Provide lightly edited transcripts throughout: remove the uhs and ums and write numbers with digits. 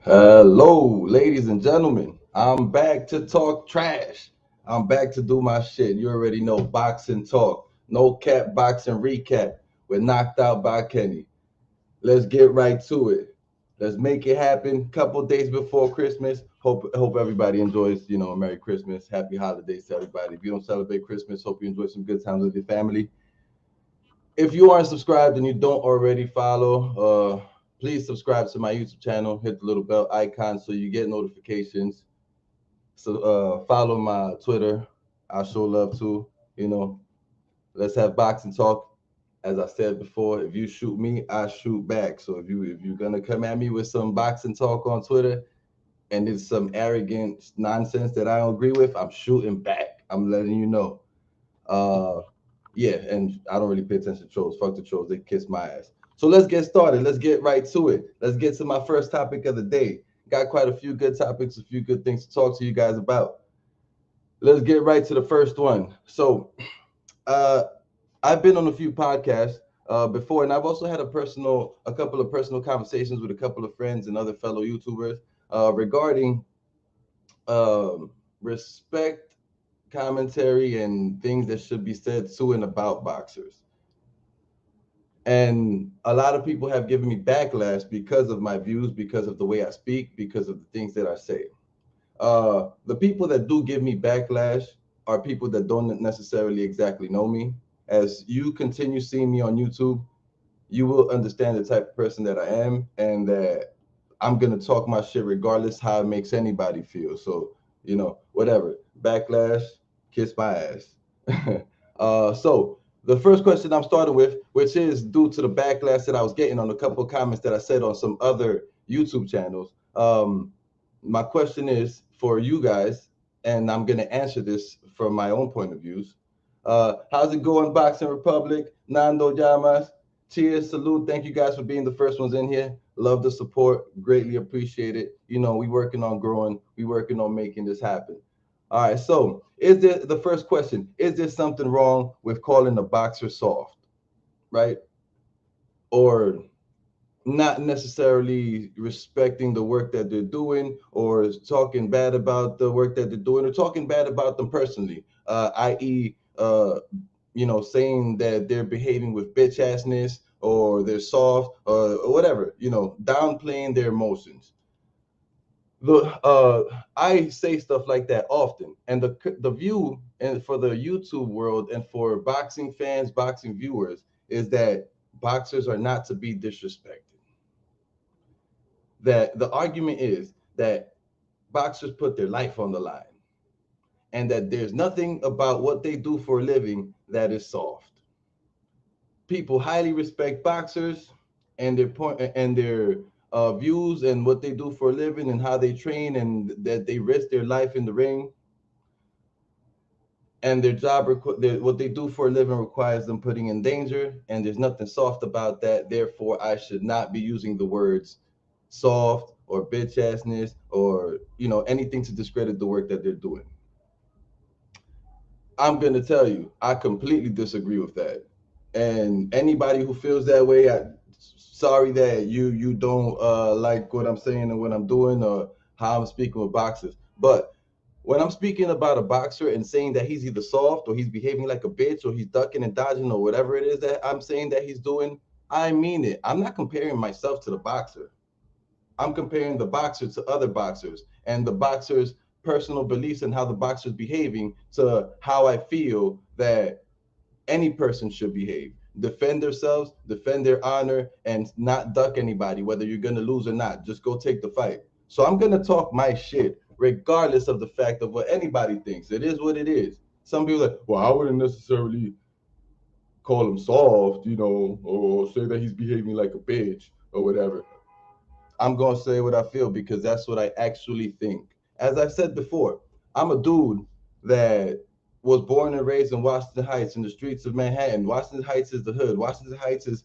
Hello, ladies and gentlemen. I'm back to talk trash. I'm back to do my shit. You already know boxing talk. No cap boxing recap. We're knocked out by Kenny. Let's get right to it. Let's make it happen. Couple days before Christmas. Hope everybody enjoys, a Merry Christmas. Happy holidays to everybody. If you don't celebrate Christmas, hope you enjoy some good times with your family. If you aren't subscribed and you don't already follow, please subscribe to my YouTube channel. Hit the little bell icon so you get notifications. So follow my Twitter. I show love too. You know, let's have boxing talk. As I said before, if you shoot me, I shoot back. So if you're gonna come at me with some boxing talk on Twitter and it's some arrogant nonsense that I don't agree with, I'm shooting back. I'm letting you know. Uh, yeah, and I don't really pay attention to trolls. Fuck the trolls. They kiss my ass. So let's get started. Let's get right to it. Let's get to my first topic of the day. Got quite a few good topics, a few good things to talk to you guys about. Let's get right to the first one. So, uh, I've been on a few podcasts before, and I've also had a couple of personal conversations with a couple of friends and other fellow YouTubers regarding um, respect, commentary, and things that should be said to and about boxers. And a lot of people have given me backlash because of my views, because of the way I speak, because of the things that I say. The people that do give me backlash are people that don't necessarily exactly know me. As you continue seeing me on YouTube, you will understand the type of person that I am and that I'm gonna talk my shit regardless how it makes anybody feel. So, whatever. Backlash, kiss my ass. So the first question I'm starting with, which is due to the backlash that I was getting on a couple of comments that I said on some other YouTube channels. My question is for you guys, and I'm gonna answer this from my own point of views. How's it going, Boxing Republic? Nando Llamas. Cheers, salute. Thank you guys for being the first ones in here. Love the support. Greatly appreciate it. We working on growing. We working on making this happen. All right. So, is there the first question? Is there something wrong with calling a boxer soft, right? Or not necessarily respecting the work that they're doing, or talking bad about the work that they're doing, or talking bad about them personally, i.e., saying that they're behaving with bitch assness or they're soft or whatever, downplaying their emotions. I say stuff like that often, and the view and for the YouTube world and for boxing fans, boxing viewers, is that boxers are not to be disrespected. That the argument is that boxers put their life on the line and that there's nothing about what they do for a living that is soft. People highly respect boxers and their point and their views and what they do for a living and how they train and that they risk their life in the ring, and what they do for a living requires them putting in danger, and there's nothing soft about that. Therefore, I should not be using the words soft or bitch assness or anything to discredit the work that they're doing. I'm gonna tell you, I completely disagree with that. And anybody who feels that way, sorry that you don't like what I'm saying and what I'm doing or how I'm speaking with boxers. But when I'm speaking about a boxer and saying that he's either soft or he's behaving like a bitch or he's ducking and dodging or whatever it is that I'm saying that he's doing, I mean it. I'm not comparing myself to the boxer. I'm comparing the boxer to other boxers and the boxer's personal beliefs and how the boxer's behaving to how I feel that any person should behave. Defend themselves, defend their honor, and not duck anybody, whether you're going to lose or not. Just go take the fight. So I'm going to talk my shit, regardless of the fact of what anybody thinks. It is what it is. Some people are like, well, I wouldn't necessarily call him soft, or say that he's behaving like a bitch or whatever. I'm going to say what I feel because that's what I actually think. As I said before, I'm a dude that was born and raised in Washington Heights in the streets of Manhattan. Washington Heights is the hood. Washington Heights is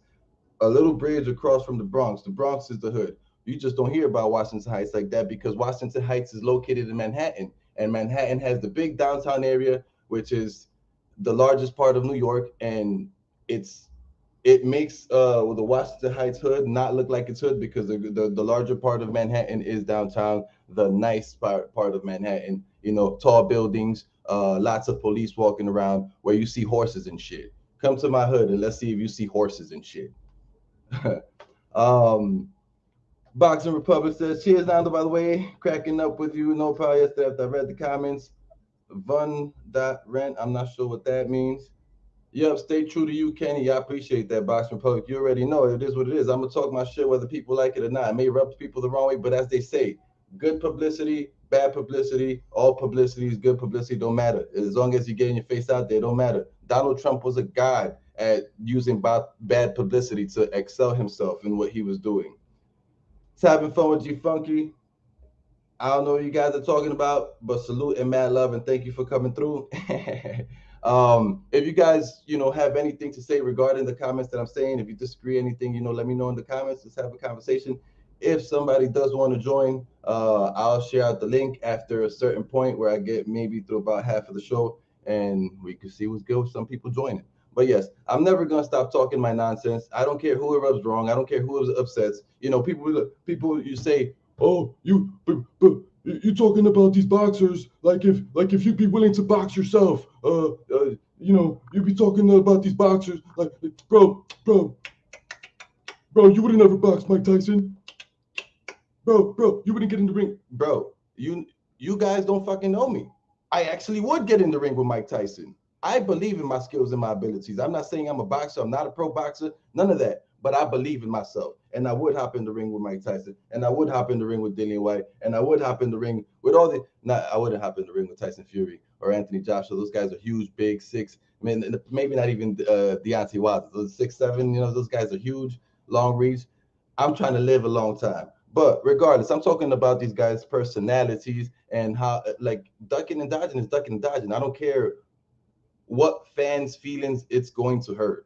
a little bridge across from the Bronx. The Bronx is the hood. You just don't hear about Washington Heights like that because Washington Heights is located in Manhattan, and Manhattan has the big downtown area, which is the largest part of New York, and it's it makes the Washington Heights hood not look like it's hood because the larger part of Manhattan is downtown, the nice part of Manhattan. You know, tall buildings, lots of police walking around where you see horses and shit. Come to my hood and let's see if you see horses and shit. um, Boxing Republic says, cheers, Nando, by the way. Cracking up with you. No problem yesterday after I read the comments. Rent. I'm not sure what that means. Yep, stay true to you, Kenny. I appreciate that, Boxing Republic. You already know it is what it is. I'm gonna talk my shit whether people like it or not. It may rub people the wrong way, but as they say, good publicity, bad publicity, all publicity is good publicity. Don't matter as long as you're getting your face out there. Don't matter. Donald Trump was a god at using bad publicity to excel himself in what he was doing. It's having fun with G Funky. I don't know what you guys are talking about, but salute and mad love and thank you for coming through. If you guys, have anything to say regarding the comments that I'm saying, if you disagree anything, let me know in the comments. Let's have a conversation. If somebody does want to join, I'll share out the link after a certain point where I get maybe through about half of the show, and we can see what's good with some people joining. But yes, I'm never gonna stop talking my nonsense. I don't care who it rubs wrong. I don't care who it upsets. People you say, oh, but you talking about these boxers like if you'd be willing to box yourself. You'd be talking about these boxers like, bro, you would have never boxed Mike Tyson. Bro, you wouldn't get in the ring. Bro, you guys don't fucking know me. I actually would get in the ring with Mike Tyson. I believe in my skills and my abilities. I'm not saying I'm a boxer. I'm not a pro boxer. None of that. But I believe in myself. And I would hop in the ring with Mike Tyson. And I would hop in the ring with Dillian White. And I would hop in the ring with I wouldn't hop in the ring with Tyson Fury or Anthony Joshua. Those guys are huge, big, 6. I mean, maybe not even Deontay Wilder. Those 6'7", those guys are huge, long reach. I'm trying to live a long time. But regardless, I'm talking about these guys' personalities and how, like, ducking and dodging is ducking and dodging. I don't care what fans' feelings it's going to hurt.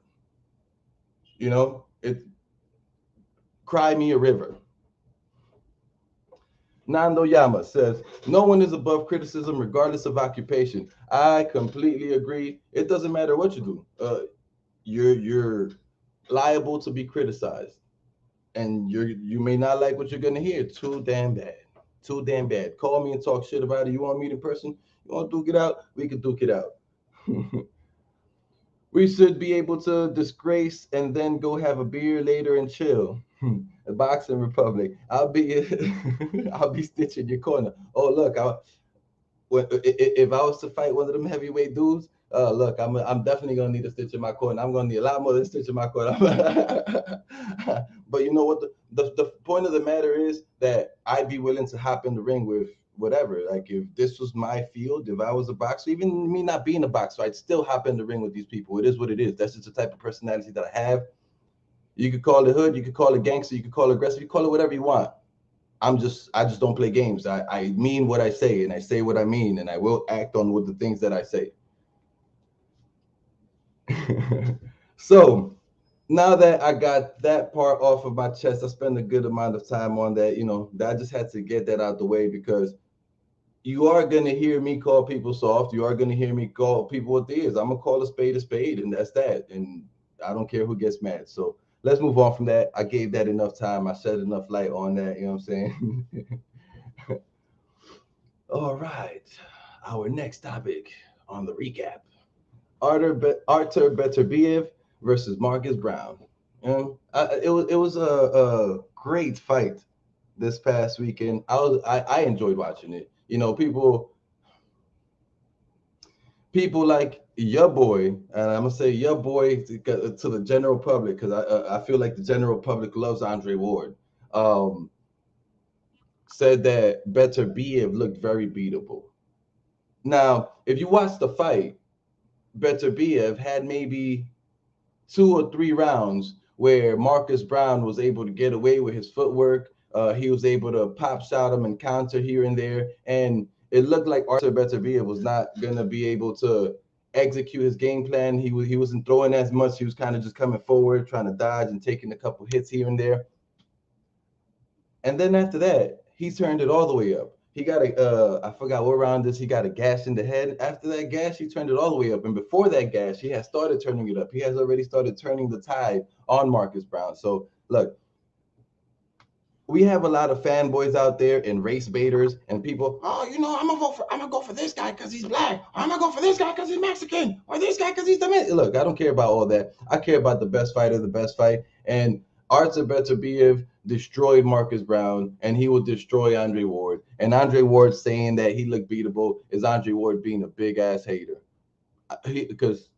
It cry me a river. Nando Yama says, no one is above criticism regardless of occupation. I completely agree. It doesn't matter what you do. You're liable to be criticized. And you may not like what you're gonna hear. Too damn bad. Call me and talk shit about it. You want to meet in person? You want to duke it out? We can duke it out. We should be able to disgrace and then go have a beer later and chill. The Boxing Republic. I'll be stitching your corner. Oh look, if I was to fight one of them heavyweight dudes, look, I'm definitely gonna need a stitch in my corner. I'm gonna need a lot more than a stitch in my corner. But you know what? The point of the matter is that I'd be willing to hop in the ring with whatever. Like if this was my field, if I was a boxer, even me not being a boxer, I'd still hop in the ring with these people. It is what it is. That's just the type of personality that I have. You could call it hood, you could call it gangster, you could call it aggressive, you call it whatever you want. I just don't play games. I mean what I say, and I say what I mean, and I will act on with the things that I say. So now that I got that part off of my chest, I spent a good amount of time on that. That I just had to get that out the way because you are going to hear me call people soft. You are going to hear me call people what they is. I'm going to call a spade, and that's that. And I don't care who gets mad. So let's move on from that. I gave that enough time. I shed enough light on that. You know what I'm saying? All right. Our next topic on the recap. Artur Beterbiev versus Marcus Browne. It was a great fight this past weekend. I enjoyed watching it. People like your boy, and I'm gonna say your boy to the general public because I feel like the general public loves Andre Ward. Said that Beterbiev looked very beatable. Now, if you watch the fight, Beterbiev had maybe 2 or 3 rounds where Marcus Browne was able to get away with his footwork. He was able to pop shot him and counter here and there. And it looked like Artur Beterbiev was not going to be able to execute his game plan. He wasn't throwing as much. He was kind of just coming forward, trying to dodge and taking a couple hits here and there. And then after that, he turned it all the way up. He got I forgot what round this. He got a gash in the head. After that gash, he turned it all the way up. And before that gash, he has started turning it up. He has already started turning the tide on Marcus Browne. So look, we have a lot of fanboys out there and race baiters and people. Oh, I'm gonna go for this guy because he's black. I'm gonna go for this guy because he's Mexican, or this guy because he's Dominican. Look, I don't care about all that. I care about the best fighter, the best fight. And Artur Beterbiev destroyed Marcus Browne, and he will destroy Andre Ward. And Andre Ward saying that he looked beatable is Andre Ward being a big ass hater. Because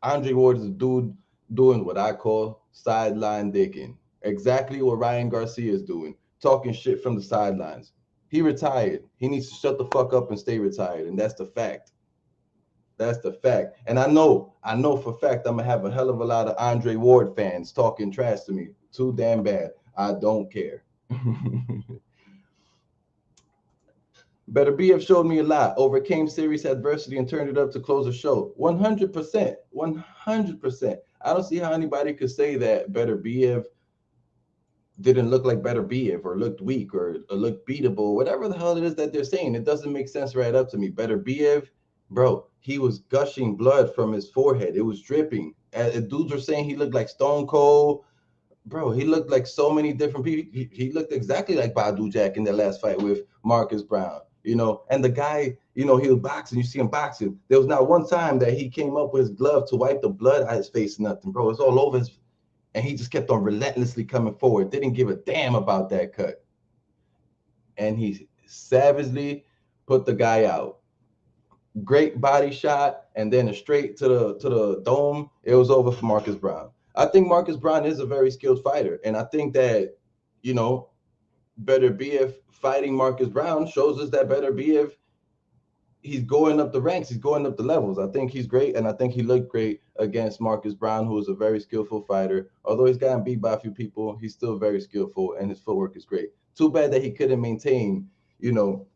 Andre Ward is a dude doing what I call sideline dicking. Exactly what Ryan Garcia is doing, talking shit from the sidelines. He retired. He needs to shut the fuck up and stay retired, and that's the fact. That's the fact. And I know for a fact I'm gonna have a hell of a lot of Andre Ward fans talking trash to me. Too damn bad. I don't care. Beterbiev showed me a lot, overcame serious adversity and turned it up to close the show. 100%. 100%. I don't see how anybody could say that Beterbiev didn't look like Beterbiev or looked weak or looked beatable, whatever the hell it is that they're saying. It doesn't make sense right up to me. Beterbiev, bro, he was gushing blood from his forehead. It was dripping. Dudes were saying he looked like Stone Cold. Bro, he looked like so many different people. He looked exactly like Badu Jack in that last fight with Marcus Browne. And the guy, he was boxing. You see him boxing. There was not one time that he came up with his glove to wipe the blood out of his face. Nothing, bro. It's all over his. And he just kept on relentlessly coming forward. Didn't give a damn about that cut. And he savagely put the guy out. Great body shot, and then a straight to the dome. It was over for Marcus Browne. I think Marcus Browne is a very skilled fighter, and I think that Beterbiev fighting Marcus Browne shows us that Beterbiev, he's going up the ranks, he's going up the levels. I think he's great, and I think he looked great against Marcus Browne, who is a very skillful fighter. Although he's gotten beat by a few people, he's still very skillful, and his footwork is great. Too bad that he couldn't maintain,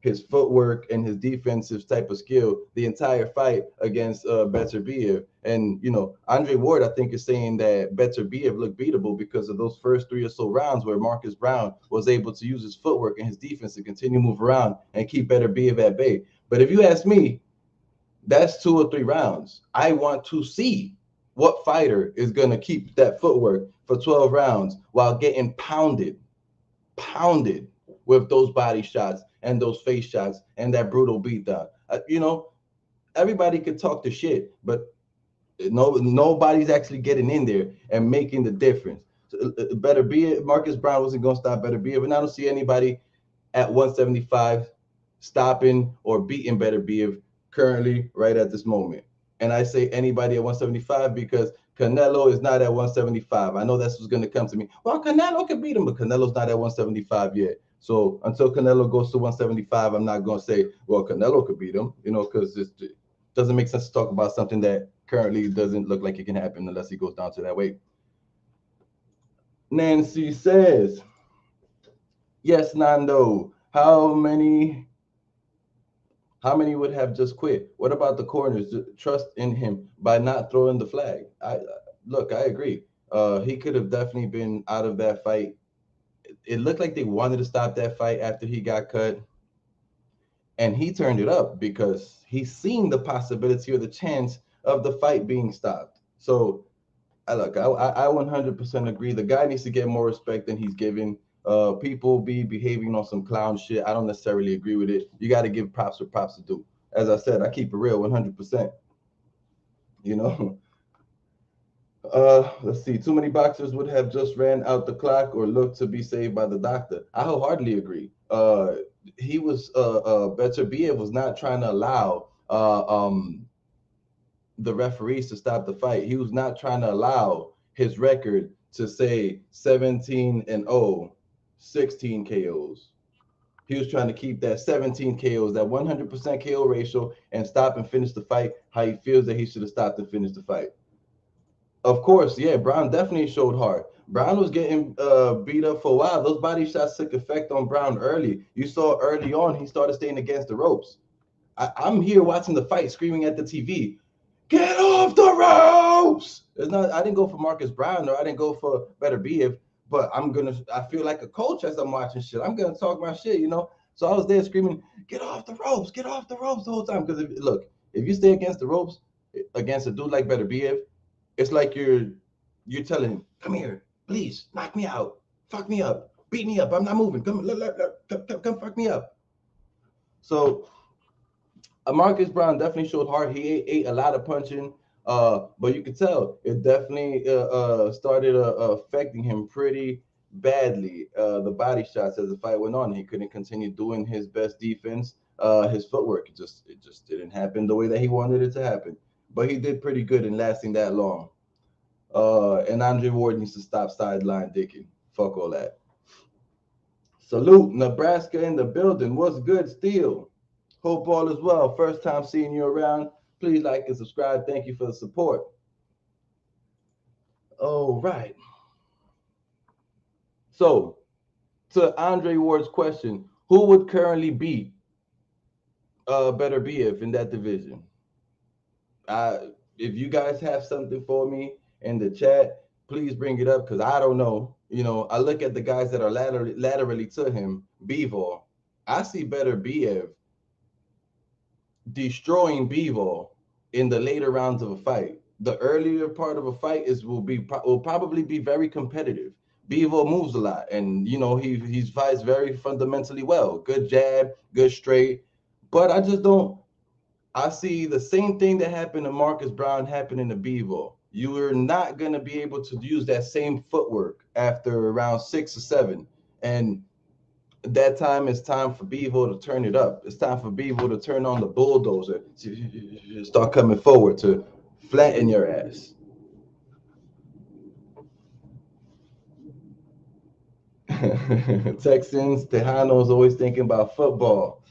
his footwork and his defensive type of skill the entire fight against Beterbiev. And, Andre Ward, I think, is saying that Beterbiev looked beatable because of those first 3 or so rounds where Marcus Browne was able to use his footwork and his defense to continue to move around and keep Beterbiev at bay. But if you ask me, that's 2 or 3 rounds. I want to see what fighter is going to keep that footwork for 12 rounds while getting pounded with those body shots and those face shots and that brutal beatdown. Everybody could talk the shit, but nobody's actually getting in there and making the difference. So, Beterbiev, Marcus Browne wasn't going to stop Beterbiev, and I don't see anybody at 175 stopping or beating Beterbiev currently right at this moment. And I say anybody at 175 because Canelo is not at 175. I know that's what's going to come to me. Well, Canelo could beat him, but Canelo's not at 175 yet. So until Canelo goes to 175, I'm not going to say, well, Canelo could beat him, because it doesn't make sense to talk about something that currently doesn't look like it can happen unless he goes down to that weight. Nancy says, yes, Nando, how many would have just quit? What about the corners? Trust in him by not throwing the flag. I agree. He could have definitely been out of that fight. It looked like they wanted to stop that fight after he got cut. And he turned it up because he's seen the possibility or the chance of the fight being stopped. So, I 100% agree. The guy needs to get more respect than he's given. People be behaving on some clown shit. I don't necessarily agree with it. You got to give props where props to do. As I said, I keep it real 100%. Let's see. Too many boxers would have just ran out the clock or looked to be saved by the doctor. I wholeheartedly agree. Beterbiev was not trying to allow the referees to stop the fight. He was not trying to allow his record to say 17-0, 16 KOs. He was trying to keep that 17 KOs, that 100% KO ratio, and stop and finish the fight how he feels that he should have stopped and finished the fight. Of course, yeah, Browne definitely showed heart. Browne was getting beat up for a while. Those body shots took effect on Browne early. You saw early on he started staying against the ropes. I'm here watching the fight, screaming at the TV, "Get off the ropes!" I didn't go for Marcus Browne or I didn't go for Beterbiev, but I feel like a coach as I'm watching shit. I'm gonna talk my shit, So I was there screaming, get off the ropes the whole time. Because look, if you stay against the ropes, against a dude like Beterbiev, it's like you're telling him, come here, please, knock me out, fuck me up, beat me up. I'm not moving. Come fuck me up. So Marcus Browne definitely showed heart. He ate a lot of punching, but you could tell it definitely started affecting him pretty badly. The body shots as the fight went on, he couldn't continue doing his best defense. His footwork it just didn't happen the way that he wanted it to happen. But he did pretty good in lasting that long. And Andre Ward needs to stop sideline dicking. Fuck all that. Salute, Nebraska in the building. What's good, Steel? Hope all is well. First time seeing you around. Please like and subscribe. Thank you for the support. All right. So, to Andre Ward's question, who would currently beat Beterbiev in that division? If you guys have something for me in the chat, please bring it up because I don't know. I look at the guys that are laterally to him, Bivol. I see Beterbiev destroying Bivol in the later rounds of a fight. The earlier part of a fight will probably be very competitive. Bivol moves a lot, and he fights very fundamentally well. Good jab, good straight, but I just don't. I see the same thing that happened to Marcus Browne happening to Bivol. You are not gonna be able to use that same footwork after around 6 or 7, and that time it's time for Bivol to turn it up. It's time for Bivol to turn on the bulldozer, to start coming forward to flatten your ass. Texans, Tejanos always thinking about football.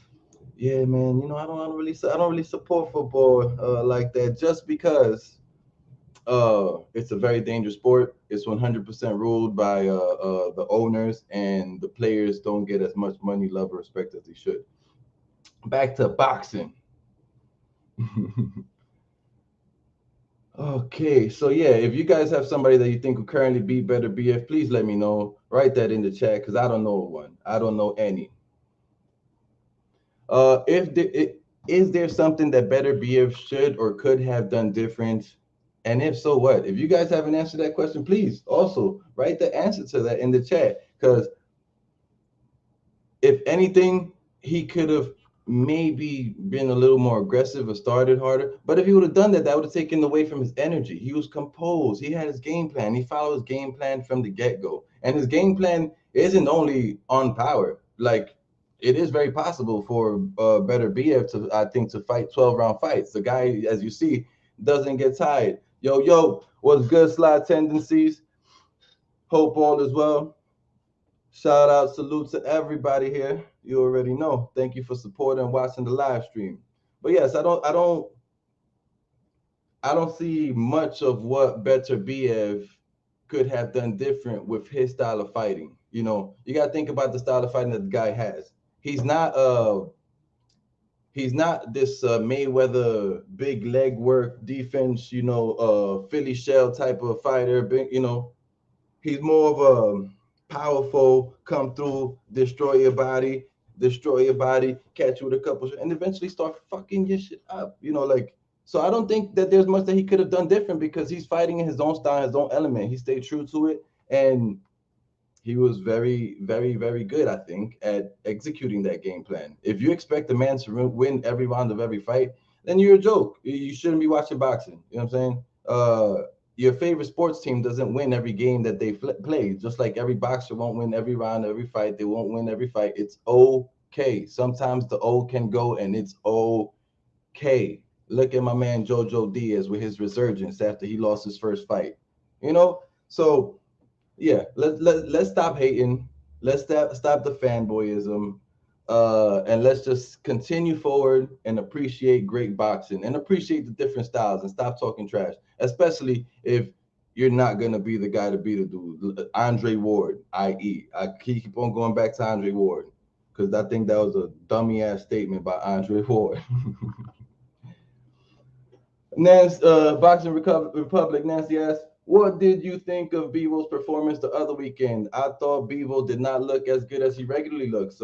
Yeah, man. I don't really support football like that just because it's a very dangerous sport. It's 100% ruled by the owners, and the players don't get as much money, love, or respect as they should. Back to boxing. Okay, so yeah, if you guys have somebody that you think will currently be Beterbiev, please let me know. Write that in the chat because I don't know one. I don't know any. Is there something that Beterbiev should or could have done different? And if so, what? If you guys haven't answered that question, please also write the answer to that in the chat. Because if anything, he could have maybe been a little more aggressive or started harder. But if he would have done that, that would have taken away from his energy. He was composed. He had his game plan. He followed his game plan from the get-go. And his game plan isn't only on power. Like, it is very possible for Beterbiev to fight 12-round fights. The guy, as you see, doesn't get tired. Yo, what's good, Slide Tendencies? Hope all is well. Shout out, salute to everybody here. You already know. Thank you for supporting and watching the live stream. But yes, I don't see much of what Beterbiev could have done different with his style of fighting. You got to think about the style of fighting that the guy has. He's not this Mayweather big leg work defense, Philly shell type of fighter. He's more of a powerful, come through, destroy your body, catch you with a couple, and eventually start fucking your shit up. So I don't think that there's much that he could have done different because he's fighting in his own style, his own element. He stayed true to it, and he was very, very, very good, I think, at executing that game plan. If you expect a man to win every round of every fight, then you're a joke. You shouldn't be watching boxing. You know what I'm saying? Your favorite sports team doesn't win every game that they play. Just like every boxer won't win every round, every fight. They won't win every fight. It's okay. Sometimes the O can go, and it's okay. Look at my man Jojo Diaz with his resurgence after he lost his first fight. So yeah, let's stop hating. Let's stop the fanboyism. And let's just continue forward and appreciate great boxing and appreciate the different styles and stop talking trash, especially if you're not going to be the guy to beat a dude. Andre Ward, i.e. I keep on going back to Andre Ward because I think that was a dummy-ass statement by Andre Ward. Boxing Republic, Nancy asks, what did you think of Bivol's performance the other weekend? I thought Bivol did not look as good as he regularly looks.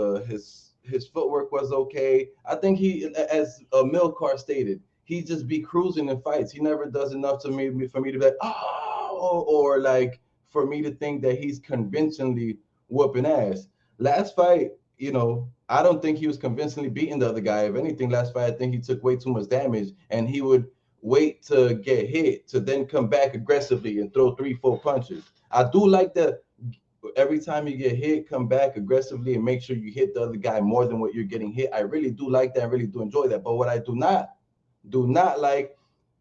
his footwork was okay. I think he, as Milcar stated, he just be cruising in fights. He never does enough to me for me to be like, oh, or like for me to think that he's convincingly whooping ass. Last fight, I don't think he was convincingly beating the other guy. If anything, last fight, I think he took way too much damage, and he would wait to get hit to then come back aggressively and throw 3, 4 punches. I do like that every time you get hit, come back aggressively and make sure you hit the other guy more than what you're getting hit. I really do like that. I really do enjoy that. But what I do not like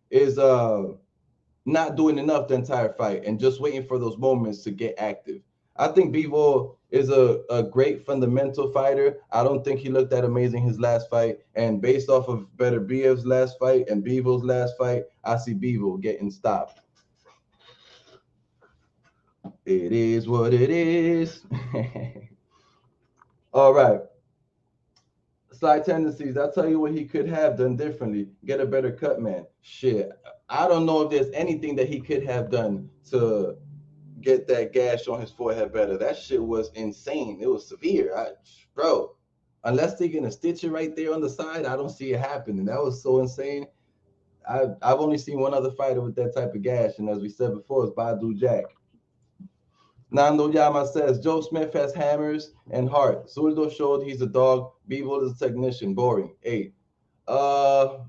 is not doing enough the entire fight and just waiting for those moments to get active. I think Bivol is a great fundamental fighter. I don't think he looked that amazing his last fight. And based off of Beterbiev's last fight and Bivol's last fight, I see Bivol getting stopped. It is what it is. All right. Slight tendencies. I'll tell you what he could have done differently. Get a better cut, man. Shit. I don't know if there's anything that he could have done to get that gash on his forehead better. That shit was insane. It was severe. Bro, unless they're going to stitch it right there on the side, I don't see it happening. That was so insane. I've only seen one other fighter with that type of gash, and as we said before, it's Badu Jack. Nando Yama says, Joe Smith has hammers and heart. Zurdo showed he's a dog. Bivol is a technician. Boring. 8. I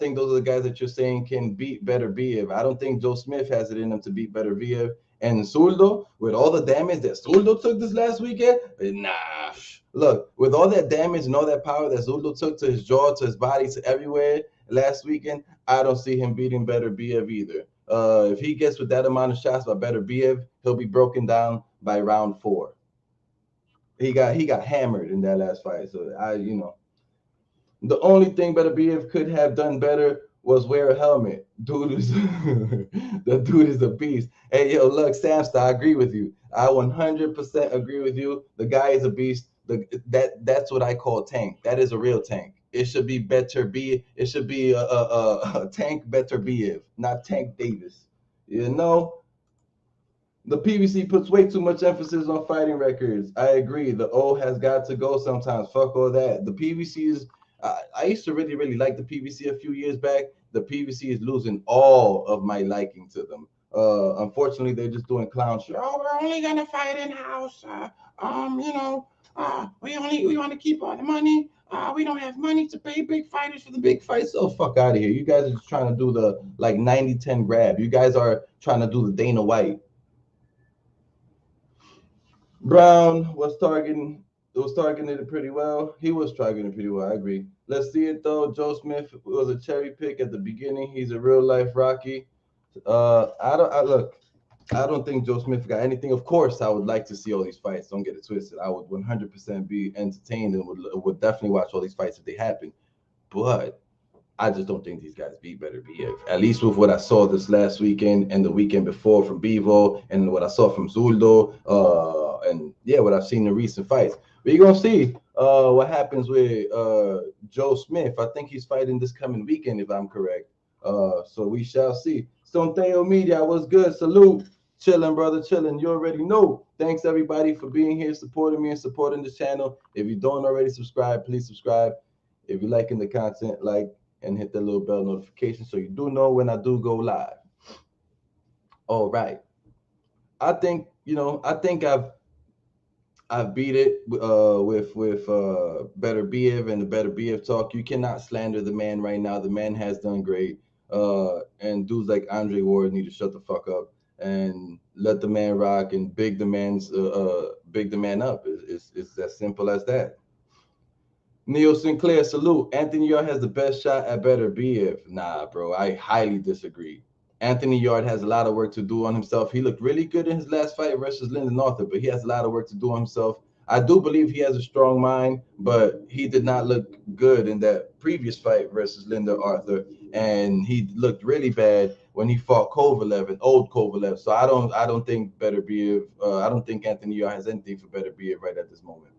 think those are the guys that you're saying can beat Beterbiev. I don't think Joe Smith has it in him to beat Beterbiev. And Zurdo, with all the damage that Zurdo took this last weekend, nah. Look, with all that damage and all that power that Zurdo took to his jaw, to his body, to everywhere last weekend, I don't see him beating Beterbiev either. If he gets with that amount of shots by Beterbiev, he'll be broken down by round 4. He got hammered in that last fight. So the only thing Beterbiev could have done better was wear a helmet. The dude is a beast. Hey, yo, look, Samster, I agree with you. I 100% agree with you. The guy is a beast. That's what I call tank. That is a real tank. It should be Beterbiev. It should be a tank Beterbiev, not Tank Davis. The PBC puts way too much emphasis on fighting records. I agree. The O has got to go sometimes. Fuck all that. The PBC is. I used to really, really like the PBC a few years back. The PBC is losing all of my liking to them. Unfortunately, they're just doing clown shit. Oh, we're only gonna fight in house. We want to keep all the money. We don't have money to pay big fighters for the big fights. So fuck out of here. You guys are just trying to do the 90-10 grab. You guys are trying to do the Dana White. Browne was targeting it pretty well. He was targeting it pretty well. I agree. Let's see it though. Joe Smith was a cherry pick at the beginning. He's a real life Rocky. I don't think Joe Smith got anything. Of course, I would like to see all these fights. Don't get it twisted. I would 100% be entertained and would definitely watch all these fights if they happen. But I just don't think these guys beat Beterbiev. At least with what I saw this last weekend and the weekend before from Bivol and what I saw from Zurdo, and what I've seen in recent fights. But you're gonna see what happens with Joe Smith. I think he's fighting this coming weekend, if I'm correct. So we shall see. Stonteo Media, what's good? Salute. Chilling, brother, chilling. You already know. Thanks, everybody, for being here, supporting me and supporting this channel. If you don't already subscribe, please subscribe. If you're liking the content, like and hit the little bell notification so you do know when I do go live. All right. I think I've beat it with Beterbiev and the Beterbiev talk. You cannot slander the man right now. The man has done great. And dudes like Andre Ward need to shut the fuck up and let the man rock and big the man up. It's as simple as that. Neil Sinclair, salute. Anthony Yard has the best shot at Beterbiev. Nah, bro, I highly disagree. Anthony Yard has a lot of work to do on himself. He looked really good in his last fight versus Lyndon Arthur, but he has a lot of work to do on himself. I do believe he has a strong mind, but he did not look good in that previous fight versus Lyndon Arthur, and he looked really bad when he fought Kovalev and old Kovalev. So I don't think Beterbiev. I don't think Anthony Yard has anything for Beterbiev right at this moment.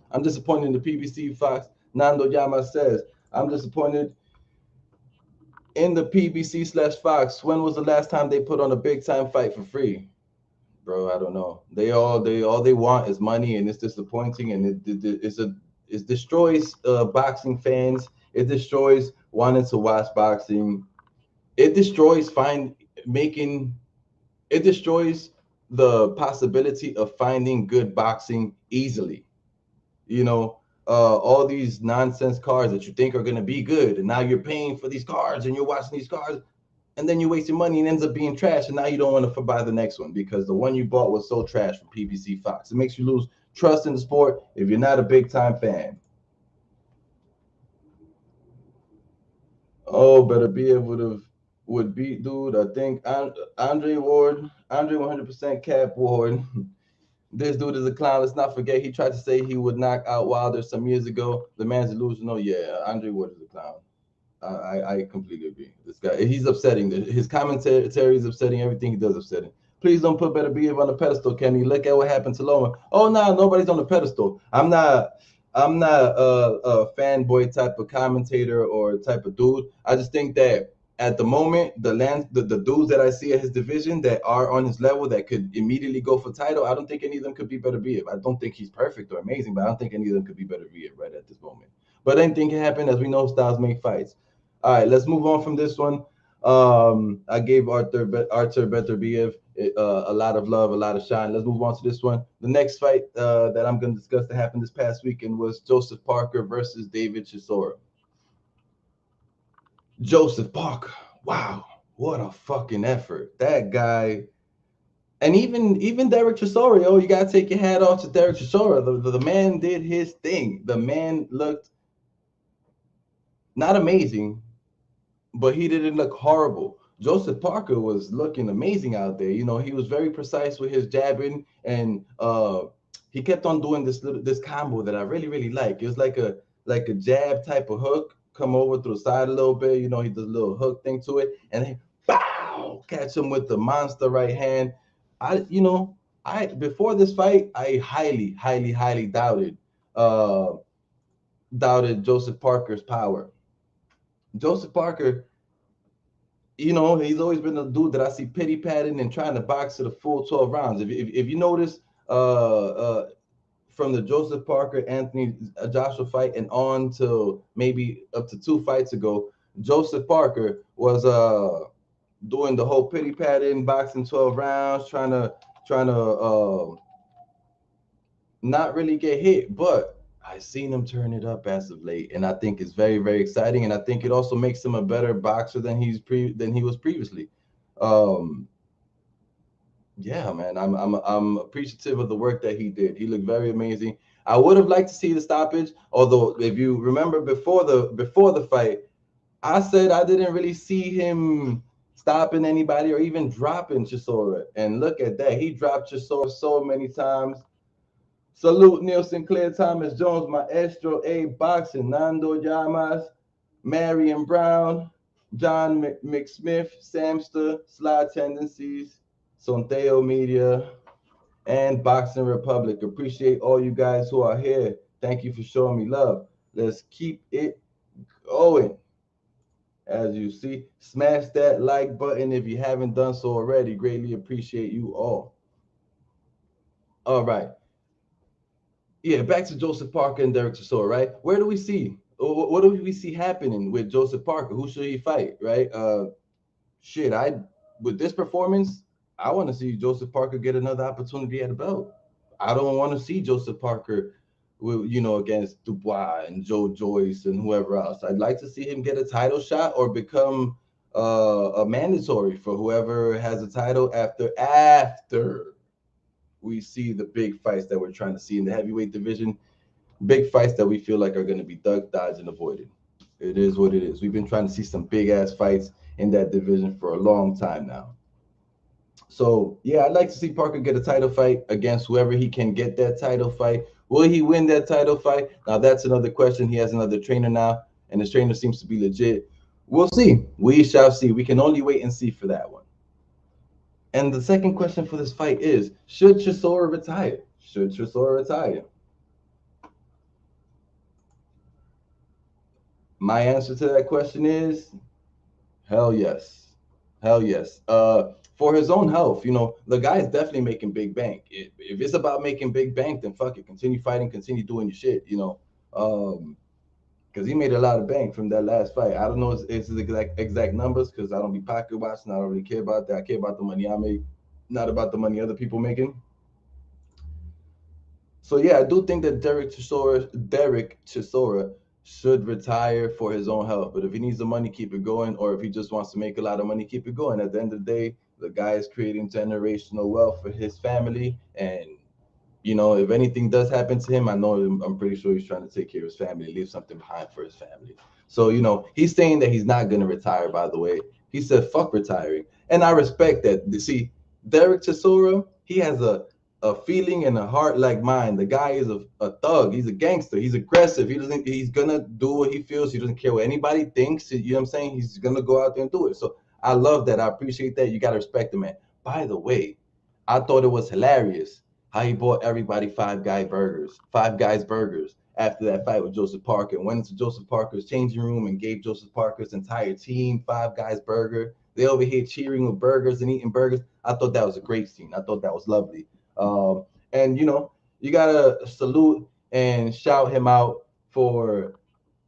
I'm disappointed in the PBC Fox. Nando Yama says, I'm disappointed in the PBC/Fox. When was the last time they put on a big time fight for free? Bro, I don't know. All they want is money, and it's disappointing, and it's a it destroys boxing fans. It destroys wanting to watch boxing. It destroys making. It destroys the possibility of finding good boxing easily. You know, all these nonsense cards that you think are gonna be good, and now you're paying for these cards and you're watching these cards, and then you waste your money and ends up being trash, and now you don't want to buy the next one because the one you bought was so trash from PBC Fox. It makes you lose trust in the sport if you're not a big time fan. Oh, Beterbiev would beat dude. I think Andre 100% Cap Ward. This dude is a clown. Let's not forget he tried to say he would knock out Wilder some years ago. The man's delusional. Yeah, Andre Ward is a clown. I completely agree. This guy, he's upsetting. His commentary is upsetting. Everything he does is upsetting. Please don't put Beterbiev on the pedestal, Kenny. Look at what happened to Loma. Oh no, nobody's on the pedestal. I'm not a fanboy type of commentator or type of dude. I just think that at the moment, the dudes that I see at his division that are on his level that could immediately go for title, I don't think any of them could be Beterbiev. I don't think he's perfect or amazing, but I don't think any of them could be Beterbiev right at this moment. But anything can happen. As we know, styles make fights. All right, let's move on from this one. I gave Artur Beterbiev a lot of love, a lot of shine. Let's move on to this one. The next fight that I'm going to discuss that happened this past weekend was Joseph Parker versus David Chisora. Joseph Parker, wow, what a fucking effort! That guy, and even Derek Chisora, yo, you gotta take your hat off to Derek Chisora. The man did his thing. The man looked not amazing, but he didn't look horrible. Joseph Parker was looking amazing out there. You know, he was very precise with his jabbing, and he kept on doing this combo that I really like. It was like a jab type of hook, come over to the side a little bit. You know, he does a little hook thing to it, and then bow, catch him with the monster right hand. I before this fight, I highly uh, doubted Joseph Parker's power. Joseph Parker, you know, he's always been a dude that I see pity patting and trying to box to the full 12 rounds. If you notice, from the Joseph Parker Anthony Joshua fight and on to maybe up to 2 fights ago, Joseph Parker was doing the whole pity patting, boxing 12 rounds, trying to not really get hit, but I seen him turn it up as of late, and I think it's very exciting, and I think it also makes him a better boxer than he was previously. Um, yeah, man, I'm appreciative of the work that he did. He looked very amazing. I would have liked to see the stoppage, although if you remember before the fight, I said I didn't really see him stopping anybody or even dropping Chisora, and look at that, he dropped Chisora so many times. Salute Neil Sinclair, Thomas Jones, Maestro A Boxing, Nando Llamas, Marion Browne, John McSmith, Samster, Sly Tendencies, Sonteo Media, and Boxing Republic. Appreciate all you guys who are here. Thank you for showing me love. Let's keep it going. As you see, smash that like button if you haven't done so already. Greatly appreciate you all. All right. Yeah, back to Joseph Parker and Derek Chisora, right? Where do we see? What do we see happening with Joseph Parker? Who should he fight, right? Shit, with this performance, I want to see Joseph Parker get another opportunity at a belt. I don't want to see Joseph Parker, against Dubois and Joe Joyce and whoever else. I'd like to see him get a title shot or become a mandatory for whoever has a title after we see the big fights that we're trying to see in the heavyweight division, big fights that we feel like are going to be ducked, dodged, and avoided. It is what it is. We've been trying to see some big ass fights in that division for a long time now. So yeah, I'd like to see Parker get a title fight against whoever he can get that title fight. Will he win that title fight? Now that's another question. He has another trainer now, and his trainer seems to be legit. We'll see. We shall see. We can only wait and see for that one. And the second question for this fight is, should Chisora retire? Should Chisora retire? My answer to that question is hell yes. Hell yes. For his own health, the guy is definitely making big bank. If it's about making big bank, then fuck it. Continue fighting, continue doing your shit. Because he made a lot of bank from that last fight. I don't know it's his exact numbers because I don't be pocket watching. I don't really care about that. I care about the money I make, not about the money other people making. So yeah, I do think that Derek Chisora should retire for his own health. But if he needs the money, keep it going. Or if he just wants to make a lot of money, keep it going. At the end of the day, the guy is creating generational wealth for his family. And if anything does happen to him, I'm pretty sure he's trying to take care of his family, leave something behind for his family. So, he's saying that he's not going to retire, by the way. He said, fuck retiring. And I respect that. See, Derek Chisora, he has a feeling and a heart like mine. The guy is a thug. He's a gangster. He's aggressive. He's going to do what he feels. He doesn't care what anybody thinks. You know what I'm saying? He's going to go out there and do it. So I love that. I appreciate that. You got to respect the man. By the way, I thought it was hilarious how he bought everybody Five Guys burgers after that fight with Joseph Parker, and went into Joseph Parker's changing room and gave Joseph Parker's entire team Five Guys burger. They over here cheering with burgers and eating burgers. I thought that was a great scene. I thought that was lovely. And you gotta salute and shout him out for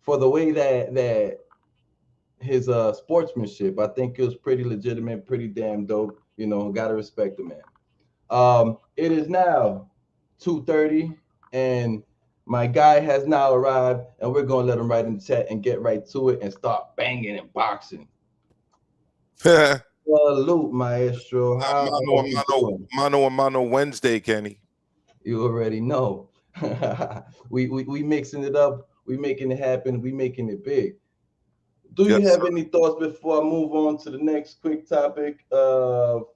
the way that his sportsmanship. I think it was pretty legitimate, pretty damn dope. Gotta respect the man. It is now 2:30, and my guy has now arrived, and we're gonna let him right in the chat and get right to it and start banging and boxing. Salute, Maestro. How are you doing? Mano a mano Wednesday, Kenny. You already know. we mixing it up. We making it happen. We making it big. Do you have any thoughts before I move on to the next quick topic? Do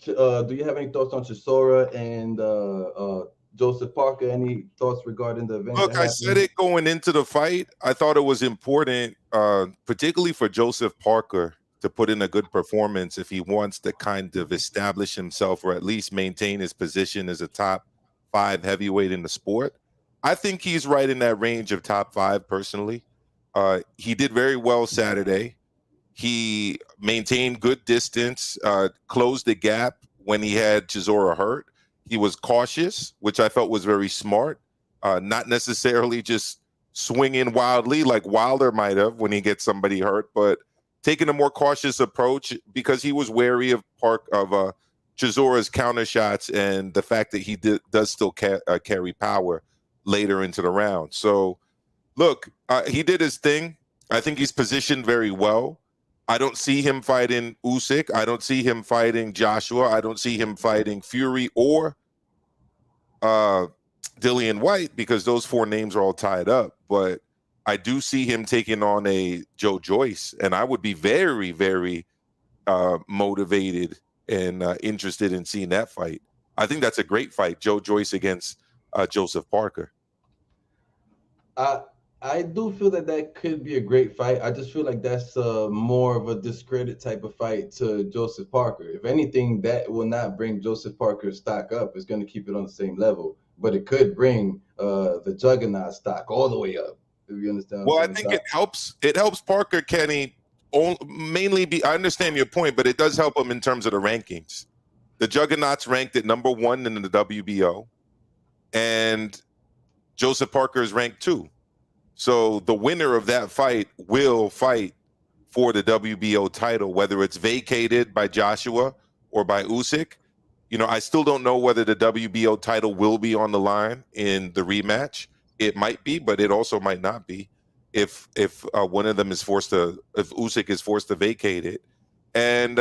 you have any thoughts on Chisora and Joseph Parker? Any thoughts regarding the event? Look, I said it going into the fight. I thought it was important, particularly for Joseph Parker, to put in a good performance if he wants to kind of establish himself or at least maintain his position as a top 5 heavyweight in the sport. I think he's right in that range of top 5 personally. He did very well Saturday. He maintained good distance, closed the gap when he had Chisora hurt. He was cautious, which I felt was very smart, not necessarily just swinging wildly like Wilder might have when he gets somebody hurt, but taking a more cautious approach because he was wary of Chisora's counter shots and the fact that he does still carry power later into the round. So, look, he did his thing. I think he's positioned very well. I don't see him fighting Usyk. I don't see him fighting Joshua. I don't see him fighting Fury or Dillian White because those 4 names are all tied up. But I do see him taking on a Joe Joyce, and I would be very, very motivated and interested in seeing that fight. I think that's a great fight, Joe Joyce against Joseph Parker. I do feel that could be a great fight. I just feel like that's more of a discredit type of fight to Joseph Parker. If anything, that will not bring Joseph Parker's stock up. It's going to keep it on the same level, but it could bring the Juggernaut stock all the way up. If you understand. Well, I think it helps. It helps Parker, Kenny. Mainly, I understand your point, but it does help him in terms of the rankings. The Juggernaut's ranked at number 1 in the WBO, and Joseph Parker is ranked 2. So the winner of that fight will fight for the WBO title, whether it's vacated by Joshua or by Usyk. I still don't know whether the WBO title will be on the line in the rematch. It might be, but it also might not be if one of them is if Usyk is forced to vacate it. And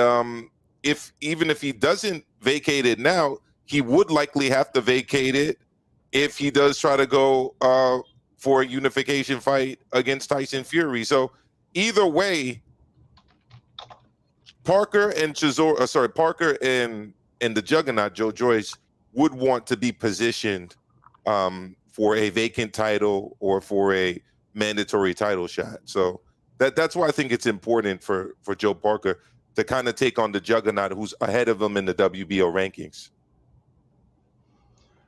even if he doesn't vacate it now, he would likely have to vacate it if he does try to go for a unification fight against Tyson Fury. So either way, Parker and the Juggernaut, Joe Joyce, would want to be positioned for a vacant title or for a mandatory title shot. So that's why I think it's important for Joe Parker to kind of take on the Juggernaut, who's ahead of him in the WBO rankings.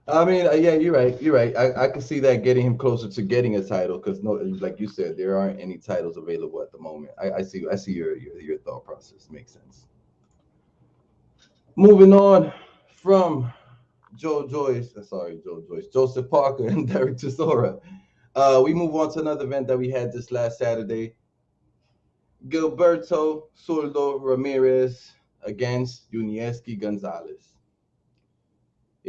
I mean, yeah, you're right. I can see that getting him closer to getting a title because, like you said, there aren't any titles available at the moment. I see your thought process. Makes sense. Moving on from Joseph Parker and Derek Chisora. We move on to another event that we had this last Saturday. Gilberto Zurdo Ramirez against Yunieski Gonzalez.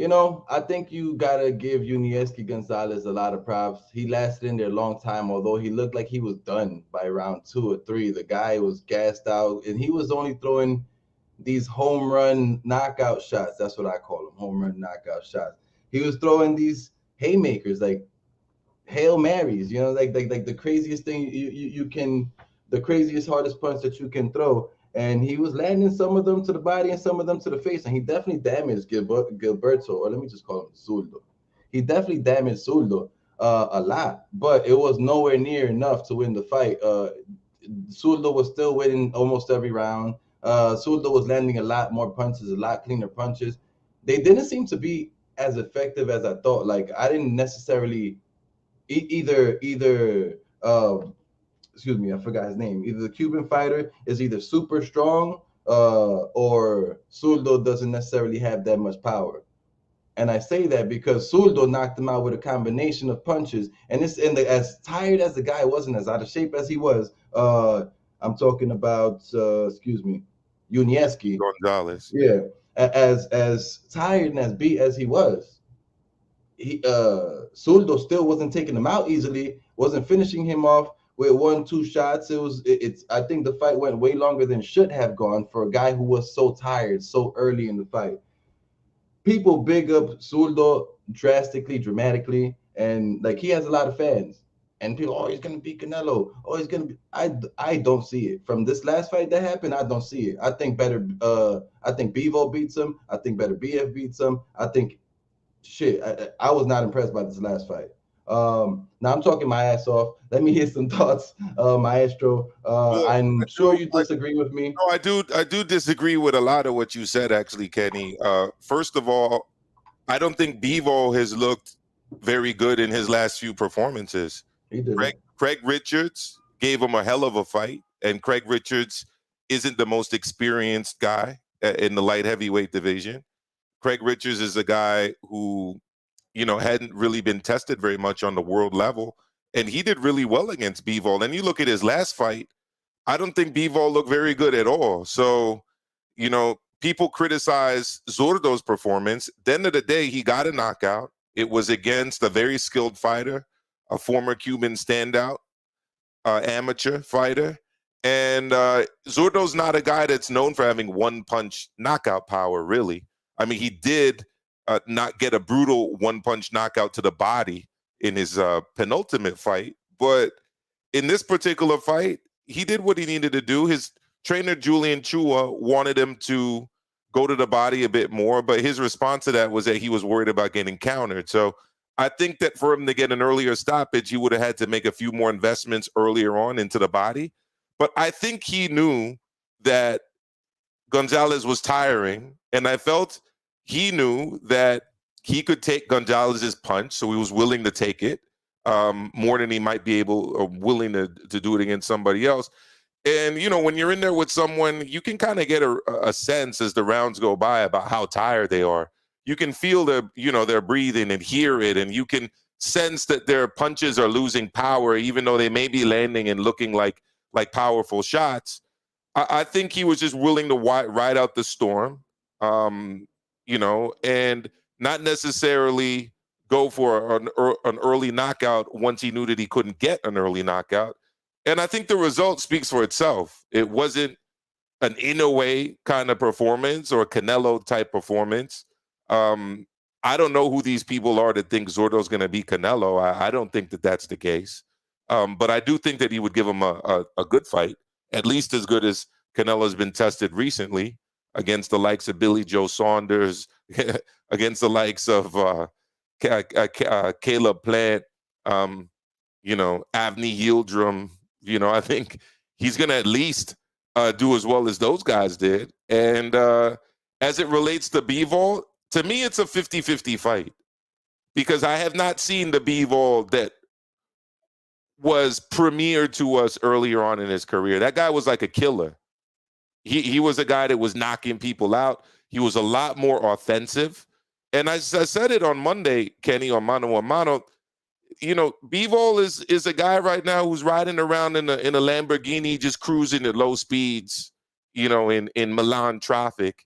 I think you gotta give Yunieski Gonzalez a lot of props. He lasted in there a long time, although he looked like he was done by round 2 or 3. The guy was gassed out, and he was only throwing these home run knockout shots. That's what I call them, home run knockout shots. He was throwing these haymakers, like Hail Marys, like the craziest thing you can, the craziest, hardest punch that you can throw. And he was landing some of them to the body and some of them to the face. And he definitely damaged Gilberto, or let me just call him Zurdo. He definitely damaged Zurdo a lot, but it was nowhere near enough to win the fight. Zurdo was still winning almost every round. Zurdo was landing a lot more punches, a lot cleaner punches. They didn't seem to be as effective as I thought. Like, I didn't necessarily either excuse me, I forgot his name. Either the Cuban fighter is either super strong or Zurdo doesn't necessarily have that much power. And I say that because Zurdo knocked him out with a combination of punches. And as tired as the guy was and as out of shape as he was, I'm talking about excuse me, Yunieski. Gonzalez. Yeah. As tired and as beat as he was, Zurdo still wasn't taking him out easily, wasn't finishing him off with 1-2 shots. I think the fight went way longer than should have gone for a guy who was so tired so early in the fight. People big up Zurdo dramatically, and like he has a lot of fans. And people, oh, he's gonna beat Canelo. Oh, he's gonna be. I don't see it from this last fight that happened. I don't see it. I think Bivol beats him. I think Beterbiev beats him. I think shit, I was not impressed by this last fight. Now I'm talking my ass off. Let me hear some thoughts, Maestro. I'm sure you disagree with me. No, I do disagree with a lot of what you said, actually, Kenny. First of all, I don't think Bivol has looked very good in his last few performances. He did. Craig Richards gave him a hell of a fight, and Craig Richards isn't the most experienced guy in the light heavyweight division. Craig Richards is a guy who, hadn't really been tested very much on the world level, and he did really well against Bivol. And you look at his last fight, I don't think Bivol looked very good at all. So, people criticize Zurdo's performance. At the end of the day, he got a knockout. It was against a very skilled fighter, a former Cuban standout, amateur fighter. And Zurdo's not a guy that's known for having one-punch knockout power, really. I mean, he did not get a brutal one-punch knockout to the body in his penultimate fight. But in this particular fight, he did what he needed to do. His trainer, Julian Chua, wanted him to go to the body a bit more. But his response to that was that he was worried about getting countered. So I think that for him to get an earlier stoppage, he would have had to make a few more investments earlier on into the body. But I think he knew that Gonzalez was tiring, and I felt he knew that he could take Gonzalez's punch, so he was willing to take it more than he might be able or willing to do it against somebody else. And, when you're in there with someone, you can kind of get a sense as the rounds go by about how tired they are. You can feel their breathing and hear it, and you can sense that their punches are losing power, even though they may be landing and looking like powerful shots. I think he was just willing to ride out the storm. And not necessarily go for an early knockout once he knew that he couldn't get an early knockout. And I think the result speaks for itself. It wasn't an Inoue kind of performance or a Canelo type performance. I don't know who these people are that think Zurdo's going to beat Canelo. I don't think that that's the case. But I do think that he would give him a good fight, at least as good as Canelo's been tested recently, against the likes of Billy Joe Saunders, against the likes of Caleb Plant, Avni Yildirim. I think he's going to at least do as well as those guys did. And as it relates to Bivol, to me, it's a 50-50 fight because I have not seen the Bivol that was premiered to us earlier on in his career. That guy was like a killer. He was a guy that was knocking people out. He was a lot more offensive. And I said it on Monday, Kenny, on Mano a Mano. Bivol is a guy right now who's riding around in a Lamborghini, just cruising at low speeds, in Milan traffic.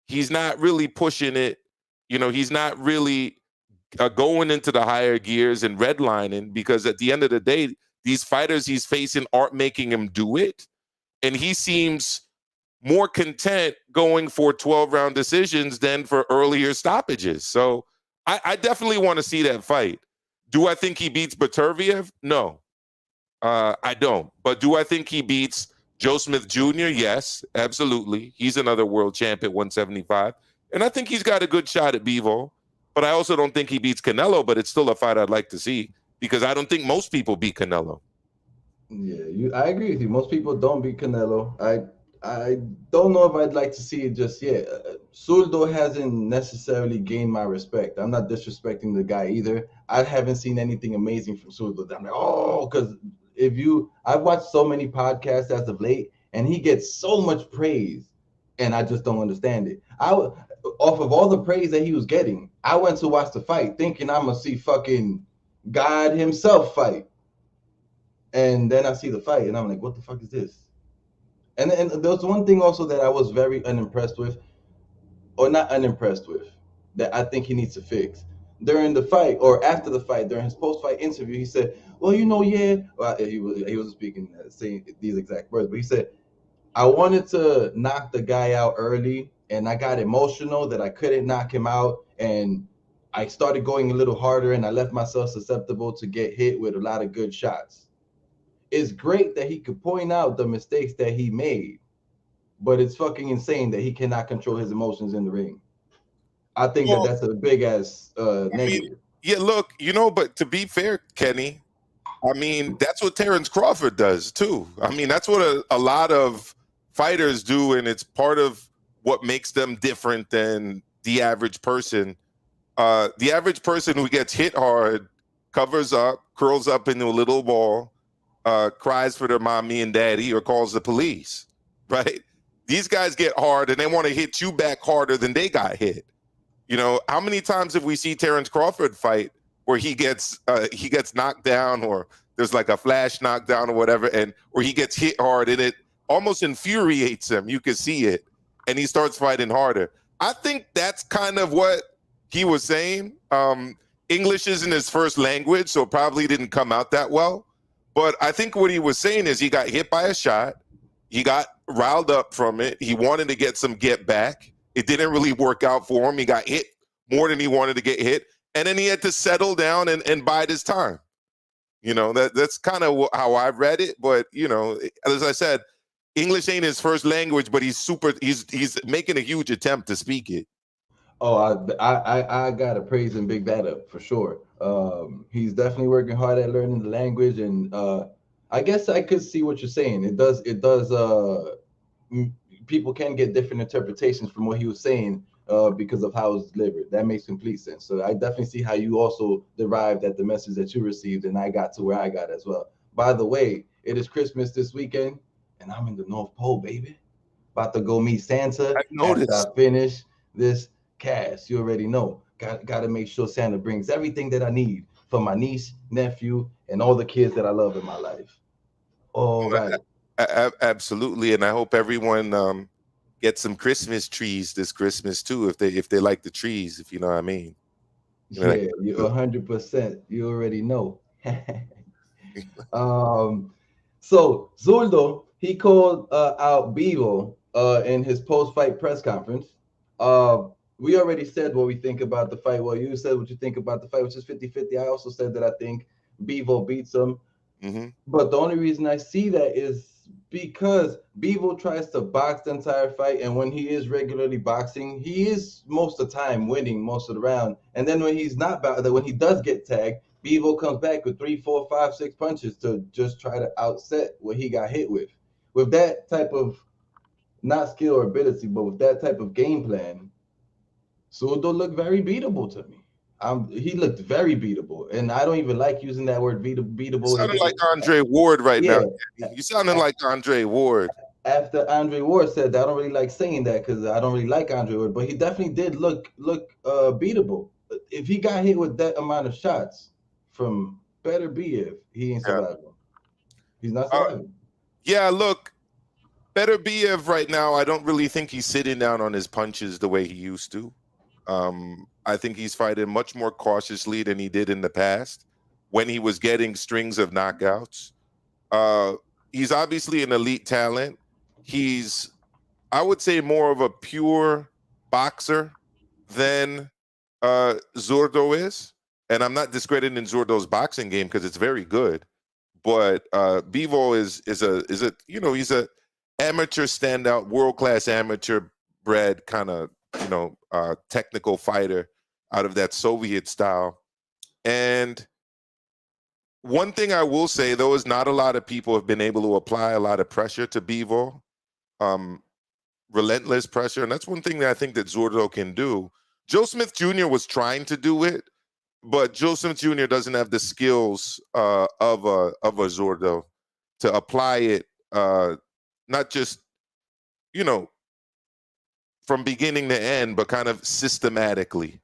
He's not really pushing it. He's not really going into the higher gears and redlining, because at the end of the day, these fighters he's facing aren't making him do it. And he seems more content going for 12-round decisions than for earlier stoppages. So I definitely want to see that fight. Do I think he beats Beterbiev? No, I don't. But do I think he beats Joe Smith Jr.? Yes, absolutely. He's another world champ at 175. And I think he's got a good shot at Bivol. But I also don't think he beats Canelo, but it's still a fight I'd like to see, because I don't think most people beat Canelo. Yeah, I agree with you. Most people don't beat Canelo. I don't know if I'd like to see it just yet. Zurdo hasn't necessarily gained my respect. I'm not disrespecting the guy either. I haven't seen anything amazing from Zurdo. I'm like, because I've watched so many podcasts as of late, and he gets so much praise, and I just don't understand it. Off of all the praise that he was getting, I went to watch the fight thinking I'm gonna see fucking God himself fight. And then I see the fight, and I'm like, what the fuck is this? And there was one thing also that I was very unimpressed with, or not unimpressed with, that I think he needs to fix. During the fight, or after the fight, during his post-fight interview, he said, well, he wasn't speaking, saying these exact words, but he said, I wanted to knock the guy out early, and I got emotional that I couldn't knock him out, and I started going a little harder, and I left myself susceptible to get hit with a lot of good shots. It's great that he could point out the mistakes that he made, but it's fucking insane that he cannot control his emotions in the ring. I think that's a big ass negative. Look, but to be fair, Kenny, I mean, that's what Terrence Crawford does too. I mean, that's what a lot of fighters do, and it's part of what makes them different than the average person. The average person who gets hit hard covers up, curls up into a little ball, cries for their mommy and daddy, or calls the police, right? These guys get hard, and they want to hit you back harder than they got hit. How many times have we seen Terrence Crawford fight where he gets knocked down, or there's like a flash knockdown or whatever, or he gets hit hard, and it almost infuriates him. You can see it, and he starts fighting harder. I think that's kind of what he was saying. English isn't his first language, so it probably didn't come out that well. But I think what he was saying is he got hit by a shot. He got riled up from it. He wanted to get some get back. It didn't really work out for him. He got hit more than he wanted to get hit. And then he had to settle down and bide his time. That's kind of how I read it. But, as I said, English ain't his first language, but he's making a huge attempt to speak it. Oh, I gotta praise and big that up for sure. He's definitely working hard at learning the language, and I guess I could see what you're saying. It does. People can get different interpretations from what he was saying because of how it's delivered. That makes complete sense. So I definitely see how you also derived at the message that you received, and I got to where I got as well. By the way, it is Christmas this weekend, and I'm in the North Pole, baby. About to go meet Santa after I finish this cast. You already know. Got to make sure Santa brings everything that I need for my niece, nephew, and all the kids that I love in my life. All right. Absolutely, and I hope everyone gets some Christmas trees this Christmas too, if they like the trees, if you know what I mean. Yeah, you're 100%. You already know. So Zurdo, he called out Bivol in his post-fight press conference. We already said what we think about the fight. Well, you said what you think about the fight, which is 50-50. I also said that I think Bivol beats him. Mm-hmm. But the only reason I see that is because Bivol tries to box the entire fight, and when he is regularly boxing, he is most of the time winning most of the round. And then when he's not, when he does get tagged, Bivol comes back with 3, 4, 5, 6 punches to just try to outset what he got hit with. With that type of, not skill or ability, but with that type of game plan, Zurdo looked very beatable to me. He looked very beatable, and I don't even like using that word beatable. You sounding like Andre Ward now. You sounding like Andre Ward. After Andre Ward said that, I don't really like saying that because I don't really like Andre Ward, but he definitely did look beatable. If he got hit with that amount of shots, from Beterbiev, he ain't Yeah. surviving. He's not surviving. Yeah, look, Beterbiev right now, I don't really think he's sitting down on his punches the way he used to. I think he's fighting much more cautiously than he did in the past when he was getting strings of knockouts. He's obviously an elite talent. He's, I would say, more of a pure boxer than Zurdo is. And I'm not discrediting Zurdo's boxing game because it's very good. But Bivol is a he's a amateur standout, world class amateur bred kind of technical fighter out of that Soviet style. And one thing I will say though is not a lot of people have been able to apply a lot of pressure to Bivol, relentless pressure, and that's one thing that I think that Zurdo can do. Joe Smith Jr. was trying to do it, but Joe Smith Jr. doesn't have the skills of a Zurdo to apply it, not just from beginning to end, but kind of systematically.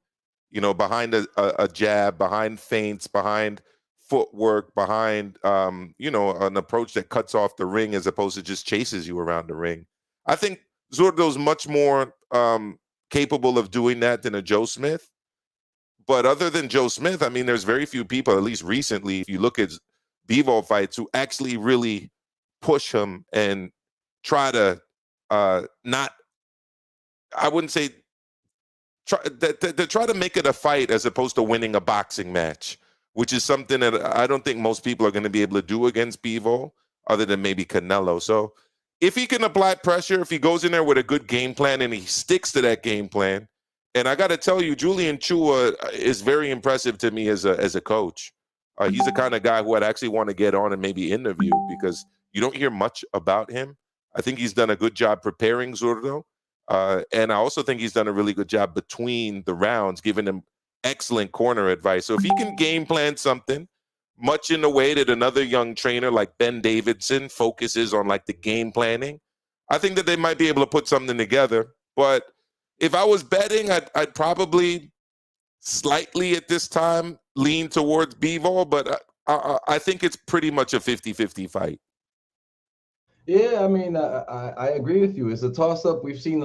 Behind a jab, behind feints, behind footwork, behind an approach that cuts off the ring as opposed to just chases you around the ring. I think Zurdo's much more capable of doing that than a Joe Smith. But other than Joe Smith, I mean, there's very few people, at least recently, if you look at Bivol fights, who actually really push him and try to not, I wouldn't say, try to make it a fight as opposed to winning a boxing match, which is something that I don't think most people are going to be able to do against Bivol, other than maybe Canelo. So if he can apply pressure, if he goes in there with a good game plan and he sticks to that game plan, and I got to tell you, Julian Chua is very impressive to me as a coach. He's the kind of guy who I'd actually want to get on and maybe interview because you don't hear much about him. I think he's done a good job preparing Zurdo. And I also think he's done a really good job between the rounds, giving him excellent corner advice. So if he can game plan something, much in the way that another young trainer like Ben Davidson focuses on like the game planning, I think that they might be able to put something together. But if I was betting, I'd probably slightly at this time lean towards Bivol, but I think it's pretty much a 50-50 fight. Yeah, I mean, I agree with you. It's a toss-up. We've seen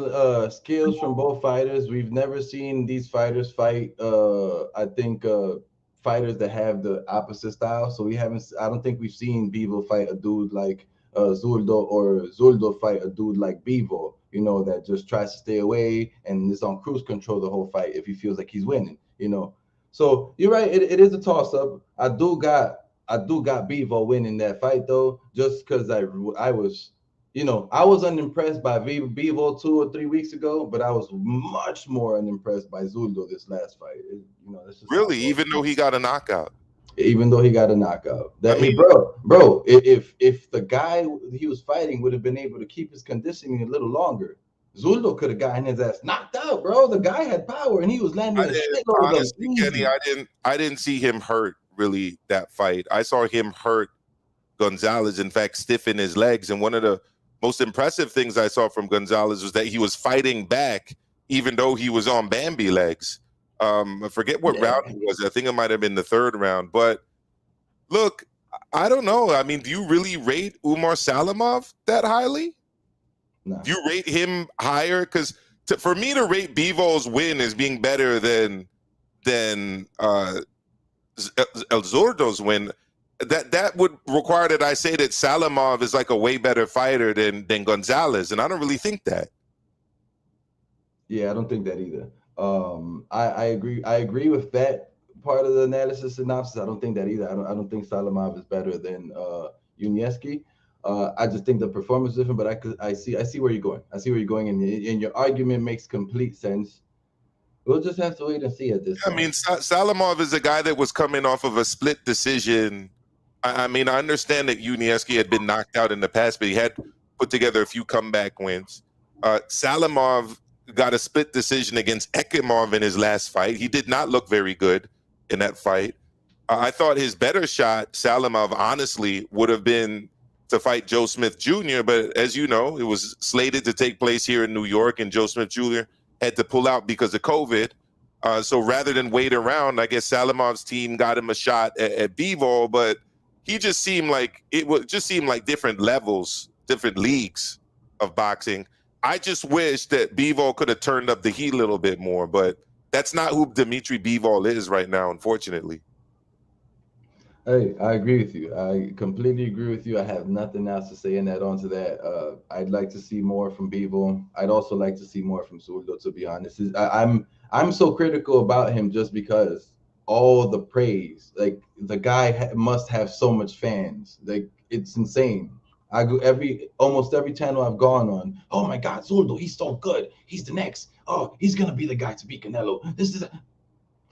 skills from both fighters. We've never seen these fighters fight. I think fighters that have the opposite style. So we haven't. I don't think we've seen Bivol fight a dude like Zurdo or Zurdo fight a dude like Bivol. That just tries to stay away and is on cruise control the whole fight if he feels like he's winning. So you're right. It is a toss-up. I do got Bivol winning that fight though, just because I was, I was unimpressed by Bivol 2 or 3 weeks ago, but I was much more unimpressed by Zurdo this last fight. That's just really, even though he got a knockout. Even though he got a knockout, bro, if the guy he was fighting would have been able to keep his conditioning a little longer, Zurdo could have gotten his ass knocked out, bro. The guy had power and he was landing a shitload of honestly, Kenny, I didn't see him hurt really that fight. I saw him hurt Gonzalez, in fact, stiffen his legs. And one of the most impressive things I saw from Gonzalez was that he was fighting back even though he was on Bambi legs. I forget what round it was. I think it might have been the third round. But look, I don't know. I mean, do you really rate Umar Salimov that highly? No. Do you rate him higher? Because for me to rate Bivol's win as being better than El Zurdo's win, that would require that I say that Salimov is like a way better fighter than Gonzalez, and I don't really think that. Yeah, I don't think that either. I agree. I agree with that part of the analysis synopsis. I don't think that either. I don't think Salimov is better than Yunieski. I just think the performance is different. But I see where you're going. I see where you're going, and your argument makes complete sense. We'll just have to wait and see at this point. I mean, Salimov is a guy that was coming off of a split decision. I mean, I understand that Yunieski had been knocked out in the past, but he had put together a few comeback wins. Salimov got a split decision against Ekimov in his last fight. He did not look very good in that fight. I thought his better shot, Salimov, honestly, would have been to fight Joe Smith Jr., but as you know, it was slated to take place here in New York, and Joe Smith Jr. had to pull out because of COVID. So rather than wait around, I guess Salamov's team got him a shot at Bivol, but he just seemed like different levels, different leagues of boxing. I just wish that Bivol could have turned up the heat a little bit more, but that's not who Dimitri Bivol is right now, unfortunately. Hey, I agree with you. I completely agree with you. I have nothing else to say and add on to that. I'd like to see more from Bevo. I'd also like to see more from Zurdo, to be honest. I'm so critical about him just because all the praise. Like the guy must have so much fans. Like it's insane. I go almost every channel I've gone on. Oh my God, Zurdo, he's so good. He's the next. Oh, he's gonna be the guy to beat Canelo. This is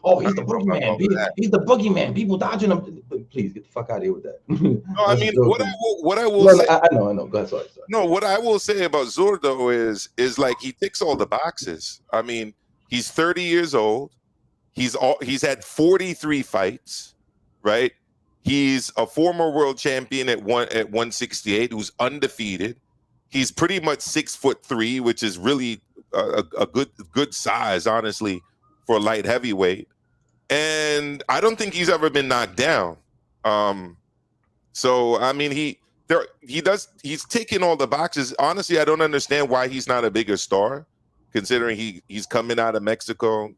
Oh, I he's the don't know about all boogeyman. of that. He's the boogeyman. People dodging him. Please get the fuck out of here with that. No, I That's a mean joke. what I will Well, say. I know. Go ahead. Sorry. No, what I will say about Zurdo is like he ticks all the boxes. I mean, he's 30 years old. He's had 43 fights, right? He's a former world champion at 168, who's undefeated. He's pretty much 6'3", which is really a good size, honestly, for a light heavyweight. And I don't think he's ever been knocked down. So I mean, he's ticking all the boxes. Honestly, I don't understand why he's not a bigger star, considering he's coming out of Mexico.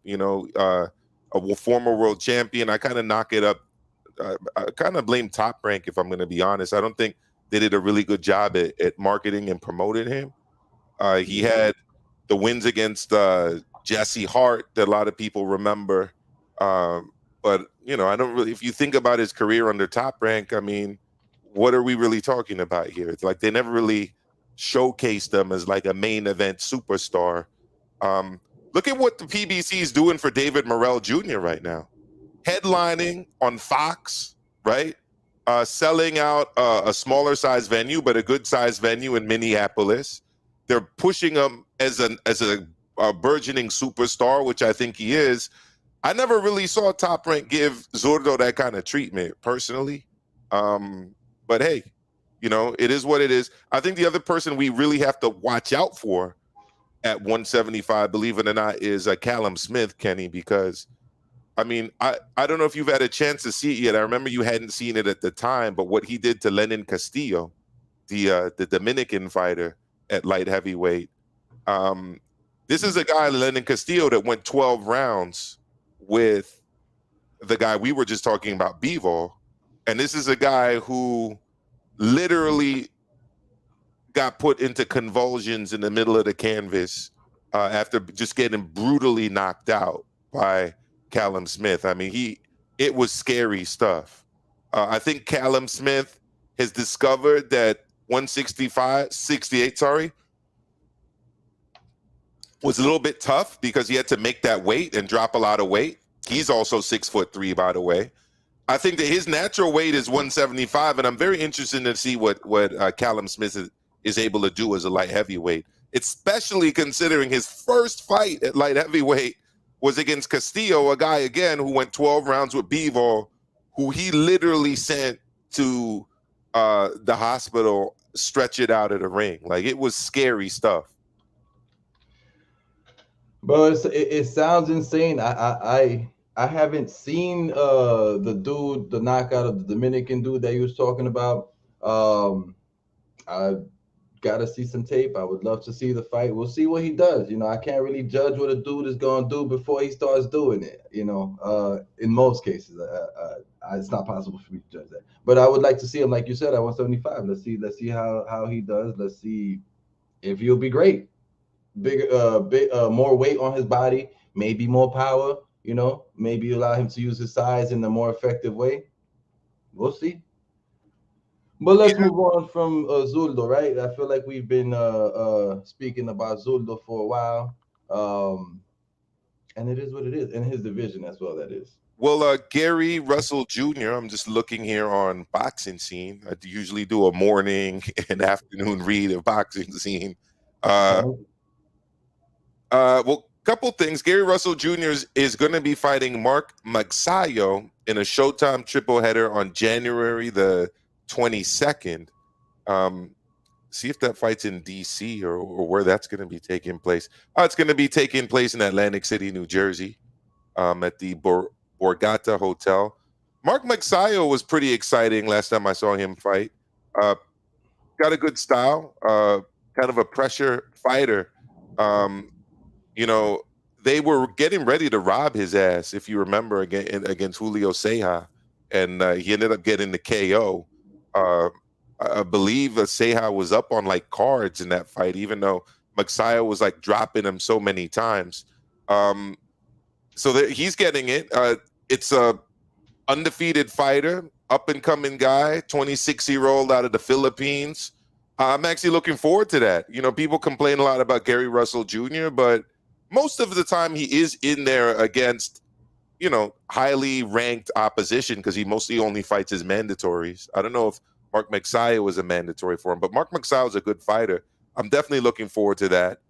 A former world champion. I kind of knock it up. I kind of blame Top Rank, if I'm going to be honest. I don't think they did a really good job at marketing and promoting him. He had the wins against Jesse Hart that a lot of people remember. But I don't really. If you think about his career under Top Rank, I mean, what are we really talking about here? It's like they never really showcased them as like a main event superstar. Look at what the PBC is doing for David Morell Jr. right now, headlining on Fox, right? Selling out a smaller size venue, but a good size venue in Minneapolis. They're pushing him as a burgeoning superstar, which I think he is. I never really saw Top Rank give Zurdo that kind of treatment personally. But hey, it is what it is. I think the other person we really have to watch out for at 175, believe it or not, is Callum Smith, Kenny, because I mean, I don't know if you've had a chance to see it yet. I remember you hadn't seen it at the time, but what he did to Lenin Castillo, the Dominican fighter at light heavyweight. This is a guy, Lenin Castillo, that went 12 rounds with the guy we were just talking about, Bivol. And this is a guy who literally got put into convulsions in the middle of the canvas after just getting brutally knocked out by Callum Smith. I mean, it was scary stuff. I think Callum Smith has discovered that 168, was a little bit tough because he had to make that weight and drop a lot of weight. He's also 6'3", by the way. I think that his natural weight is 175, and I'm very interested to see what Callum Smith is able to do as a light heavyweight, especially considering his first fight at light heavyweight was against Castillo, a guy, again, who went 12 rounds with Bivol, who he literally sent to the hospital, stretch it out of the ring. Like, it was scary stuff. Bro, it sounds insane. I haven't seen the knockout of the Dominican dude that you was talking about. I gotta see some tape. I would love to see the fight. We'll see what he does. I can't really judge what a dude is gonna do before he starts doing it. In most cases, it's not possible for me to judge that. But I would like to see him, like you said, at 175. Let's see how he does. Let's see if he'll be great. More weight on his body, maybe more power. Maybe allow him to use his size in a more effective way. We'll see. But let's move on from Zurdo, right? I feel like we've been speaking about Zurdo for a while, and it is what it is in his division as well. That is. Well, Gary Russell Jr., I'm just looking here on Boxing Scene. I usually do a morning and afternoon read of Boxing Scene. Well, couple things. Gary Russell Jr. is going to be fighting Mark Magsayo in a Showtime triple header on January the 22nd. See if that fight's in DC or where that's going to be taking place. It's going to be taking place in Atlantic City, New Jersey. at the Borgata Hotel. Mark Micheo was pretty exciting last time I saw him fight. Got a good style, kind of a pressure fighter. Um, you know, they were getting ready to rob his ass, if you remember, against Julio Ceja, and he ended up getting the KO. I believe Ceja was up on like cards in that fight, even though Micheo was like dropping him so many times. So that he's getting it. It's a undefeated fighter, up and coming guy, 26-year-old out of the Philippines. I'm actually looking forward to that. You know, people complain a lot about Gary Russell Jr., but most of the time he is in there against, you know, highly ranked opposition because he mostly only fights his mandatories. I don't know if Mark Micheo was a mandatory for him, but Mark Micheo is a good fighter. I'm definitely looking forward to that.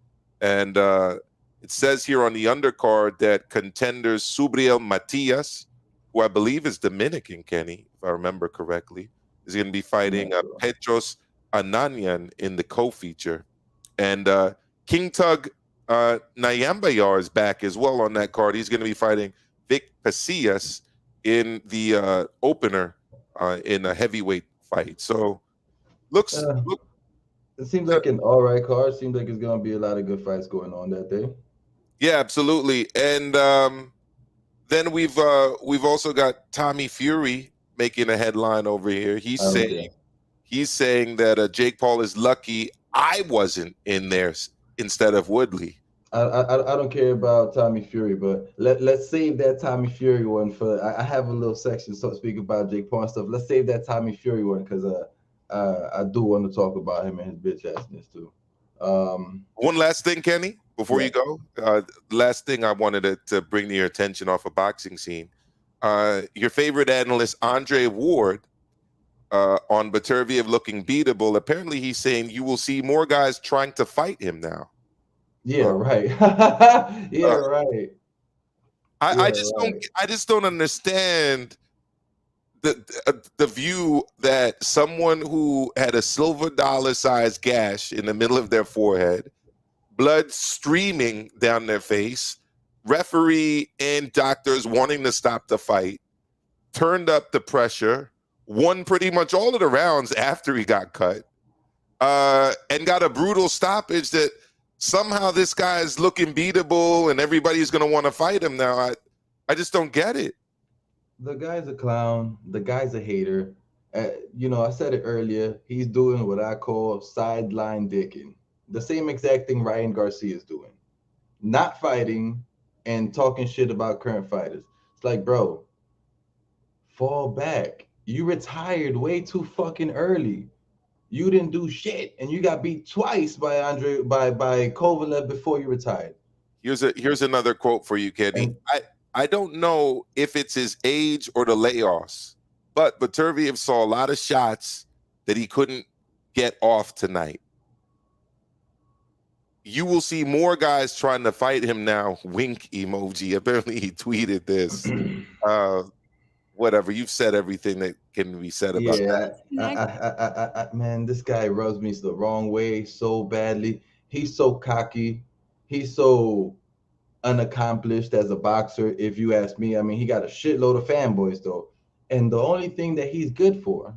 And it says here on the undercard that contenders Subriel Matias, who I believe is Dominican, Kenny, if I remember correctly, is going to be fighting Petros Ananyan in the co-feature. And King Tug Nyambayar is back as well on that card. He's going to be fighting Vic Pasillas in the opener in a heavyweight fight. So it seems like an all right card. Seems like it's going to be a lot of good fights going on that day. Yeah, absolutely. And then we've also got Tommy Fury making a headline over here. He's saying that Jake Paul is lucky I wasn't in there instead of Woodley. I don't care about Tommy Fury, but let's save that Tommy Fury one for. I have a little section, so to speak, about Jake Paul and stuff. Let's save that Tommy Fury one because I do want to talk about him and his bitch assness too. One last thing, Kenny, before you go. Last thing I wanted to bring to your attention off a boxing scene. Your favorite analyst, Andre Ward, on Beterbiev looking beatable. Apparently, he's saying you will see more guys trying to fight him now. Yeah, right. Right. I just don't understand the view that someone who had a silver dollar sized gash in the middle of their forehead, blood streaming down their face, referee and doctors wanting to stop the fight, turned up the pressure, won pretty much all of the rounds after he got cut, and got a brutal stoppage that somehow this guy is looking beatable and everybody's going to want to fight him now. I just don't get it. The guy's a clown. The guy's a hater. I said it earlier. He's doing what I call sideline dicking. The same exact thing Ryan Garcia is doing. Not fighting and talking shit about current fighters. It's like, bro, fall back. You retired way too fucking early. You didn't do shit, and you got beat twice by Kovalev before you retired. Here's another quote for you, Kenny. I don't know if it's his age or the layoffs, but Beterbiev saw a lot of shots that he couldn't get off tonight. You will see more guys trying to fight him now. Wink emoji. Apparently, he tweeted this. Whatever, you've said everything that can be said about that. Man, this guy rubs me the wrong way so badly. He's so cocky. He's so unaccomplished as a boxer, if you ask me. I mean, he got a shitload of fanboys though, and the only thing that he's good for,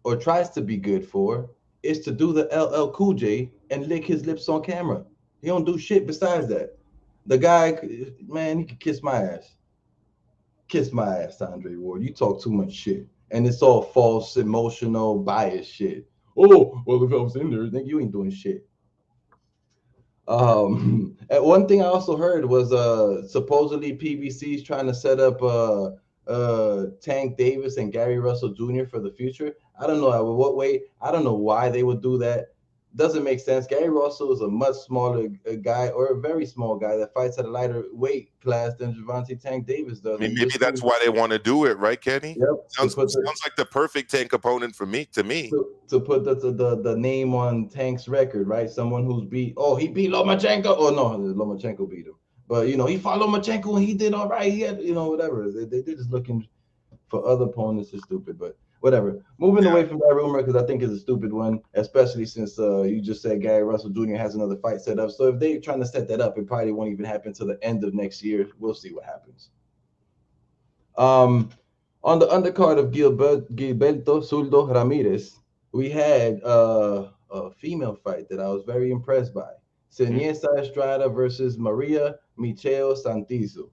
or tries to be good for, is to do the LL Cool J and lick his lips on camera. He don't do shit besides that. The guy, man, he could kiss my ass. Kiss my ass, Andre Ward. You talk too much shit. And it's all false, emotional, biased shit. Oh, well, if I was in there, think you ain't doing shit. And one thing I also heard was supposedly PBC's trying to set up Tank Davis and Gary Russell Jr. for the future. I don't know what way. I don't know why they would do that. Doesn't make sense. Gary Russell is a much smaller guy, or a very small guy that fights at a lighter weight class than Gervonta Tank Davis does. I mean, maybe that's why they want to do it, right, Kenny? Yep. Sounds like the perfect Tank opponent for me. To put the name on Tank's record, right? Someone who's he beat Lomachenko. Oh no, Lomachenko beat him. But he fought Lomachenko and he did all right. He had whatever. They're just looking for other opponents is stupid, but whatever. Moving away from that rumor because I think it's a stupid one, especially since you just said Gary Russell Jr. has another fight set up. So if they're trying to set that up, it probably won't even happen till the end of next year. We'll see what happens. On the undercard of Gilberto Zurdo Ramirez, we had a female fight that I was very impressed by. Seniesa Estrada versus Maria Micheo Santizo.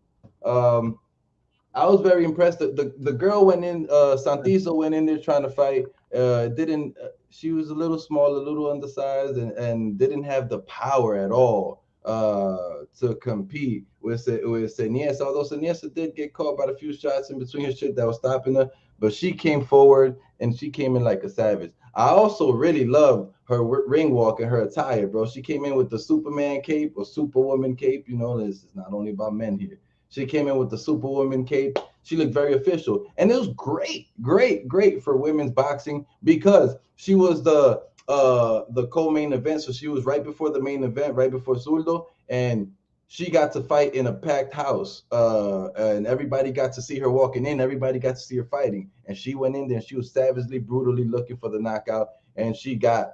I was very impressed. The girl went in. Santizo went in there trying to fight. Didn't. She was a little small, a little undersized, and didn't have the power at all to compete with Seniesa. Although Seniesa did get caught by a few shots in between her shit that was stopping her, but she came forward and she came in like a savage. I also really loved her ring walk and her attire, bro. She came in with the Superman cape or Superwoman cape. You know, this is not only about men here. She came in with the Superwoman cape. She looked very official. And it was great for women's boxing because she was the co-main event. So she was right before the main event, right before Zurdo. And she got to fight in a packed house. And everybody got to see her walking in. Everybody got to see her fighting. And she went in there and she was savagely, brutally looking for the knockout. And she got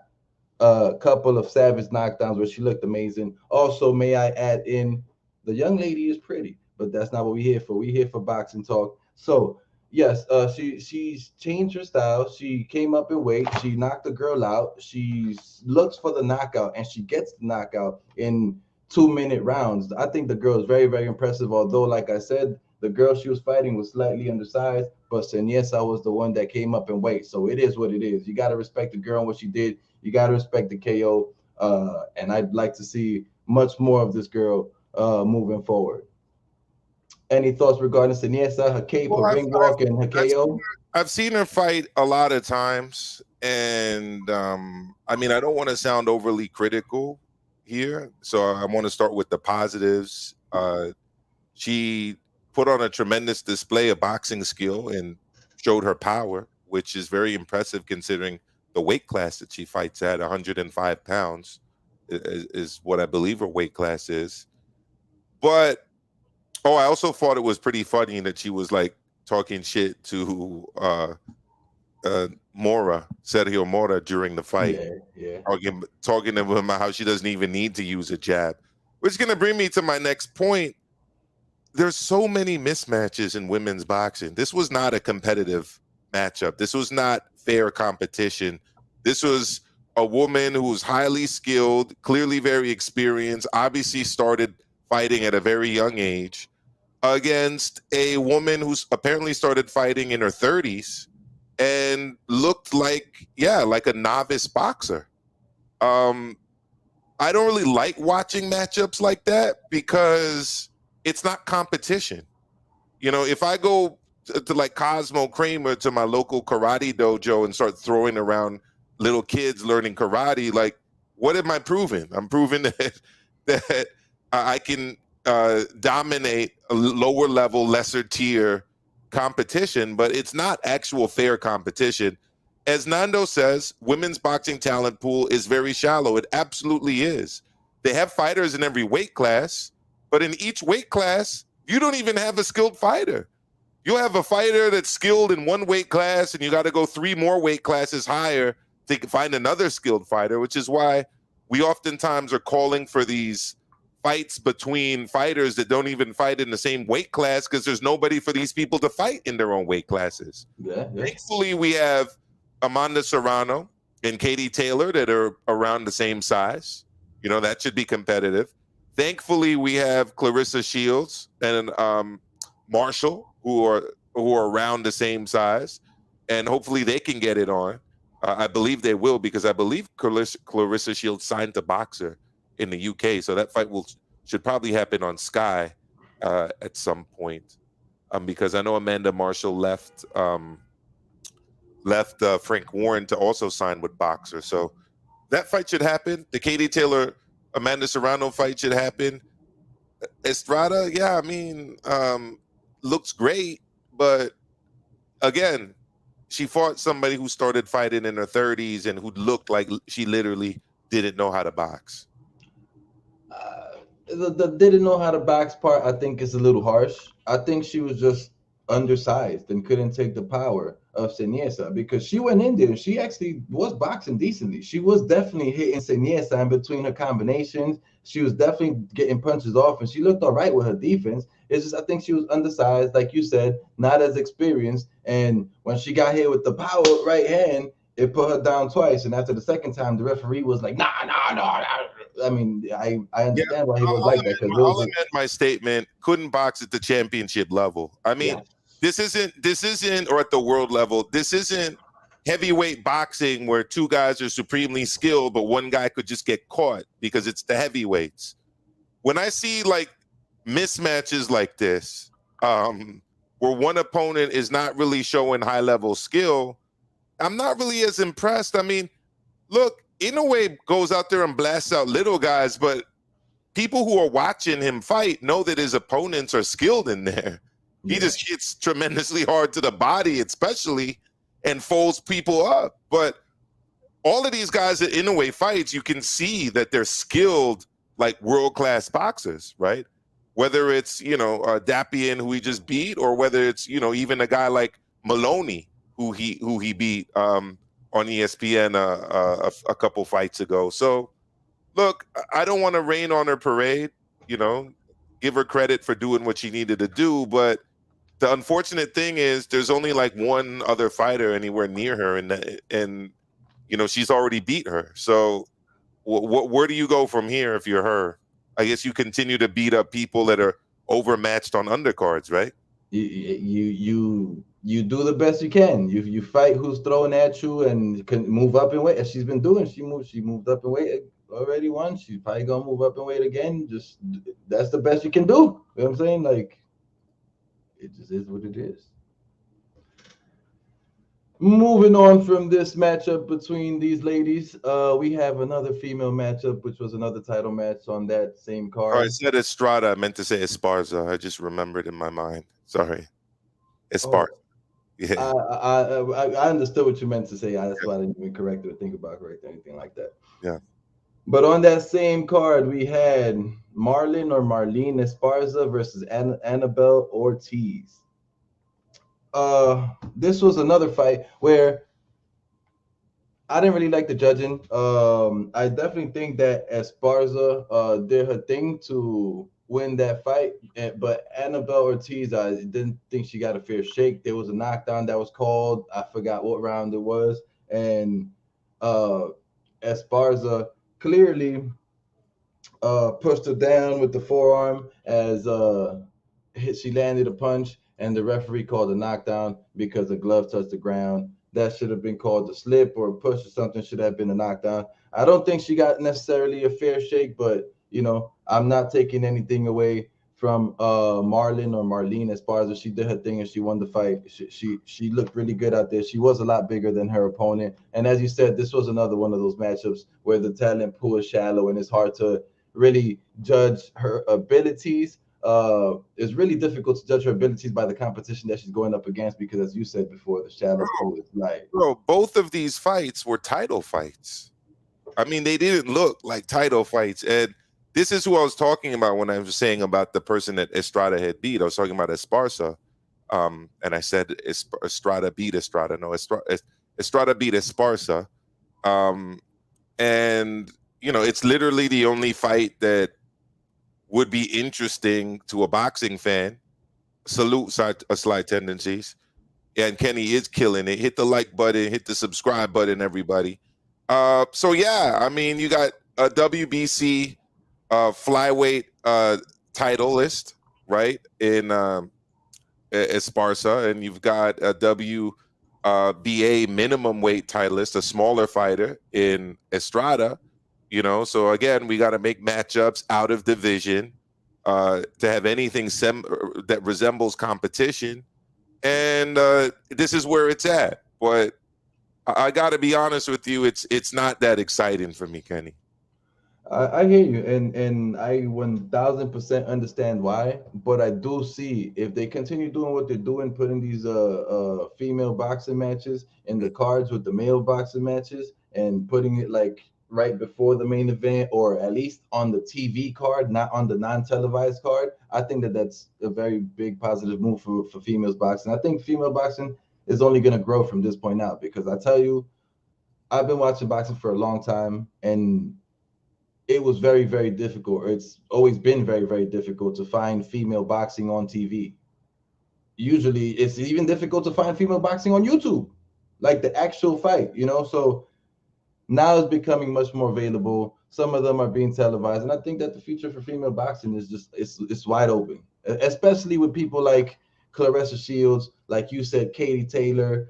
a couple of savage knockdowns where she looked amazing. Also, may I add in, the young lady is pretty. But that's not what we're here for. We're here for boxing talk. So yes, she's changed her style. She came up in weight. She knocked the girl out. She looks for the knockout, and she gets the knockout in 2-minute rounds. I think the girl is very, very impressive. Although, like I said, the girl she was fighting was slightly undersized, but Seniesa was the one that came up in weight. So it is what it is. You got to respect the girl and what she did. You got to respect the KO. And I'd like to see much more of this girl moving forward. Any thoughts regarding Seniesa, her cape, her ring walk, and her KO? I've seen her fight a lot of times, and I mean, I don't want to sound overly critical here, so I want to start with the positives. She put on a tremendous display of boxing skill and showed her power, which is very impressive considering the weight class that she fights at. 105 pounds is what I believe her weight class is. But I also thought it was pretty funny that she was like talking shit to Sergio Mora during the fight. Yeah. Talking to him about how she doesn't even need to use a jab. Which is going to bring me to my next point. There's so many mismatches in women's boxing. This was not a competitive matchup. This was not fair competition. This was a woman who was highly skilled, clearly very experienced, obviously started fighting at a very young age, against a woman who's apparently started fighting in her 30s and looked like a novice boxer. I don't really like watching matchups like that because it's not competition. You know, if I go to like Cosmo Kramer to my local karate dojo and start throwing around little kids learning karate, like, what am I proving? I'm proving that I can dominate a lower level, lesser tier competition, but it's not actual fair competition. As Nando says, women's boxing talent pool is very shallow. It absolutely is. They have fighters in every weight class, but in each weight class, you don't even have a skilled fighter. You'll have a fighter that's skilled in one weight class, and you got to go 3 more weight classes higher to find another skilled fighter, which is why we oftentimes are calling for these fights between fighters that don't even fight in the same weight class because there's nobody for these people to fight in their own weight classes. Yeah. Thankfully, we have Amanda Serrano and Katie Taylor that are around the same size. You know, that should be competitive. Thankfully, we have Clarissa Shields and Marshall who are around the same size, and hopefully they can get it on. I believe they will, because I believe Clarissa Shields signed to Boxer in the UK, so that fight should probably happen on Sky at some point. Because I know Amanda Marshall left Frank Warren to also sign with Boxer, so that fight should happen. The Katie Taylor Amanda Serrano fight should happen. Estrada, yeah, I mean, looks great, but again, she fought somebody who started fighting in her 30s and who looked like she literally didn't know how to box. The didn't know how to box part, I think, is a little harsh. I think she was just undersized and couldn't take the power of Seniesa, because she went in there and she actually was boxing decently. She was definitely hitting Seniesa in between her combinations. She was definitely getting punches off, and she looked all right with her defense. It's just I think she was undersized, like you said, not as experienced. And when she got hit with the power right hand, it put her down twice. And after the second time, the referee was like, nah, nah, nah, nah. I mean, I Yeah, understand why he was like that, because it I'll was amend my statement. Couldn't box at the championship level. I mean, yeah. this isn't, or at the world level. This isn't heavyweight boxing where two guys are supremely skilled, but one guy could just get caught because it's the heavyweights. When I see like mismatches like this, where one opponent is not really showing high level skill, I'm not really as impressed. I mean, look, Inoue goes out there and blasts out little guys, but people who are watching him fight know that his opponents are skilled in there. He just hits tremendously hard to the body, especially, and folds people up. But all of these guys that Inoue fights, you can see that they're skilled, like world-class boxers, right? Whether it's, Dapian, who he just beat, or whether it's, even a guy like Maloney, who he beat on ESPN a couple fights ago. So, look, I don't want to rain on her parade, give her credit for doing what she needed to do. But the unfortunate thing is there's only like one other fighter anywhere near her, and she's already beat her. So where do you go from here if you're her? I guess you continue to beat up people that are overmatched on undercards, right? You do the best you can. You fight who's throwing at you and can move up in weight, as she's been doing. She moved up in weight already once. She's probably gonna move up in weight again. Just that's the best you can do. You know what I'm saying? Like, it just is what it is. Moving on from this matchup between these ladies, we have another female matchup, which was another title match on that same Oh, I card. said Estrada. I meant to say Esparza. I just remembered in my mind. Sorry. Esparza. Oh, Yeah. I understood what you meant to say. That's why I didn't even correct it or think about correct or anything like that. Yeah. But on that same card, we had Marlene Esparza versus Anabel Ortiz. This was another fight where I didn't really like the judging. I definitely think that Esparza did her thing to win that fight, but Anabel Ortiz, I didn't think she got a fair shake. There was a knockdown that was called. I forgot what round it was, and uh, Esparza clearly pushed her down with the forearm as she landed a punch, and the referee called a knockdown because the glove touched the ground. That should have been called a slip or a push or something. Should have been a knockdown. I don't think she got necessarily a fair shake, but I'm not taking anything away from Marlene Esparza. She did her thing and she won the fight. She looked really good out there. She was a lot bigger than her opponent, and as you said, this was another one of those matchups where the talent pool is shallow and it's hard to really judge her abilities. It's really difficult to judge her abilities by the competition that she's going up against because, as you said before, the shallow pool is like. Bro, both of these fights were title fights. I mean, they didn't look like title fights. And this is who I was talking about when I was saying about the person that Estrada had beat. I was talking about Esparza. And I said Estrada beat Estrada. No, Estrada beat Esparza. And, it's literally the only fight that would be interesting to a boxing fan. Salute Slight Tendencies. And Kenny is killing it. Hit the like button, hit the subscribe button, everybody. So yeah, I mean, you got a WBC flyweight title list, right? In Esparza, and you've got a WBA minimum weight titleist, a smaller fighter in Estrada. So again, we got to make matchups out of division to have anything that resembles competition. And this is where it's at. But I got to be honest with you, it's not that exciting for me, Kenny. I hear you, and I 1000% understand why, but I do see if they continue doing what they're doing, putting these female boxing matches in the cards with the male boxing matches, and putting it like right before the main event, or at least on the TV card, not on the non-televised card, I think that that's a very big positive move for females boxing. I think female boxing is only going to grow from this point out, because I tell you, I've been watching boxing for a long time, and it was very, very difficult, or it's always been very, very difficult to find female boxing on TV. Usually it's even difficult to find female boxing on YouTube, like the actual fight, So now it's becoming much more available. Some of them are being televised, and I think that the future for female boxing is just it's wide open, especially with people like Clarissa Shields, like you said, Katie Taylor,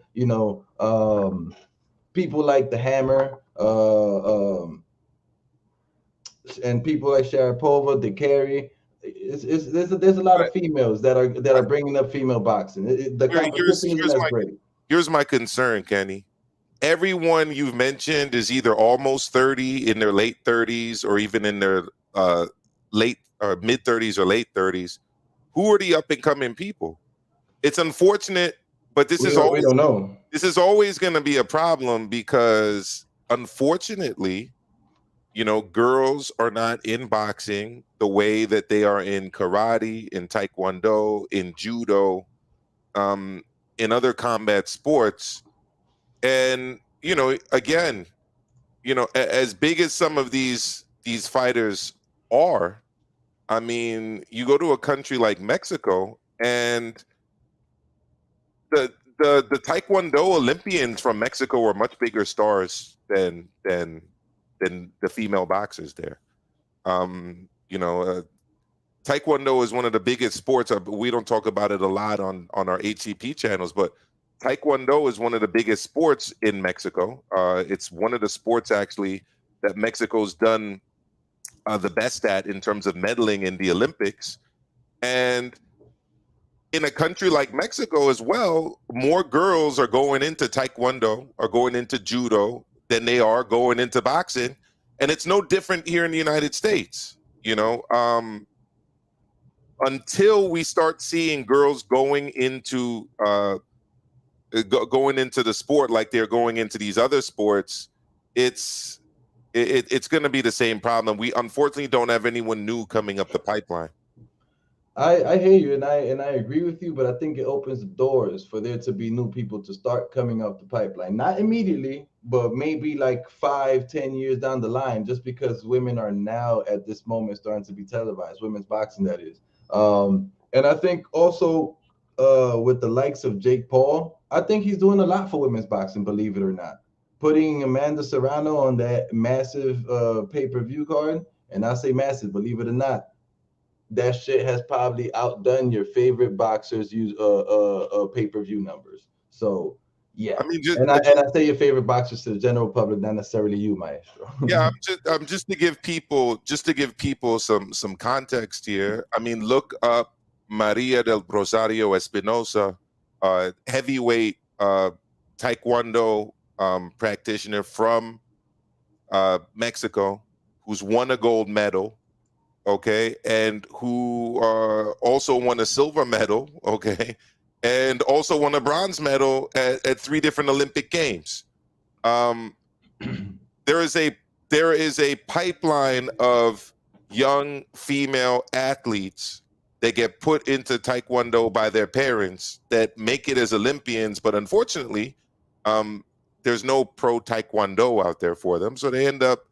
people like the Hammer, and people like Sharapova, DeCarry. There's a lot of females that are bringing up female boxing. The competition isn't as great. Here's my concern, Kenny. Everyone you've mentioned is either almost 30, in their late 30s, or even in their late or mid 30s or late 30s. Who are the up and coming people? It's unfortunate, but we don't know. This is always going to be a problem, because unfortunately, girls are not in boxing the way that they are in karate, in taekwondo, in judo, in other combat sports. And, again, as big as some of these fighters are, I mean, you go to a country like Mexico, and the taekwondo Olympians from Mexico are much bigger stars than the female boxers there. Taekwondo is one of the biggest sports. We don't talk about it a lot on our HCP channels, but Taekwondo is one of the biggest sports in Mexico. It's one of the sports, actually, that Mexico's done the best at in terms of medaling in the Olympics. And in a country like Mexico as well, more girls are going into Taekwondo, or going into judo, than they are going into boxing. And it's no different here in the United States. Until we start seeing girls going into the sport like they're going into these other sports, it's going to be the same problem. We unfortunately don't have anyone new coming up the pipeline. I hear you, and I agree with you, but I think it opens the doors for there to be new people to start coming up the pipeline. Not immediately, but maybe like 5-10 years down the line, just because women are now at this moment starting to be televised, women's boxing, that is. And I think also with the likes of Jake Paul, I think he's doing a lot for women's boxing, believe it or not. Putting Amanda Serrano on that massive pay-per-view card, and I say massive, believe it or not, that shit has probably outdone your favorite boxers' use pay-per-view numbers. So yeah, I mean, I say your favorite boxers to the general public, not necessarily you, Maestro. Yeah, I'm just to give people some context here. I mean, look up Maria del Rosario Espinosa, heavyweight Taekwondo practitioner from Mexico, who's won a gold medal. Okay, and who also won a silver medal, okay, and also won a bronze medal at 3 different Olympic Games. There is a pipeline of young female athletes that get put into Taekwondo by their parents that make it as Olympians, but unfortunately, there's no pro Taekwondo out there for them, so they end up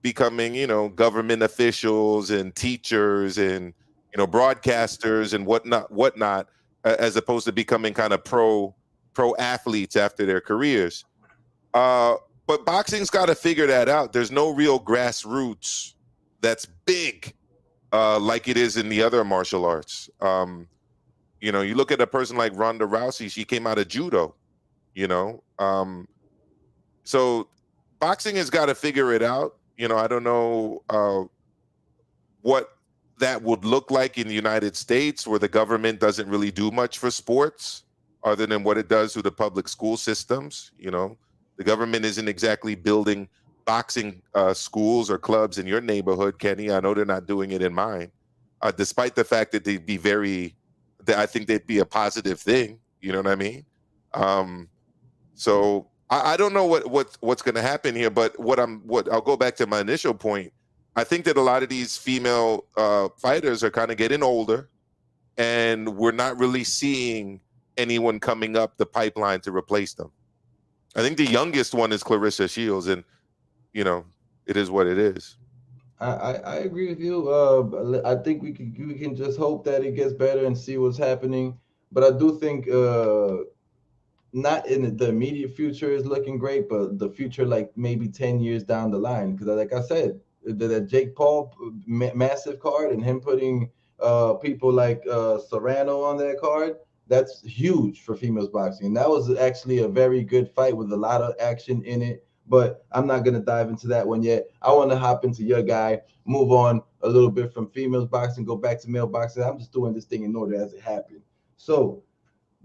becoming, government officials and teachers and, broadcasters and whatnot, as opposed to becoming kind of pro athletes after their careers. But boxing's got to figure that out. There's no real grassroots that's big like it is in the other martial arts. You look at a person like Ronda Rousey, she came out of judo, so boxing has got to figure it out. I don't know what that would look like in the United States, where the government doesn't really do much for sports other than what it does through the public school systems. The government isn't exactly building boxing schools or clubs in your neighborhood, Kenny. I know they're not doing it in mine, despite the fact that I think they'd be a positive thing. You know what I mean? So I don't know what's going to happen here, but what I'll go back to my initial point. I think that a lot of these female fighters are kind of getting older, and we're not really seeing anyone coming up the pipeline to replace them. I think the youngest one is Clarissa Shields, and it is what it is. I agree with you. I think we can just hope that it gets better and see what's happening. But I do think not in the immediate future is looking great, but the future, like maybe 10 years down the line, because like I said, that Jake Paul massive card and him putting people like Serrano on that card, that's huge for females boxing. And that was actually a very good fight with a lot of action in it. But I'm not gonna dive into that one yet. I want to hop into your guy, move on a little bit from females boxing, go back to male boxing. I'm just doing this thing in order as it happened. So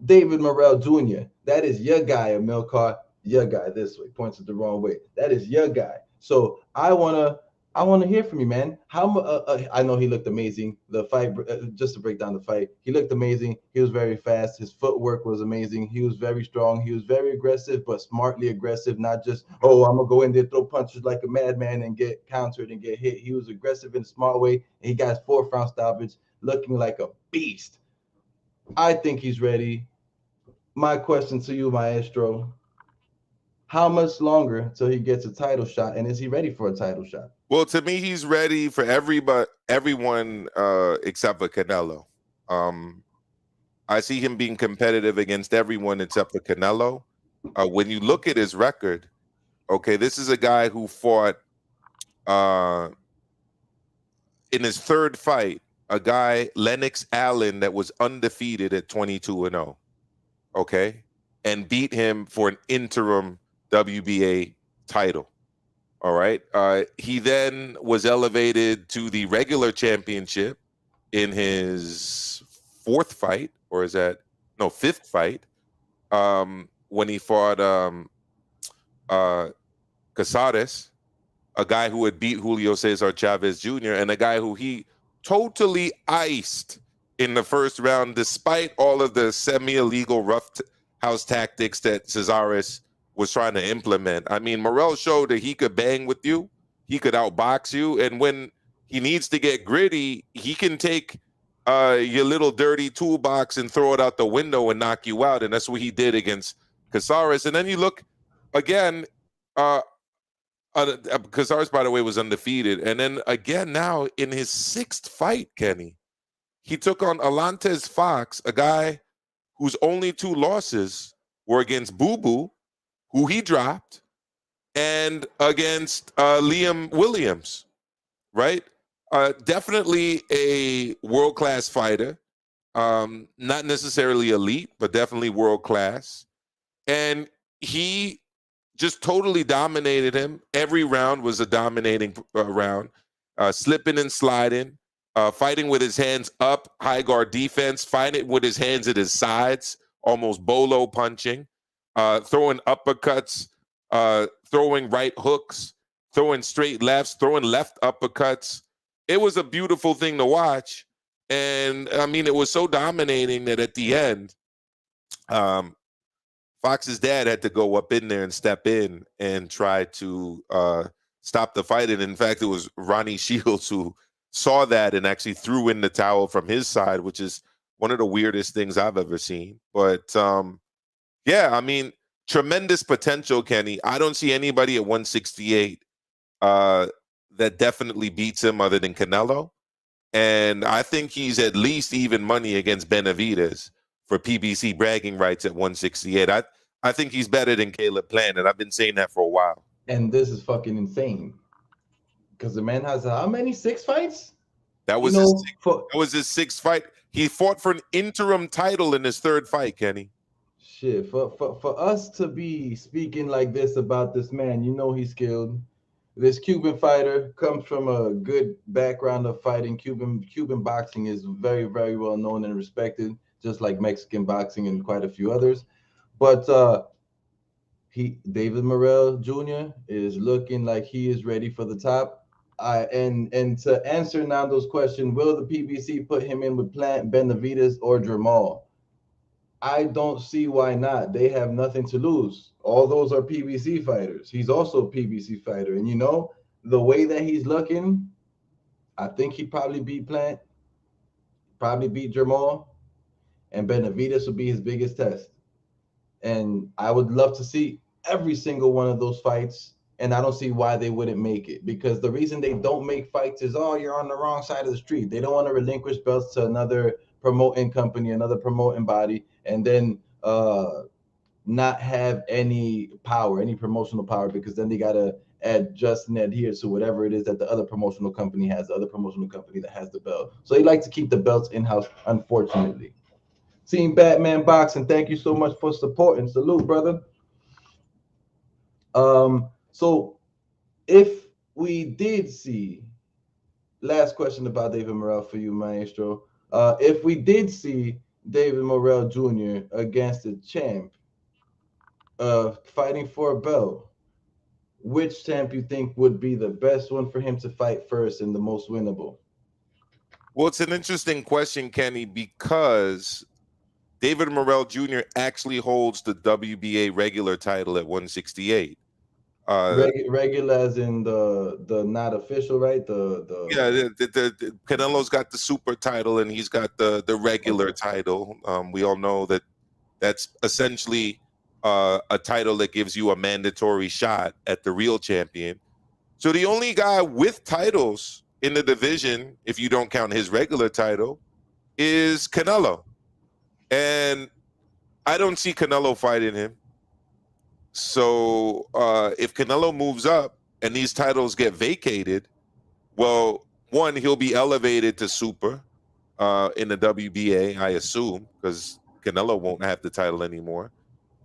David Morell Jr. That is your guy, Emil Carr. Your guy this way points it the wrong way. That is your guy. So I wanna hear from you, man. I know he looked amazing. The fight, just to break down the fight, he looked amazing. He was very fast. His footwork was amazing. He was very strong. He was very aggressive, but smartly aggressive. Not just I'm gonna go in there throw punches like a madman and get countered and get hit. He was aggressive in a smart way. And he got his 4th round stoppage, looking like a beast. I think he's ready. My question to you, Maestro: how much longer till he gets a title shot, and is he ready for a title shot? Well, to me, he's ready for everyone except for Canelo. I see him being competitive against everyone except for Canelo. When you look at his record, okay, this is a guy who fought in his 3rd fight, a guy, Lennox Allen, that was undefeated at 22-0, okay, and beat him for an interim WBA title. All right. He then was elevated to the regular championship in his 4th fight, or is that 5th fight, when he fought Casares, a guy who had beat Julio Cesar Chavez Jr. and a guy who he totally iced in the 1st round, despite all of the semi-illegal rough house tactics that Casares was trying to implement. I mean, Morell showed that he could bang with you, he could outbox you, and when he needs to get gritty, he can take your little dirty toolbox and throw it out the window and knock you out, and that's what he did against Casares. And then you look again, Casares, by the way, was undefeated, and then again now in his 6th fight, Kenny, he took on Alantez Fox, a guy whose only 2 losses were against Boo Boo, who he dropped, and against Liam Williams, right? Definitely a world-class fighter. Not necessarily elite, but definitely world-class. And he just totally dominated him. Every round was a dominating round, slipping and sliding, fighting with his hands up, high guard defense, fighting with his hands at his sides, almost bolo punching. Throwing uppercuts, throwing right hooks, throwing straight lefts, throwing left uppercuts. It was a beautiful thing to watch. And, I mean, it was so dominating that at the end, Fox's dad had to go up in there and step in and try to stop the fight. And, in fact, it was Ronnie Shields who saw that and actually threw in the towel from his side, which is one of the weirdest things I've ever seen. But, yeah, I mean, tremendous potential, Kenny. I don't see anybody at 168 that definitely beats him other than Canelo. And I think he's at least even money against Benavidez for PBC bragging rights at 168. I think he's better than Caleb Plant, and I've been saying that for a while. And this is fucking insane. Because the man has how many? 6 fights? That was his 6th fight. He fought for an interim title in his 3rd fight, Kenny. Shit, for us to be speaking like this about this man, he's skilled. This Cuban fighter comes from a good background of fighting. Cuban boxing is very, very well known and respected, just like Mexican boxing and quite a few others. But David Morell Jr. is looking like he is ready for the top. And to answer Nando's question, will the PBC put him in with Plant, Benavidez, or Jamal? I don't see why not. They have nothing to lose. all those are PBC fighters. He's also a PBC fighter. And the way that he's looking, I think he'd probably beat Plant, probably beat Jamal, and Benavidez would be his biggest test. And I would love to see every single one of those fights. And I don't see why they wouldn't make it, because the reason they don't make fights is, you're on the wrong side of the street. They don't want to relinquish belts to another promoting company, another promoting body, and then not have any power, any promotional power, because then they got to adjust and adhere to whatever it is that the other promotional company has, the other promotional company that has the belt. So they like to keep the belts in-house, unfortunately. Team Batman Boxing, thank you so much for supporting. Salute, brother. So if we did see, last question about David Morell for you, Maestro. If we did see David Morell Jr. against the champ, fighting for a belt, which champ you think would be the best one for him to fight first and the most winnable? Well, it's an interesting question, Kenny, because David Morell Jr. actually holds the WBA regular title at 168. Regular as in the not official, right? The Canelo's got the super title and he's got the regular title. We all know that that's essentially a title that gives you a mandatory shot at the real champion. So the only guy with titles in the division, if you don't count his regular title, is Canelo. And I don't see Canelo fighting him. So if Canelo moves up and these titles get vacated, well, one, he'll be elevated to super in the WBA, I assume, because Canelo won't have the title anymore.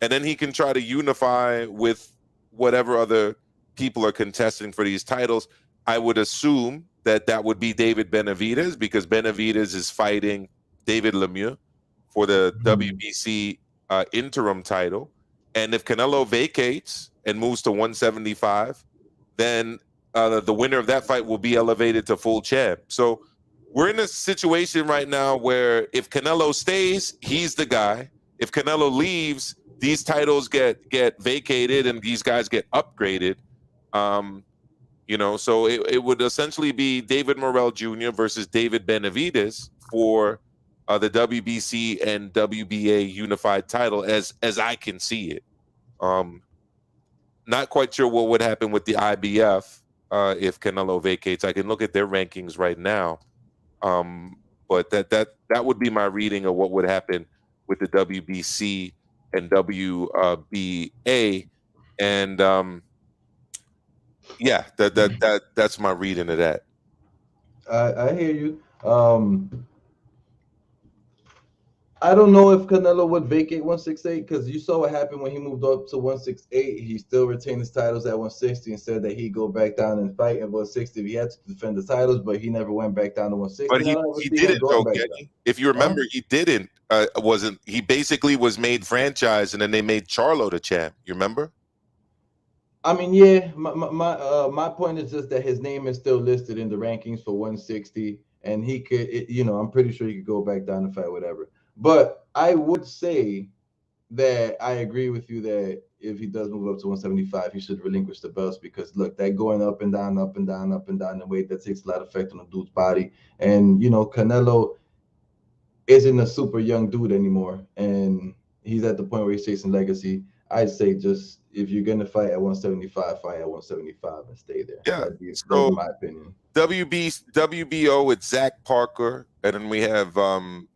And then he can try to unify with whatever other people are contesting for these titles. I would assume that would be David Benavidez, because Benavidez is fighting David Lemieux for the WBC interim title. And if Canelo vacates and moves to 175, then the winner of that fight will be elevated to full champ. So we're in a situation right now where if Canelo stays, he's the guy. If Canelo leaves, these titles get vacated and these guys get upgraded. So it would essentially be David Morell Jr. versus David Benavidez for the WBC and WBA unified title, as I can see it. Not quite sure what would happen with the IBF if Canelo vacates. I can look at their rankings right now, but that would be my reading of what would happen with the WBC and WBA, and that's my reading of that. I hear you. I don't know if Canelo would vacate 168, because you saw what happened when he moved up to 168. He still retained his titles at 160 and said that he'd go back down and fight at 160 if he had to defend the titles, but he never went back down to 160. But he didn't, though, Kenny. If you remember, he didn't. He basically was made franchise, and then they made Charlo the champ. You remember? I mean, yeah. My point is just that his name is still listed in the rankings for 160, and he could, I'm pretty sure he could go back down and fight whatever. But I would say that I agree with you that if he does move up to 175, he should relinquish the belts, because look, that going up and down, up and down, up and down the weight, that takes a lot of effect on the dude's body. And Canelo isn't a super young dude anymore, and he's at the point where he's chasing legacy. I'd say just if you're gonna fight at 175, fight at 175 and stay there. Yeah, that's my opinion. WBO, it's Zach Parker, and then we have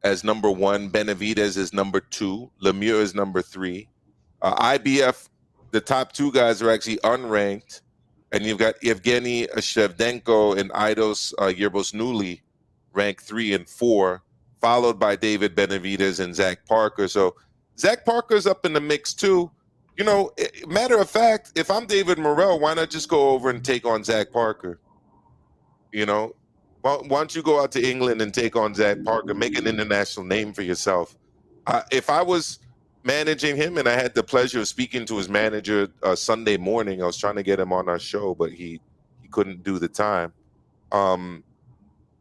as number 1, Benavidez is number 2, Lemieux is number 3. IBF, the top 2 guys are actually unranked, and you've got Evgeny Shevchenko and Aidos Yerbosnuli ranked 3 and 4, followed by David Benavidez and Zach Parker. So Zach Parker's up in the mix too. Matter of fact, if I'm David Morell, why not just go over and take on Zach Parker? Why don't you go out to England and take on Zach Parker, make an international name for yourself? If I was managing him, and I had the pleasure of speaking to his manager Sunday morning, I was trying to get him on our show, but he couldn't do the time.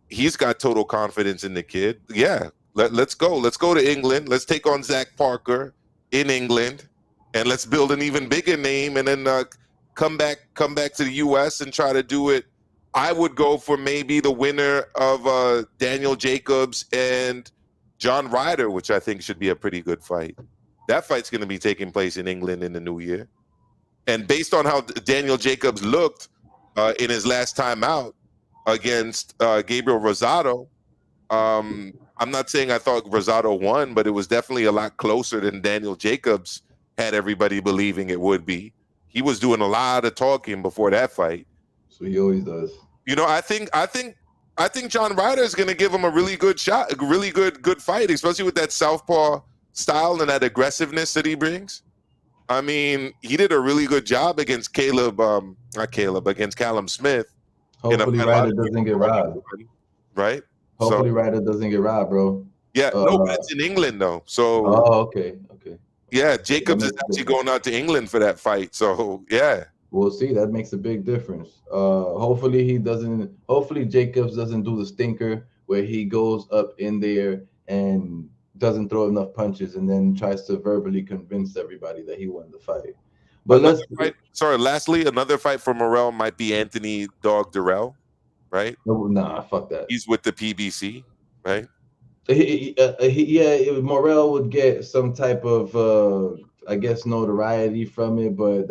He's got total confidence in the kid. Yeah, let's go. Let's go to England. Let's take on Zach Parker in England, and let's build an even bigger name, and then come back to the U.S. and try to do it. I would go for maybe the winner of Daniel Jacobs and John Ryder, which I think should be a pretty good fight. That fight's going to be taking place in England in the new year. And based on how Daniel Jacobs looked in his last time out against Gabriel Rosado, I'm not saying I thought Rosado won, but it was definitely a lot closer than Daniel Jacobs had everybody believing it would be. He was doing a lot of talking before that fight. So he always does. You know, I think John Ryder is going to give him a really good shot, a really good fight, especially with that southpaw style and that aggressiveness that he brings. I mean, he did a really good job against against Callum Smith. Hopefully Ryder doesn't get robbed. Right? Hopefully Ryder doesn't get robbed, bro. Yeah, no, but it's in England though. So okay. Yeah, Jacobs is actually going out to England for that fight. So yeah. We'll see. That makes a big difference. Hopefully Jacobs doesn't do the stinker where he goes up in there and doesn't throw enough punches and then tries to verbally convince everybody that he won the fight. But lastly, another fight for Morell might be Anthony Dog Durrell, right? Nah, fuck that. He's with the PBC, right? Morell would get some type of I guess notoriety from it, but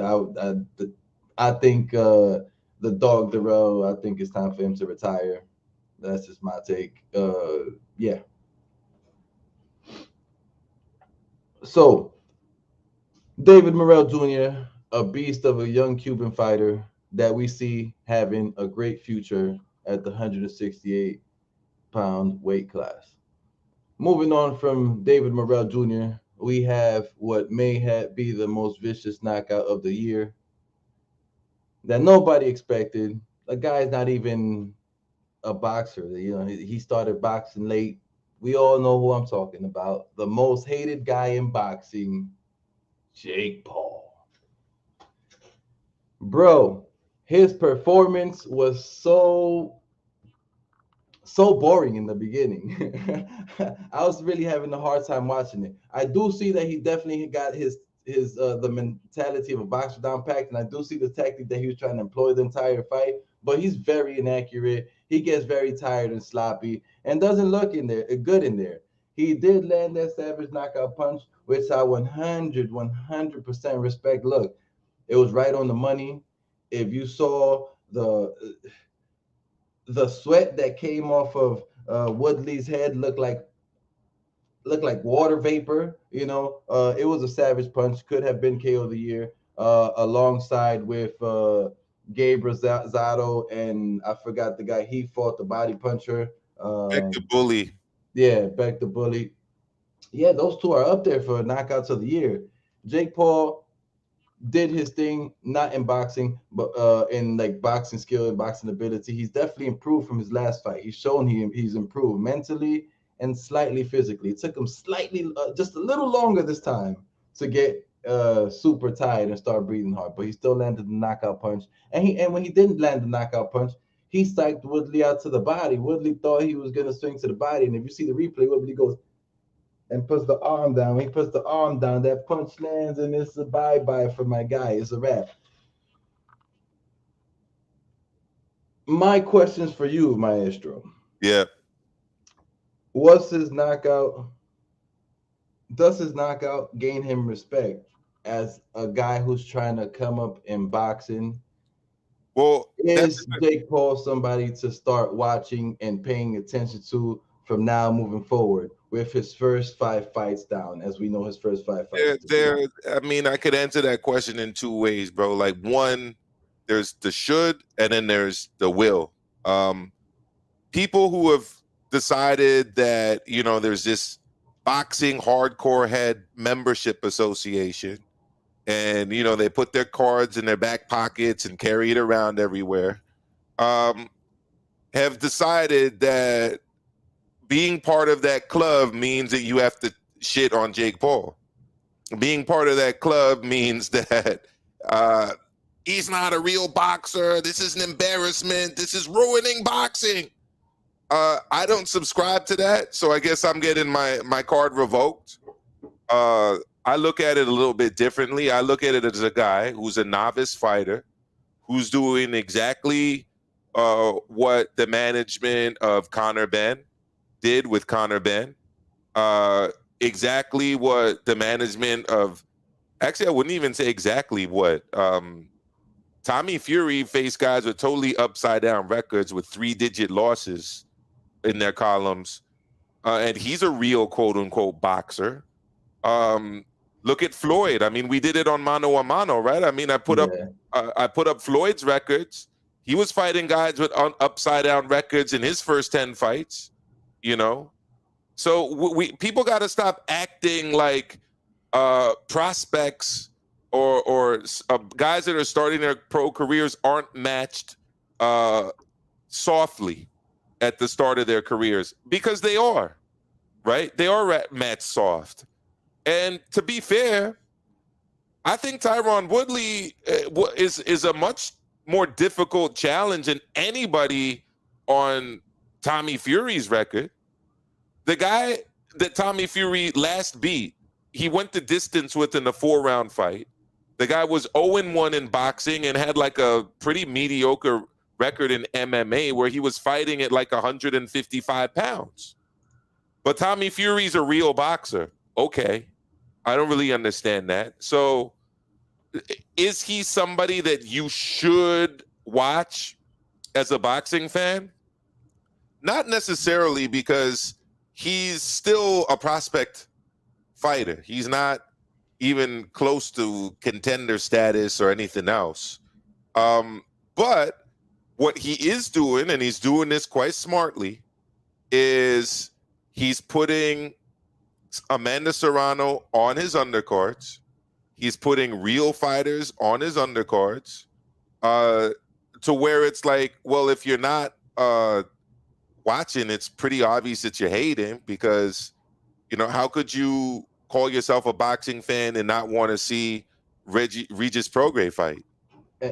I think the Dog Durrell, I think it's time for him to retire. That's just my take. Yeah. So, David Morell Jr., a beast of a young Cuban fighter that we see having a great future at the 168-pound weight class. Moving on from David Morell Jr., we have what may be the most vicious knockout of the year that nobody expected. A guy's not even a boxer. You know, he started boxing late. We all know who I'm talking about. The most hated guy in boxing, Jake Paul. Bro, his performance was so boring in the beginning. I was really having a hard time watching it. I do see that he definitely got the mentality of a boxer down packed, and I do see the tactic that he was trying to employ the entire fight, but he's very inaccurate. He gets very tired and sloppy and doesn't look good in there. He did land that savage knockout punch, which I 100% respect. Look, it was right on the money. If you saw the sweat that came off of Woodley's head looked like water vapor. You know, it was a savage punch. Could have been KO of the year, alongside with Gabe Rosado, and I forgot the guy he fought, the body puncher. Beck the Bully. Yeah, Beck the Bully. Yeah, those two are up there for knockouts of the year. Jake Paul did his thing, not in boxing, but in like boxing skill and boxing ability. He's definitely improved from his last fight. He's shown he's improved mentally and slightly physically. It took him slightly, just a little longer this time to get super tired and start breathing hard, but he still landed the knockout punch. And when he didn't land the knockout punch, he psyched Woodley out to the body. Woodley thought he was going to swing to the body, and if you see the replay, Woodley goes and puts the arm down. When he puts the arm down, that punch lands, and it's a bye-bye for my guy. It's a wrap. My questions for you, Maestro. Yeah. Does his knockout gain him respect as a guy who's trying to come up in boxing? Well, is Jake Paul somebody to start watching and paying attention to from now moving forward with his first 5 fights down, as we know his first 5 fights? I mean, I could answer that question in 2 ways, bro. Like, one, there's the should, and then there's the will. People who have decided that, you know, there's this boxing hardcore head membership association, and, you know, they put their cards in their back pockets and carry it around everywhere, have decided that being part of that club means that you have to shit on Jake Paul. Being part of that club means that he's not a real boxer. This is an embarrassment. This is ruining boxing. I don't subscribe to that, so I guess I'm getting my card revoked. I look at it a little bit differently. I look at it as a guy who's a novice fighter, who's doing exactly what the management of Conor Benn did with Conor Benn. Exactly what the management of, actually, I wouldn't even say exactly what. Tommy Fury faced guys with totally upside down records with 3-digit losses in their columns. And he's a real quote unquote boxer. Look at Floyd. I mean, we did it on Mano a Mano, right? I mean, I put up Floyd's records. He was fighting guys with upside down records in his first 10 fights, you know? So people got to stop acting like prospects or guys that are starting their pro careers aren't matched softly at the start of their careers, because they are, right? They are matched soft. And to be fair, I think Tyron Woodley is a much more difficult challenge than anybody on Tommy Fury's record. The guy that Tommy Fury last beat, he went the distance with in a 4-round fight. The guy was 0-1 in boxing and had like a pretty mediocre record in MMA where he was fighting at like 155 pounds. But Tommy Fury's a real boxer. Okay. I don't really understand that. So is he somebody that you should watch as a boxing fan? Not necessarily, because he's still a prospect fighter. He's not even close to contender status or anything else. But what he is doing, and he's doing this quite smartly, is he's putting Amanda Serrano on his undercards. He's putting real fighters on his undercards, to where it's like, well, if you're not watching, it's pretty obvious that you hate him, because, you know, how could you call yourself a boxing fan and not want to see Regis Prograis fight?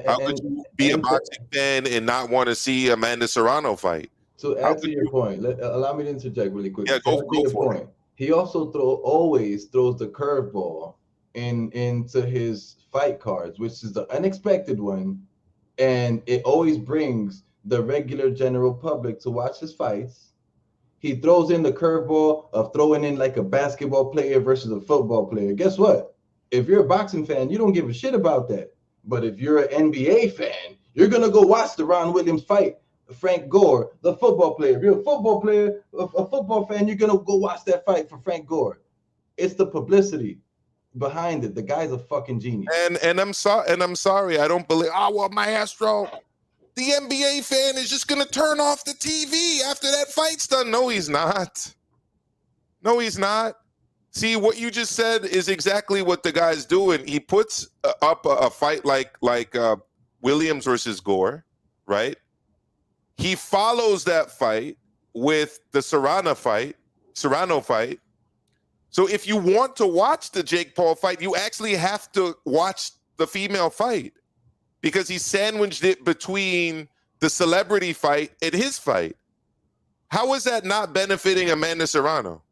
How could you be a boxing fan and not want to see Amanda Serrano fight? So add to your point, allow me to interject really quick. Yeah, go for it. He also always throws the curveball into his fight cards, which is the unexpected one, and it always brings the regular general public to watch his fights. He throws in the curveball of throwing in like a basketball player versus a football player. Guess what? If you're a boxing fan, you don't give a shit about that. But if you're an NBA fan, you're gonna go watch the Ron Williams fight Frank Gore, the football player. If you're a football player, a football fan, you're gonna go watch that fight for Frank Gore. It's the publicity behind it. The guy's a fucking genius. And I'm sorry. I don't believe. Well, Maestro, the NBA fan is just gonna turn off the TV after that fight's done. No, he's not. No, he's not. See, what you just said is exactly what the guy's doing. He puts up a fight like Williams versus Gore, right? He follows that fight with the Serrano fight. So if you want to watch the Jake Paul fight, you actually have to watch the female fight, because he sandwiched it between the celebrity fight and his fight. How is that not benefiting Amanda Serrano?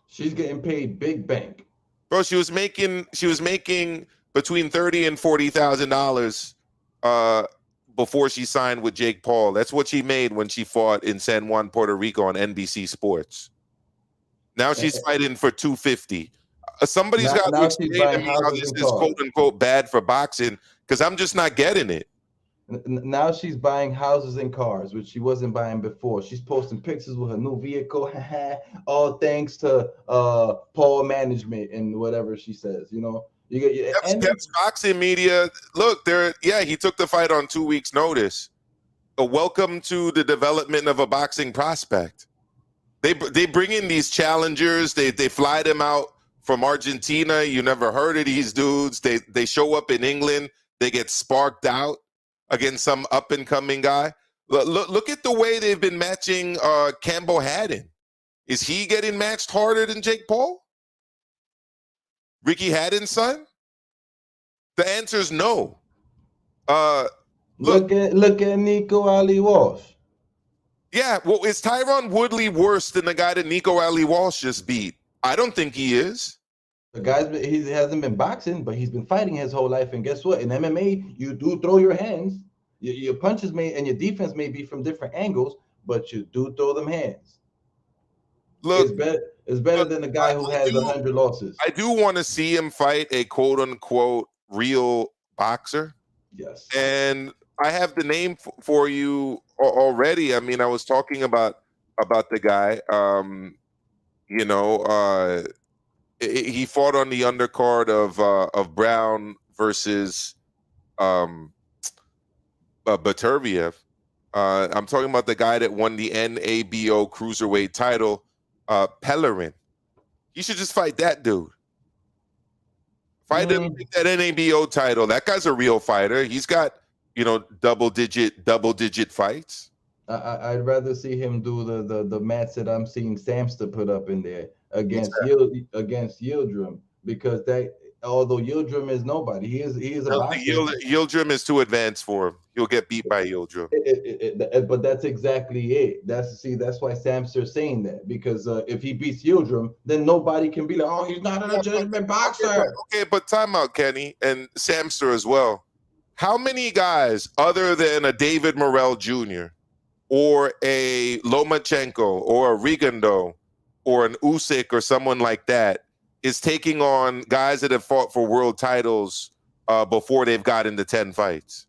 She's getting paid big bank. Bro, she was making between $30,000 and $40,000 before she signed with Jake Paul. That's what she made when she fought in San Juan, Puerto Rico on NBC Sports. Now she's fighting for $250. Somebody's got to explain to me how this is quote unquote bad for boxing, because I'm just not getting it. Now she's buying houses and cars, which she wasn't buying before. She's posting pictures with her new vehicle, all thanks to Paul management and whatever she says. You know, that's boxing media. Look, he took the fight on 2 weeks' notice. Welcome to the development of a boxing prospect. They bring in these challengers. They fly them out from Argentina. You never heard of these dudes. They show up in England. They get sparked out against some up-and-coming guy. Look at the way they've been matching Campbell Haddon. Is he getting matched harder than Jake Paul? Ricky Haddon's son? The answer is no. Look at Nico Ali Walsh. Yeah, well, is Tyron Woodley worse than the guy that Nico Ali Walsh just beat I don't think he is. The he hasn't been boxing, but he's been fighting his whole life. And guess what? In MMA, you do throw your hands. Your punches may and your defense may be from different angles, but you do throw them hands. Look, it's better than a guy who has 100 losses. I do want to see him fight a quote unquote real boxer. Yes. And I have the name for you already. I mean, I was talking about the guy. He fought on the undercard of Browne versus Beterbiev. I'm talking about the guy that won the NABO cruiserweight title, Pellerin. You should just fight that dude. Fight him, take that NABO title. That guy's a real fighter. He's got, double digit fights. I'd rather see him do the match that I'm seeing Samster put up in there against Yildirim, because although Yildirim is nobody, he is a boxer. Yildirim is too advanced for him. He'll get beat by Yildirim. But that's exactly it. That's why Samster's saying that, because if he beats Yildirim, then nobody can be like, oh, he's not a legitimate boxer. Okay, but time out, Kenny, and Samster as well. How many guys other than a David Morell Jr. or a Lomachenko or a Rigondeaux or an Usyk or someone like that is taking on guys that have fought for world titles before they've got into 10 fights?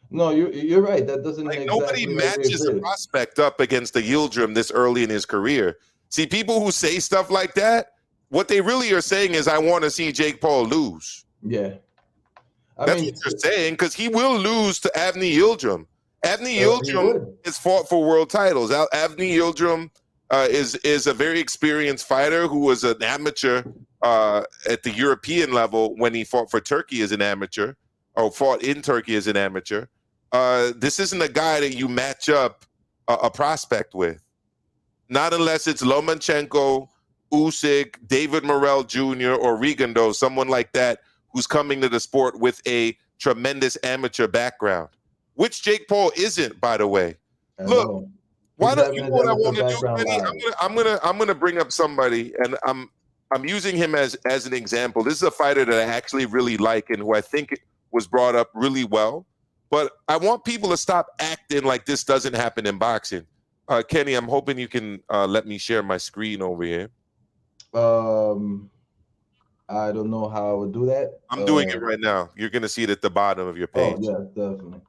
No, you're right. That doesn't exactly nobody matches a prospect up against a Yildirim this early in his career. See, people who say stuff like that, what they really are saying is, I want to see Jake Paul lose. Yeah. That's what they're saying, because he will lose to Avni Yildirim. Avni Yildirim has fought for world titles. Avni Yildirim is a very experienced fighter who was an amateur at the European level when he fought for Turkey as an amateur, or fought in Turkey as an amateur. This isn't a guy that you match up a prospect with. Not unless it's Lomachenko, Usyk, David Morell Jr., or Rigondeaux, someone like that who's coming to the sport with a tremendous amateur background, which Jake Paul isn't, by the way. Look, why don't you know what I want to do, Kenny? I'm gonna bring up somebody, and I'm using him as an example. This is a fighter that I actually really like and who I think was brought up really well. But I want people to stop acting like this doesn't happen in boxing. Kenny, I'm hoping you can let me share my screen over here. I don't know how I would do that. I'm doing it right now. You're going to see it at the bottom of your page. Oh, yeah, definitely.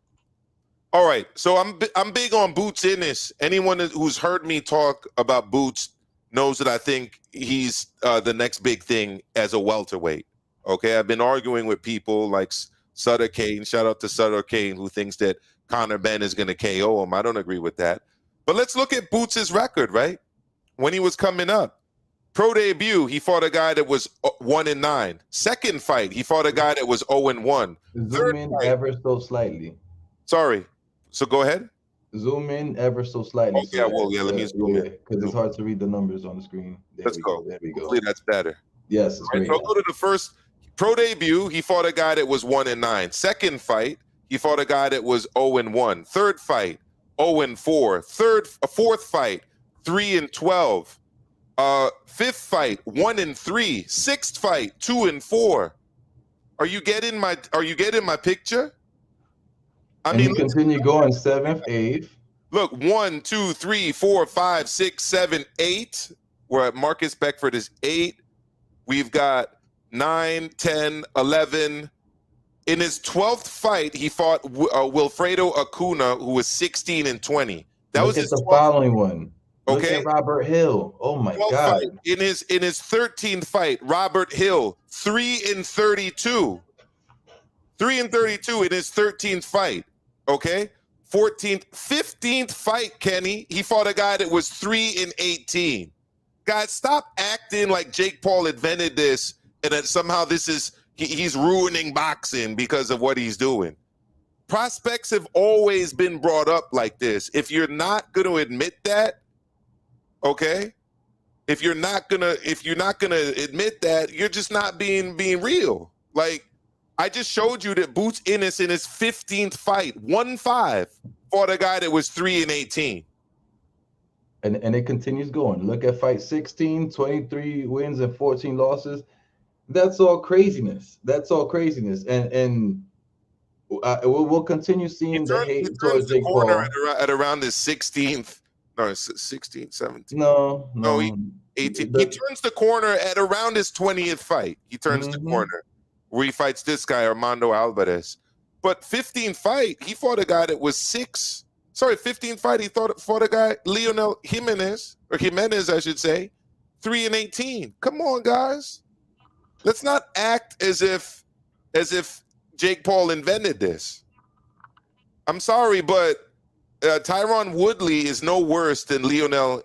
All right. So I'm big on Boots Ennis. Anyone who's heard me talk about Boots knows that I think he's the next big thing as a welterweight. Okay. I've been arguing with people like Sutter Kane. Shout out to Sutter Kane, who thinks that Conor Benn is going to KO him. I don't agree with that. But let's look at Boots' record, right? When he was coming up. Pro debut, he fought a guy that was 1-9. Second fight, he fought a guy that was 0-1. Zoom in ever so slightly. Sorry. So go ahead. Zoom in ever so slightly. Okay, let me zoom in. Because it's hard to read the numbers on the screen. Let's go. There we go. Hopefully that's better. Yes, it's great. So I'll go to the first pro debut. He fought a guy that was 1-9. Second fight, he fought a guy that was 0-1. Third fight, 0-4. Fourth fight, 3-12. Fifth fight, 1-3. Sixth fight, 2-4. Are you getting my picture? I mean, continue going. 7th, 8th. Look, 1, 2, 3, 4, 5, 6, 7, 8. We're at Marcus Beckford is 8. We've got 9, 10, 11. In his 12th fight, he fought Wilfredo Acuna, who was 16-20. That was his following one. Okay, look at Robert Hill. Oh my God! Fight. In his 13th fight, Robert Hill 3-32. 3-32 in his 13th fight. Okay, 15th fight, Kenny. He fought a guy that was 3-18. Guys, stop acting like Jake Paul invented this and that somehow he's ruining boxing because of what he's doing. Prospects have always been brought up like this. If you're not going to admit that, okay, if you're not gonna admit that, you're just not being real. Like, I just showed you that Boots Ennis in his 15th fight, 1-5, fought a guy that was 3-18. And it continues going. Look at fight 16, 23 wins and 14 losses. That's all craziness. That's all craziness. And we'll continue seeing the He hate turns towards the Jake corner Paul. at around his 16th, no, it's 16, 17. No, No, no. 18. He turns the corner at around his 20th fight. He turns the Mhm. corner where he fights this guy, Armando Alvarez. But 15th fight, he fought a guy that was 15th fight, he fought a guy, Lionel Jimenez, or Jimenez, I should say, 3-18. Come on, guys. Let's not act as if Jake Paul invented this. I'm sorry, but Tyron Woodley is no worse than Lionel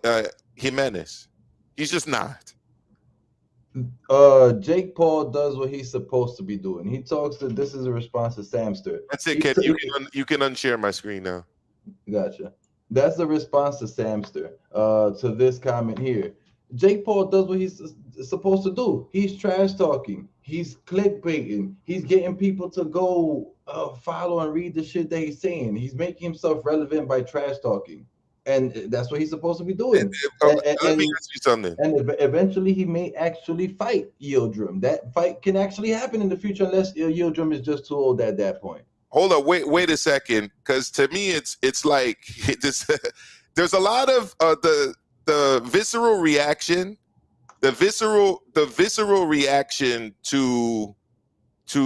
Jimenez. He's just not. Jake Paul does what he's supposed to be doing. He talks to. This is a response to Samster. That's it, kid. You can unshare my screen now. Gotcha. That's the response to Samster. To this comment here. Jake Paul does what he's supposed to do. He's trash talking. He's clickbaiting. He's getting people to go follow and read the shit that he's saying. He's making himself relevant by trash talking, and that's what he's supposed to be doing. Let me ask you something. And eventually, he may actually fight Yildirim. That fight can actually happen in the future, unless Yildirim is just too old at that point. Hold up, wait a second, because to me, it's like there's a lot of the visceral reaction, the visceral reaction to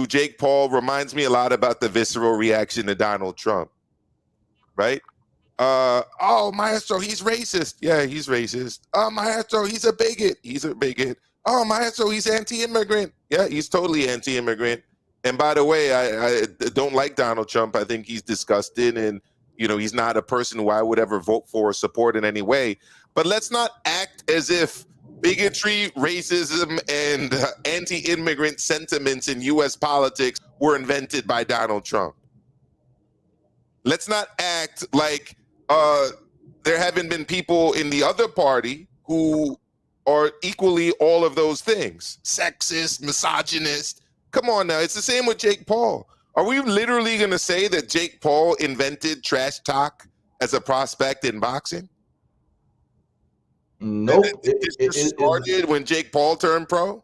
Jake Paul reminds me a lot about the visceral reaction to Donald Trump, right? Oh, Maestro, he's racist. Yeah, he's racist. Oh, Maestro, he's a bigot. He's a bigot. Oh, Maestro, he's anti-immigrant. Yeah, he's totally anti-immigrant. And by the way, I don't like Donald Trump. I think he's disgusting, and he's not a person who I would ever vote for or support in any way. But let's not act as if bigotry, racism, and anti-immigrant sentiments in U.S. politics were invented by Donald Trump. Let's not act like there haven't been people in the other party who are equally all of those things. Sexist, misogynist. Come on now. It's the same with Jake Paul. Are we literally going to say that Jake Paul invented trash talk as a prospect in boxing? Nope. It started when Jake Paul turned pro?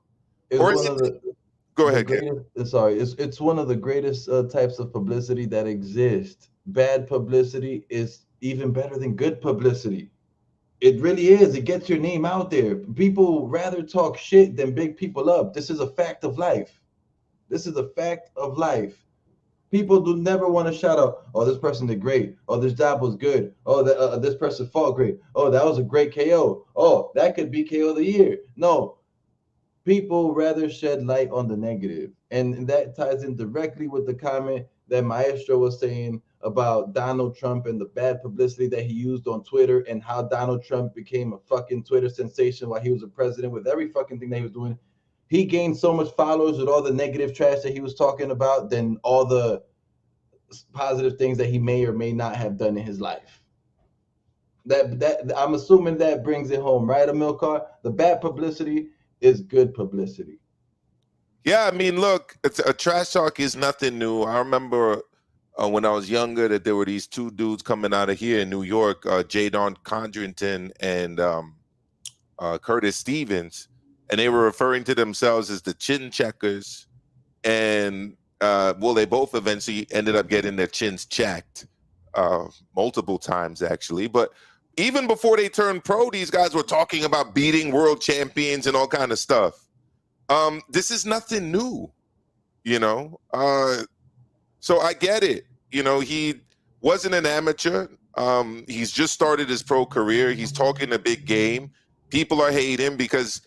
Or is it? Go ahead, Ken. Sorry. It's one of the greatest types of publicity that exists. Bad publicity is even better than good publicity. It really is. It gets your name out there. People rather talk shit than big people up. This is a fact of life. This is a fact of life. People do never want to shout out, oh, this person did great. Oh, this job was good. Oh, this person fought great. Oh, that was a great KO. Oh, that could be KO of the year. No. People rather shed light on the negative. And that ties in directly with the comment that Maestro was saying about Donald Trump and the bad publicity that he used on Twitter, and how Donald Trump became a fucking Twitter sensation while he was a president with every fucking thing that he was doing. He gained so much followers with all the negative trash that he was talking about than all the positive things that he may or may not have done in his life. That I'm assuming that brings it home, right, Amilcar? The bad publicity is good publicity. Yeah, I mean, look, a trash talk is nothing new. I remember when I was younger that there were these two dudes coming out of here in New York, Jadon Condrington and Curtis Stevens, and they were referring to themselves as the chin checkers. And they both eventually ended up getting their chins checked multiple times, actually. But even before they turned pro, these guys were talking about beating world champions and all kind of stuff. This is nothing new, so I get it. He wasn't an amateur. He's just started his pro career. He's talking a big game. People are hating because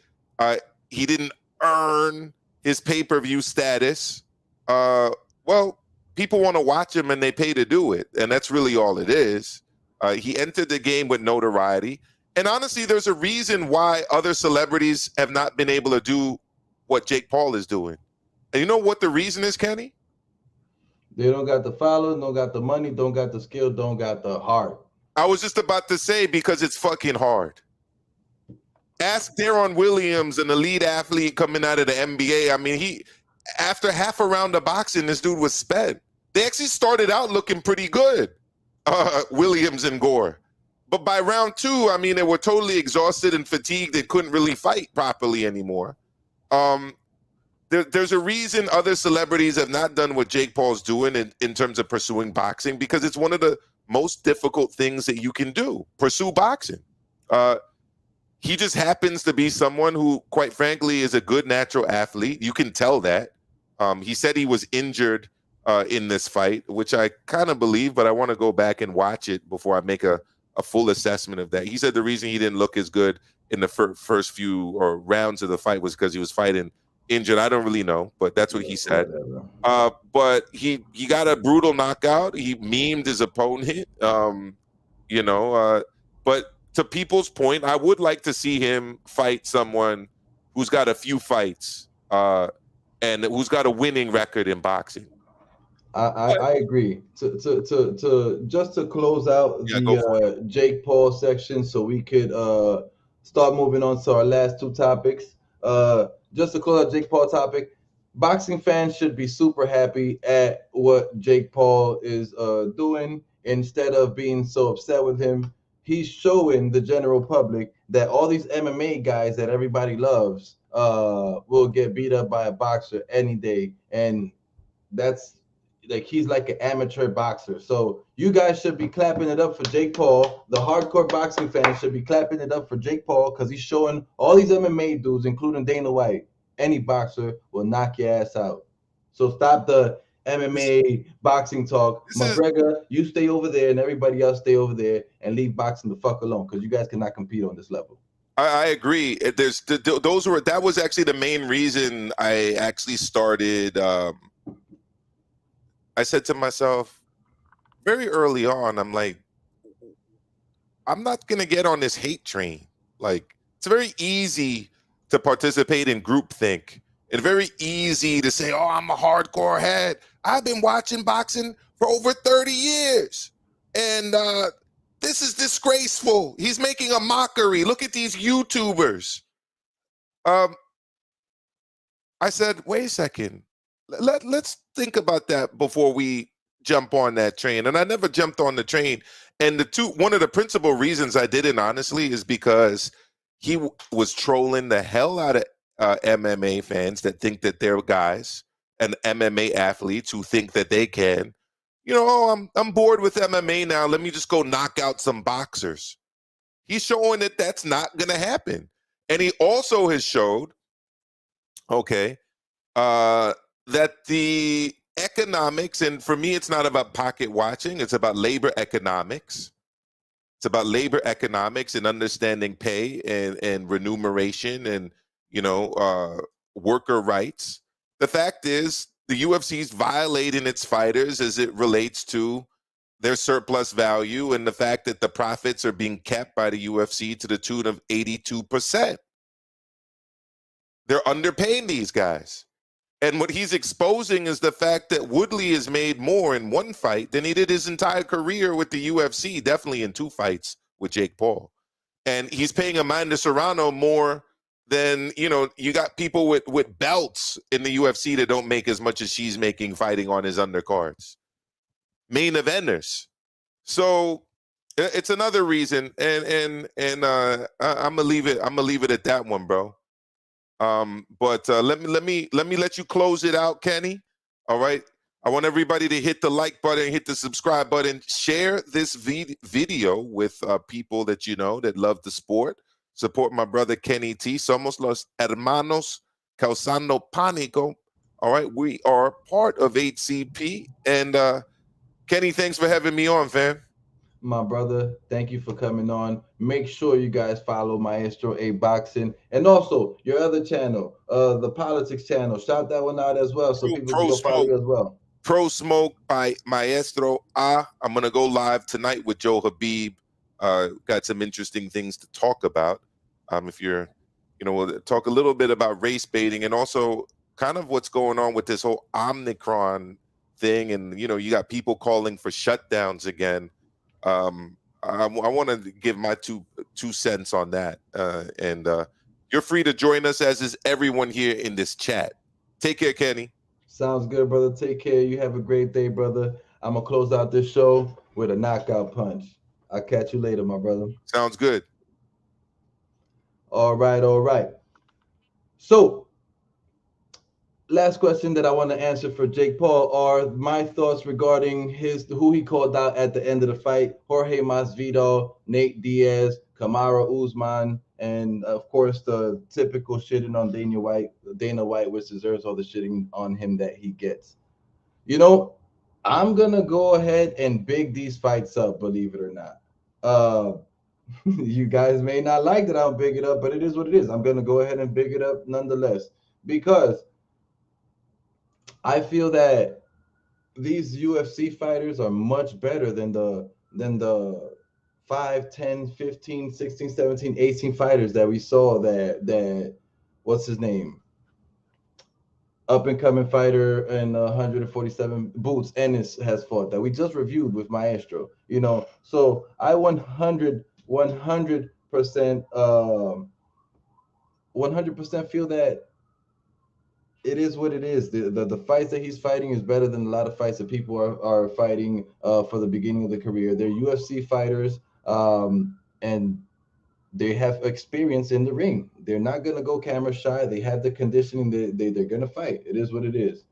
he didn't earn his pay-per-view status. People want to watch him and they pay to do it. And that's really all it is. He entered the game with notoriety. And honestly, there's a reason why other celebrities have not been able to do what Jake Paul is doing. And you know what the reason is, Kenny? They don't got the followers, don't got the money, don't got the skill, don't got the heart. I was just about to say, because it's fucking hard. Ask Tyron Williams, an elite athlete coming out of the NBA. I mean, after half a round of boxing, this dude was spent. They actually started out looking pretty good, Williams and Gore. but by round 2, I mean, they were totally exhausted and fatigued and couldn't really fight properly anymore. There's a reason other celebrities have not done what Jake Paul's doing in terms of pursuing boxing, because it's one of the most difficult things that you can do, pursue boxing. He just happens to be someone who, quite frankly, is a good natural athlete. You can tell that. He said he was injured in this fight, which I kind of believe, but I want to go back and watch it before I make a full assessment of that. He said the reason he didn't look as good in the first few rounds of the fight was because he was fighting injured. I don't really know, but that's what he said. But he got a brutal knockout. He memed his opponent, but to people's point, I would like to see him fight someone who's got a few fights and who's got a winning record in boxing. I agree. To close out the Jake Paul section, so we could start moving on to our last 2 topics. Just to close out Jake Paul topic, boxing fans should be super happy at what Jake Paul is doing. Instead of being so upset with him, he's showing the general public that all these MMA guys that everybody loves will get beat up by a boxer any day, and that's like he's like an amateur boxer. So you guys should be clapping it up for Jake Paul. The hardcore boxing fans should be clapping it up for Jake Paul, because he's showing all these MMA dudes, including Dana White, any boxer will knock your ass out. So stop the MMA boxing talk. McGregor, you stay over there, and everybody else stay over there, and leave boxing the fuck alone, because you guys cannot compete on this level. I agree. That was actually the main reason I actually started. I said to myself very early on, I'm like, I'm not going to get on this hate train. Like, it's very easy to participate in groupthink and very easy to say, oh, I'm a hardcore head. I've been watching boxing for over 30 years. And this is disgraceful. He's making a mockery. Look at these YouTubers. I said, wait a second. Let's think about that before we jump on that train. And I never jumped on the train. And one of the principal reasons I didn't, honestly, is because he was trolling the hell out of MMA fans that think that they're guys, and MMA athletes who think that they can, I'm bored with MMA now. Let me just go knock out some boxers. He's showing that that's not going to happen. And he also has showed, that the economics, and for me, it's not about pocket watching. It's about labor economics. It's about labor economics and understanding pay and remuneration and, worker rights. The fact is, the UFC is violating its fighters as it relates to their surplus value and the fact that the profits are being kept by the UFC to the tune of 82%. They're underpaying these guys. And what he's exposing is the fact that Woodley has made more in one fight than he did his entire career with the UFC, definitely in 2 fights with Jake Paul. And he's paying Amanda Serrano more than, you got people with belts in the UFC that don't make as much as she's making fighting on his undercards. Main eventers. So it's another reason. And I'm gonna leave it at that one, bro. But let me let you close it out, Kenny. All right. I want everybody to hit the like button, hit the subscribe button, share this video with people that that love the sport. Support my brother Kenny T. Somos los hermanos causando pánico. All right, we are part of HCP, and Kenny, thanks for having me on, fam. My brother, thank you for coming on. Make sure you guys follow Maestro A Boxing, and also your other channel, the Politics channel. Shout that one out as well, so people can go follow you as well. Pro Smoke by Maestro A. I'm gonna go live tonight with Joe Habib. Got some interesting things to talk about. If you're, we'll talk a little bit about race baiting and also kind of what's going on with this whole Omicron thing, and you got people calling for shutdowns again. I want to give my two cents on that, and you're free to join us, as is everyone here in this chat. Take care, Kenny. Sounds good, brother. Take care. You have a great day, brother. I'm gonna close out this show with a knockout punch. I'll catch you later, my brother. Sounds good. All right, all right. So, last question that I want to answer for Jake Paul are my thoughts regarding his who he called out at the end of the fight: Jorge Masvidal, Nate Diaz, Kamaru Usman, and of course the typical shitting on Dana White, which deserves all the shitting on him that he gets. You know, I'm gonna go ahead and big these fights up, believe it or not. Uh, you guys may not like that I'll big it up, but it is what it is. I'm gonna go ahead and big it up nonetheless because I feel that these UFC fighters are much better than the 5, 10, 15, 16, 17, 18 fighters that we saw that what's his name? Up and coming fighter in 147 Boots Ennis has fought that we just reviewed with Maestro. So I 100% 100% feel that it is what it is. The fights that he's fighting is better than a lot of fights that people are fighting for the beginning of the career. They're UFC fighters, and they have experience in the ring. They're not gonna go camera shy. They have the conditioning. They're gonna fight. It is what it is.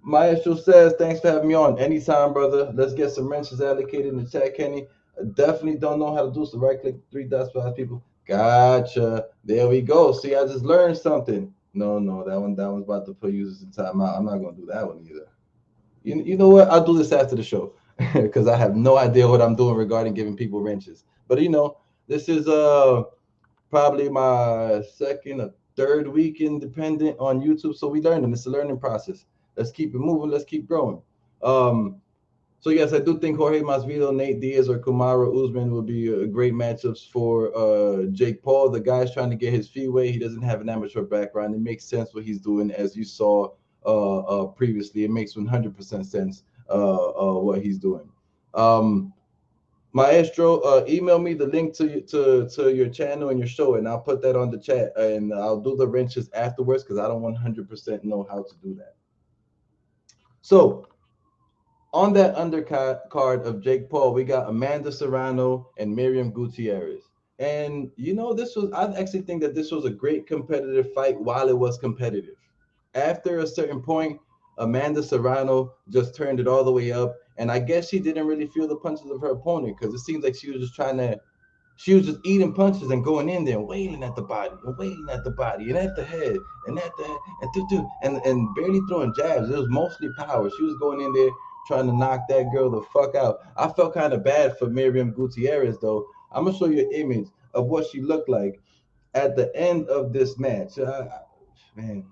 Maestro says, thanks for having me on. Anytime, brother. Let's get some wrenches allocated in the chat, Kenny. I definitely don't know how to do so. Right click three dots for people. Gotcha. There we go. See, I just learned something. No, that one's about to put users in timeout. I'm not gonna do that one either. You know what? I'll do this after the show because I have no idea what I'm doing regarding giving people wrenches. But this is probably my second or third week independent on YouTube. So we learning. It's a learning process. Let's keep it moving. Let's keep growing. So yes, I do think Jorge Masvidal, Nate Diaz, or Kamaru Usman will be great matchups for Jake Paul. The guy's trying to get his feet wet. He doesn't have an amateur background. It makes sense what he's doing, as you saw previously. It makes 100% sense what he's doing. Maestro, email me the link to your channel and your show, and I'll put that on the chat, and I'll do the wrenches afterwards because I don't 100% know how to do that. So on that undercard of Jake Paul, we got Amanda Serrano and Miriam Gutierrez. And I actually think that this was a great competitive fight while it was competitive. After a certain point, Amanda Serrano just turned it all the way up. And I guess she didn't really feel the punches of her opponent because it seems like she was just eating punches and going in there and wailing at the body and wailing at the body and at the head and at the head and barely throwing jabs. It was mostly power. She was going in there trying to knock that girl the fuck out. I felt kind of bad for Miriam Gutierrez though. I'm gonna show you an image of what she looked like at the end of this match. Man,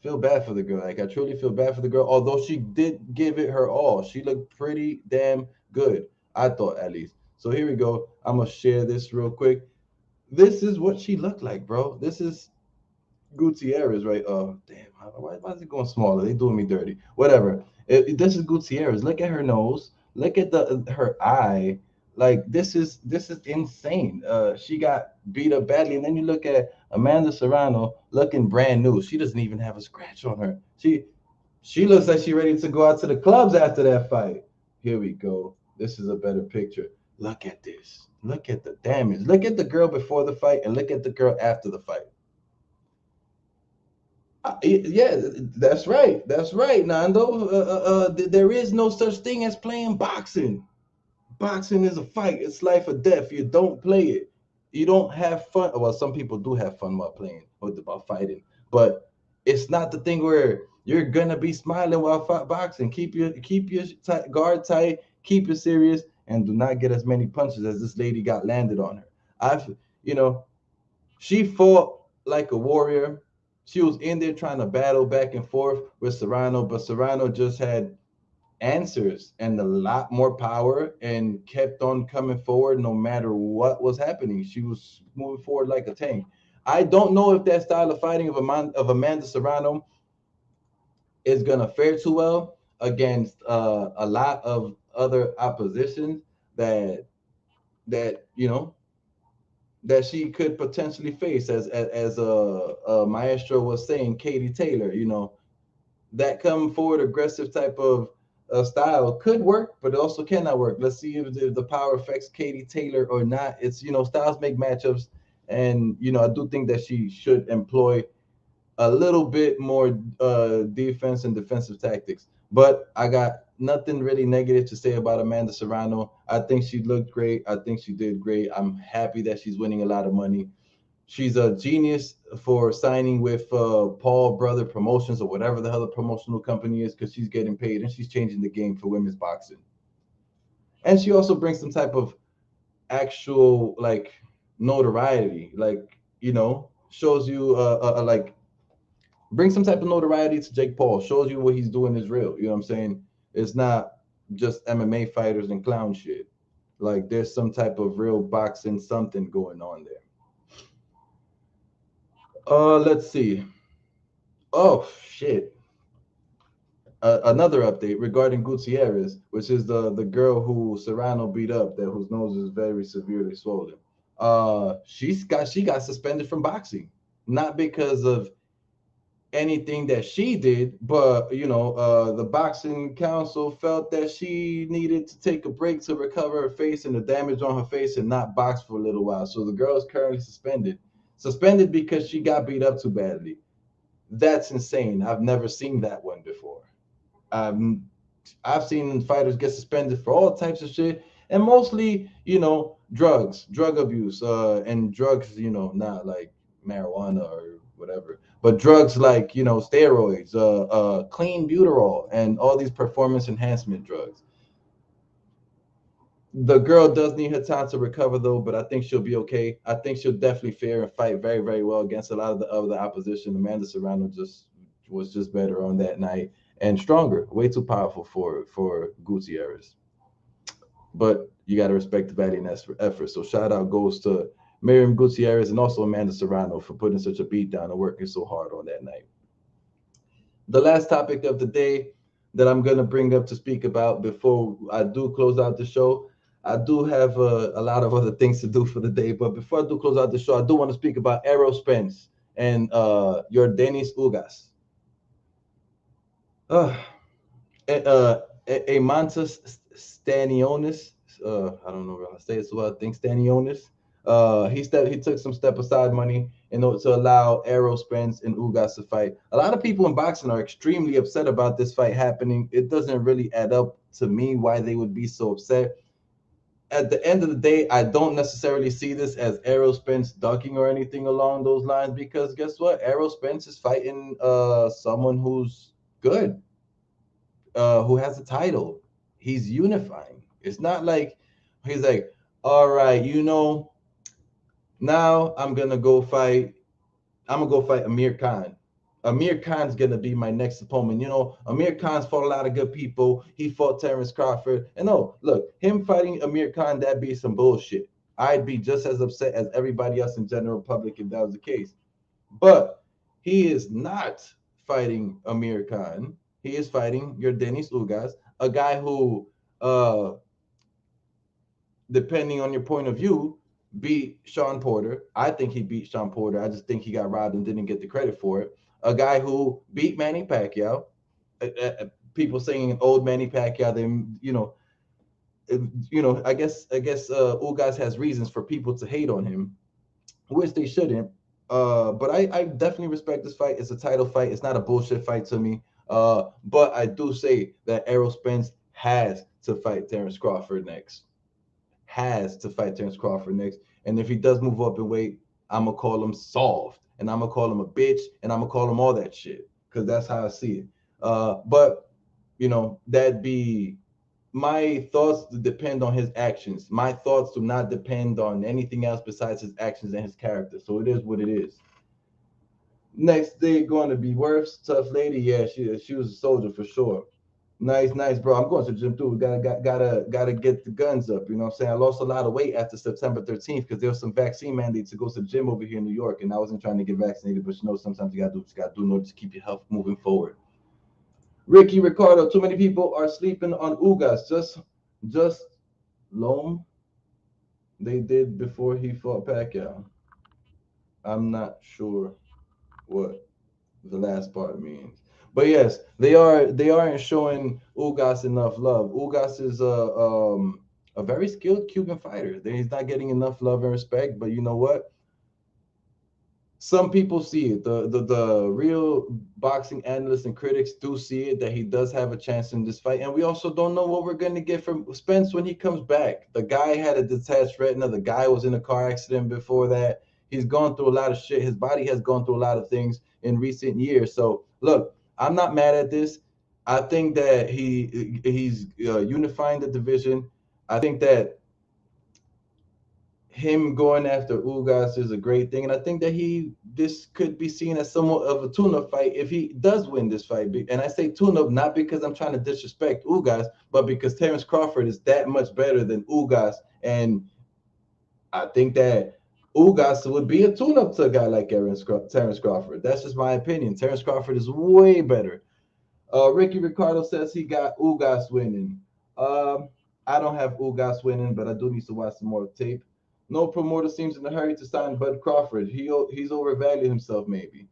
feel bad for the girl. Like I truly feel bad for the girl. Although she did give it her all, she looked pretty damn good. I thought at least. So here we go. I'm gonna share this real quick. This is what she looked like, bro. This is Gutierrez, right? Oh, damn. Why is it going smaller? They doing me dirty. Whatever. This is Gutierrez. Look at her nose. Look at her eye. Like this is insane. She got beat up badly, and then you look at Amanda Serrano looking brand new. She doesn't even have a scratch on her. She looks like she's ready to go out to the clubs after that fight. Here we go. This is a better picture. Look at this. Look at the damage. Look at the girl before the fight and look at the girl after the fight. Yeah, that's right. That's right, Nando. There is no such thing as playing boxing. Boxing is a fight. It's life or death. You don't play it. You don't have fun. Well, some people do have fun while playing or about fighting, but it's not the thing where you're gonna be smiling while boxing. Keep your guard tight. Keep it serious, and do not get as many punches as this lady got landed on her. I've you know she fought like a warrior. She was in there trying to battle back and forth with Serrano, but Serrano just had answers and a lot more power and kept on coming forward no matter what was happening. She was moving forward like a tank. I don't know if that style of fighting of Amanda Serrano is going to fare too well against a lot of other opposition that that she could potentially face as a Maestro was saying, Katie Taylor, that come forward aggressive type of style could work, but it also cannot work. Let's see if the power affects Katie Taylor or not. It's styles make matchups, and I do think that she should employ a little bit more defense and defensive tactics. But I got nothing really negative to say about Amanda Serrano. I think she looked great. I think she did great. I'm happy that she's winning a lot of money. She's a genius for signing with Paul Brother Promotions or whatever the hell the promotional company is, because she's getting paid and she's changing the game for women's boxing. And she also brings some type of actual like notoriety, like shows you like bring some type of notoriety to Jake Paul. Shows you what he's doing is real. You know what I'm saying? It's not just MMA fighters and clown shit. Like there's some type of real boxing something going on there. Let's see. Oh shit. Another update regarding Gutierrez, which is the girl who Serrano beat up, that whose nose is very severely swollen. She got suspended from boxing, not because of anything that she did, but the boxing council felt that she needed to take a break to recover her face and the damage on her face and not box for a little while. So the girl is currently suspended because she got beat up too badly. That's insane. I've never seen that one before. Um, I've seen fighters get suspended for all types of shit, and mostly, drugs, drug abuse, and drugs, not like marijuana or whatever, but drugs like steroids, clean butyrol, and all these performance enhancement drugs. The girl does need her time to recover though, but I think she'll be okay. I think she'll definitely fare and fight very, very well against a lot of the other opposition. Amanda Serrano was just better on that night and stronger, way too powerful for Gutierrez. But you got to respect the valiant effort. So shout out goes to Miriam Gutierrez and also Amanda Serrano for putting such a beat down and working so hard on that night. The last topic of the day that I'm going to bring up to speak about before I do close out the show. I do have a lot of other things to do for the day, but before I do close out the show, I do want to speak about Errol Spence and Yordenis Ugas. Uh, Amantas Stanionis. I don't know how to say it, so I think Stanionis. He took some step aside money in order to allow Errol Spence and Ugas to fight. A lot of people in boxing are extremely upset about this fight happening. It doesn't really add up to me why they would be so upset. At the end of the day, I don't necessarily see this as Errol Spence ducking or anything along those lines, because guess what? Errol Spence is fighting someone who's good, who has a title. He's unifying. It's not like he's like, all right, now I'm gonna go fight Amir Khan. Amir Khan's gonna be my next opponent. Amir Khan's fought a lot of good people. He fought Terrence Crawford. And no, look, him fighting Amir Khan, that'd be some bullshit. I'd be just as upset as everybody else in general public if that was the case. But he is not fighting Amir Khan. He is fighting Yordenis Ugas, a guy who, depending on your point of view, beat Sean Porter. I think he beat Sean Porter. I just think he got robbed and didn't get the credit for it. A guy who beat Manny Pacquiao. People saying old Manny Pacquiao. They, I guess Ugas has reasons for people to hate on him, which they shouldn't. But I definitely respect this fight. It's a title fight. It's not a bullshit fight to me. But I do say that Errol Spence has to fight Terrence Crawford next. Has to fight Terrence Crawford next. And if he does move up in weight, I'm gonna call him soft, and I'm gonna call him a bitch, and I'm gonna call him all that shit, because that's how I see it. But that'd be my thoughts depend on his actions. My thoughts do not depend on anything else besides his actions and his character. So it is what it is. Next day going to be worse. Tough lady. Yeah, she was a soldier for sure. Nice, nice, bro. I'm going to the gym too. Gotta get the guns up. You know what I'm saying? I lost a lot of weight after September 13th because there was some vaccine mandates to go to the gym over here in New York, and I wasn't trying to get vaccinated. But sometimes you gotta do what you gotta do in order to keep your health moving forward. Ricky Ricardo. Too many people are sleeping on Ugas. Just Loam. They did before he fought Pacquiao. I'm not sure what the last part means. But yes, they aren't showing Ugas enough love. Ugas is a very skilled Cuban fighter. He's not getting enough love and respect. But you know what? Some people see it. The real boxing analysts and critics do see it, that he does have a chance in this fight. And we also don't know what we're going to get from Spence when he comes back. The guy had a detached retina. The guy was in a car accident before that. He's gone through a lot of shit. His body has gone through a lot of things in recent years. So look, I'm not mad at this. I think that he's unifying the division. I think that him going after Ugas is a great thing, and I think that this could be seen as somewhat of a tune-up fight if he does win this fight. And I say tune-up not because I'm trying to disrespect Ugas, but because Terrence Crawford is that much better than Ugas, and I think that Ugas would be a tune-up to a guy like Terrence Crawford. That's just my opinion. Terrence Crawford is way better. Ricky Ricardo says he got Ugas winning. I don't have Ugas winning, but I do need to watch some more tape. No promoter seems in a hurry to sign Bud Crawford. He's overvalued himself, maybe.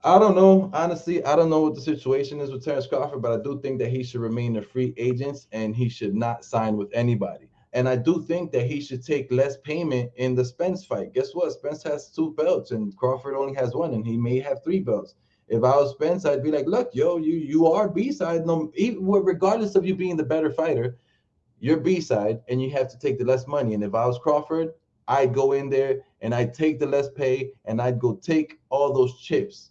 I don't know. Honestly, I don't know what the situation is with Terrence Crawford, but I do think that he should remain a free agent and he should not sign with anybody. And I do think that he should take less payment in the Spence fight. Guess what? Spence has 2 belts and Crawford only has 1, and he may have 3 belts. If I was Spence, I'd be like, look, yo, you are B-side. No, even, regardless of you being the better fighter, you're B-side and you have to take the less money. And if I was Crawford, I'd go in there and I'd take the less pay and I'd go take all those chips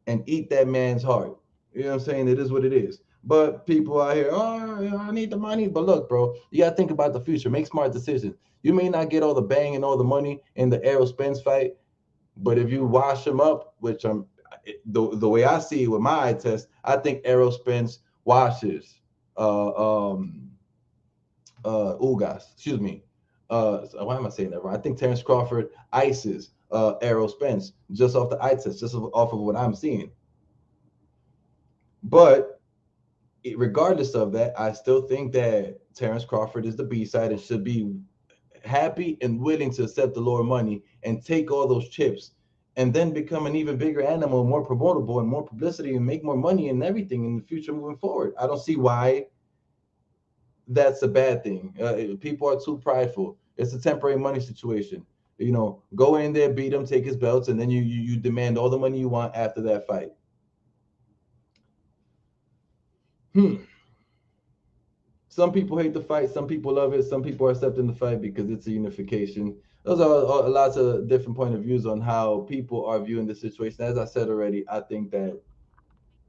and eat that man's heart. You know what I'm saying? It is what it is. But people out here, oh, I need the money. But look, bro, you got to think about the future. Make smart decisions. You may not get all the bang and all the money in the Errol Spence fight, but if you wash him up, which I'm the way I see it with my eye test, I think Errol Spence washes Ugas. Excuse me. Why am I saying that wrong? I think Terrence Crawford ices Errol Spence just off the eye test, just off of what I'm seeing. But regardless of that, I still think that Terrence Crawford is the B side and should be happy and willing to accept the lower money and take all those chips and then become an even bigger animal, more promotable and more publicity and make more money and everything in the future moving forward. I don't see why that's a bad thing. People are too prideful. It's a temporary money situation. You know, go in there, beat him, take his belts, and then you demand all the money you want after that fight. Some people hate the fight. Some people love it. Some people are accepting the fight because it's a unification. Those are lots of different point of views on how people are viewing the situation. As I said already, I think that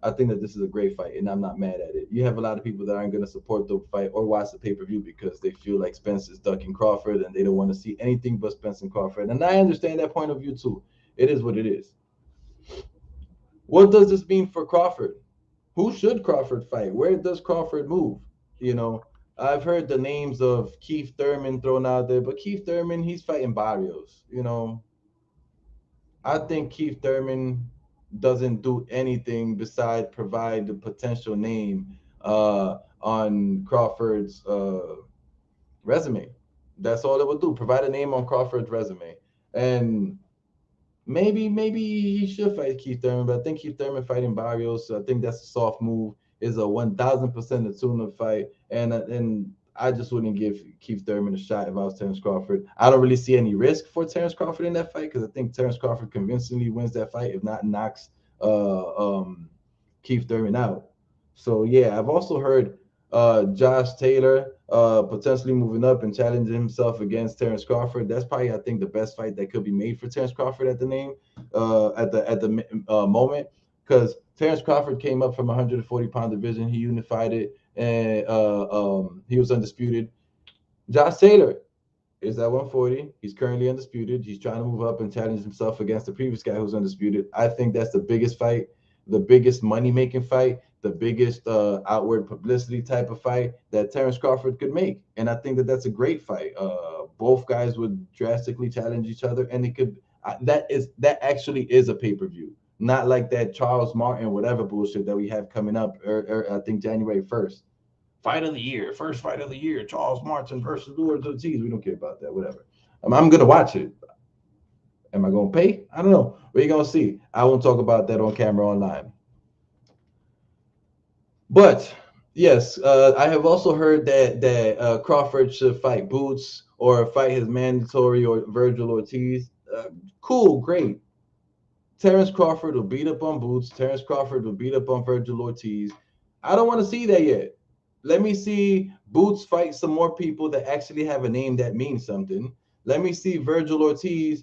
this is a great fight, and I'm not mad at it. You have a lot of people that aren't going to support the fight or watch the pay-per-view because they feel like Spence is ducking Crawford and they don't want to see anything but Spence and Crawford. And I understand that point of view too. It is what it is. What does this mean for Crawford? Who should Crawford fight? Where does Crawford move? You know, I've heard the names of Keith Thurman thrown out there, but Keith Thurman, he's fighting Barrios. You know, I think Keith Thurman doesn't do anything besides provide the potential name on Crawford's resume. That's all it would do. Provide a name on Crawford's resume. And maybe he should fight Keith Thurman, but I think Keith Thurman fighting Barrios, so I think that's a soft move. Is a 1,000% a tune-up fight, and I just wouldn't give Keith Thurman a shot if I was Terrence Crawford. I don't really see any risk for Terrence Crawford in that fight because I think Terrence Crawford convincingly wins that fight, if not knocks Keith Thurman out. So yeah, I've also heard Josh Taylor potentially moving up and challenging himself against Terrence Crawford. That's probably, I think, the best fight that could be made for Terrence Crawford at the moment, because Terrence Crawford came up from 140-pound division. He unified it, and he was undisputed. Josh Taylor is at 140. He's currently undisputed. He's trying to move up and challenge himself against the previous guy who's undisputed. I think that's the biggest fight, the biggest money-making fight, the biggest outward publicity type of fight that Terrence Crawford could make. And I think that that's a great fight. Both guys would drastically challenge each other, and it could that actually is a pay-per-view, not like that Charles Martin whatever bullshit that we have coming up. I think January 1st. Fight of the year, first fight of the year, Charles Martin versus Ortiz. We don't care about that, whatever. I'm gonna watch it. Am I gonna pay? I don't know. We're gonna see. I won't talk about that on camera online. But yes, I have also heard that Crawford should fight Boots or fight his mandatory or Virgil Ortiz. Cool, great. Terrence Crawford will beat up on Boots. Terrence Crawford will beat up on Virgil Ortiz. I don't want to see that yet. Let me see Boots fight some more people that actually have a name that means something. Let me see Virgil Ortiz.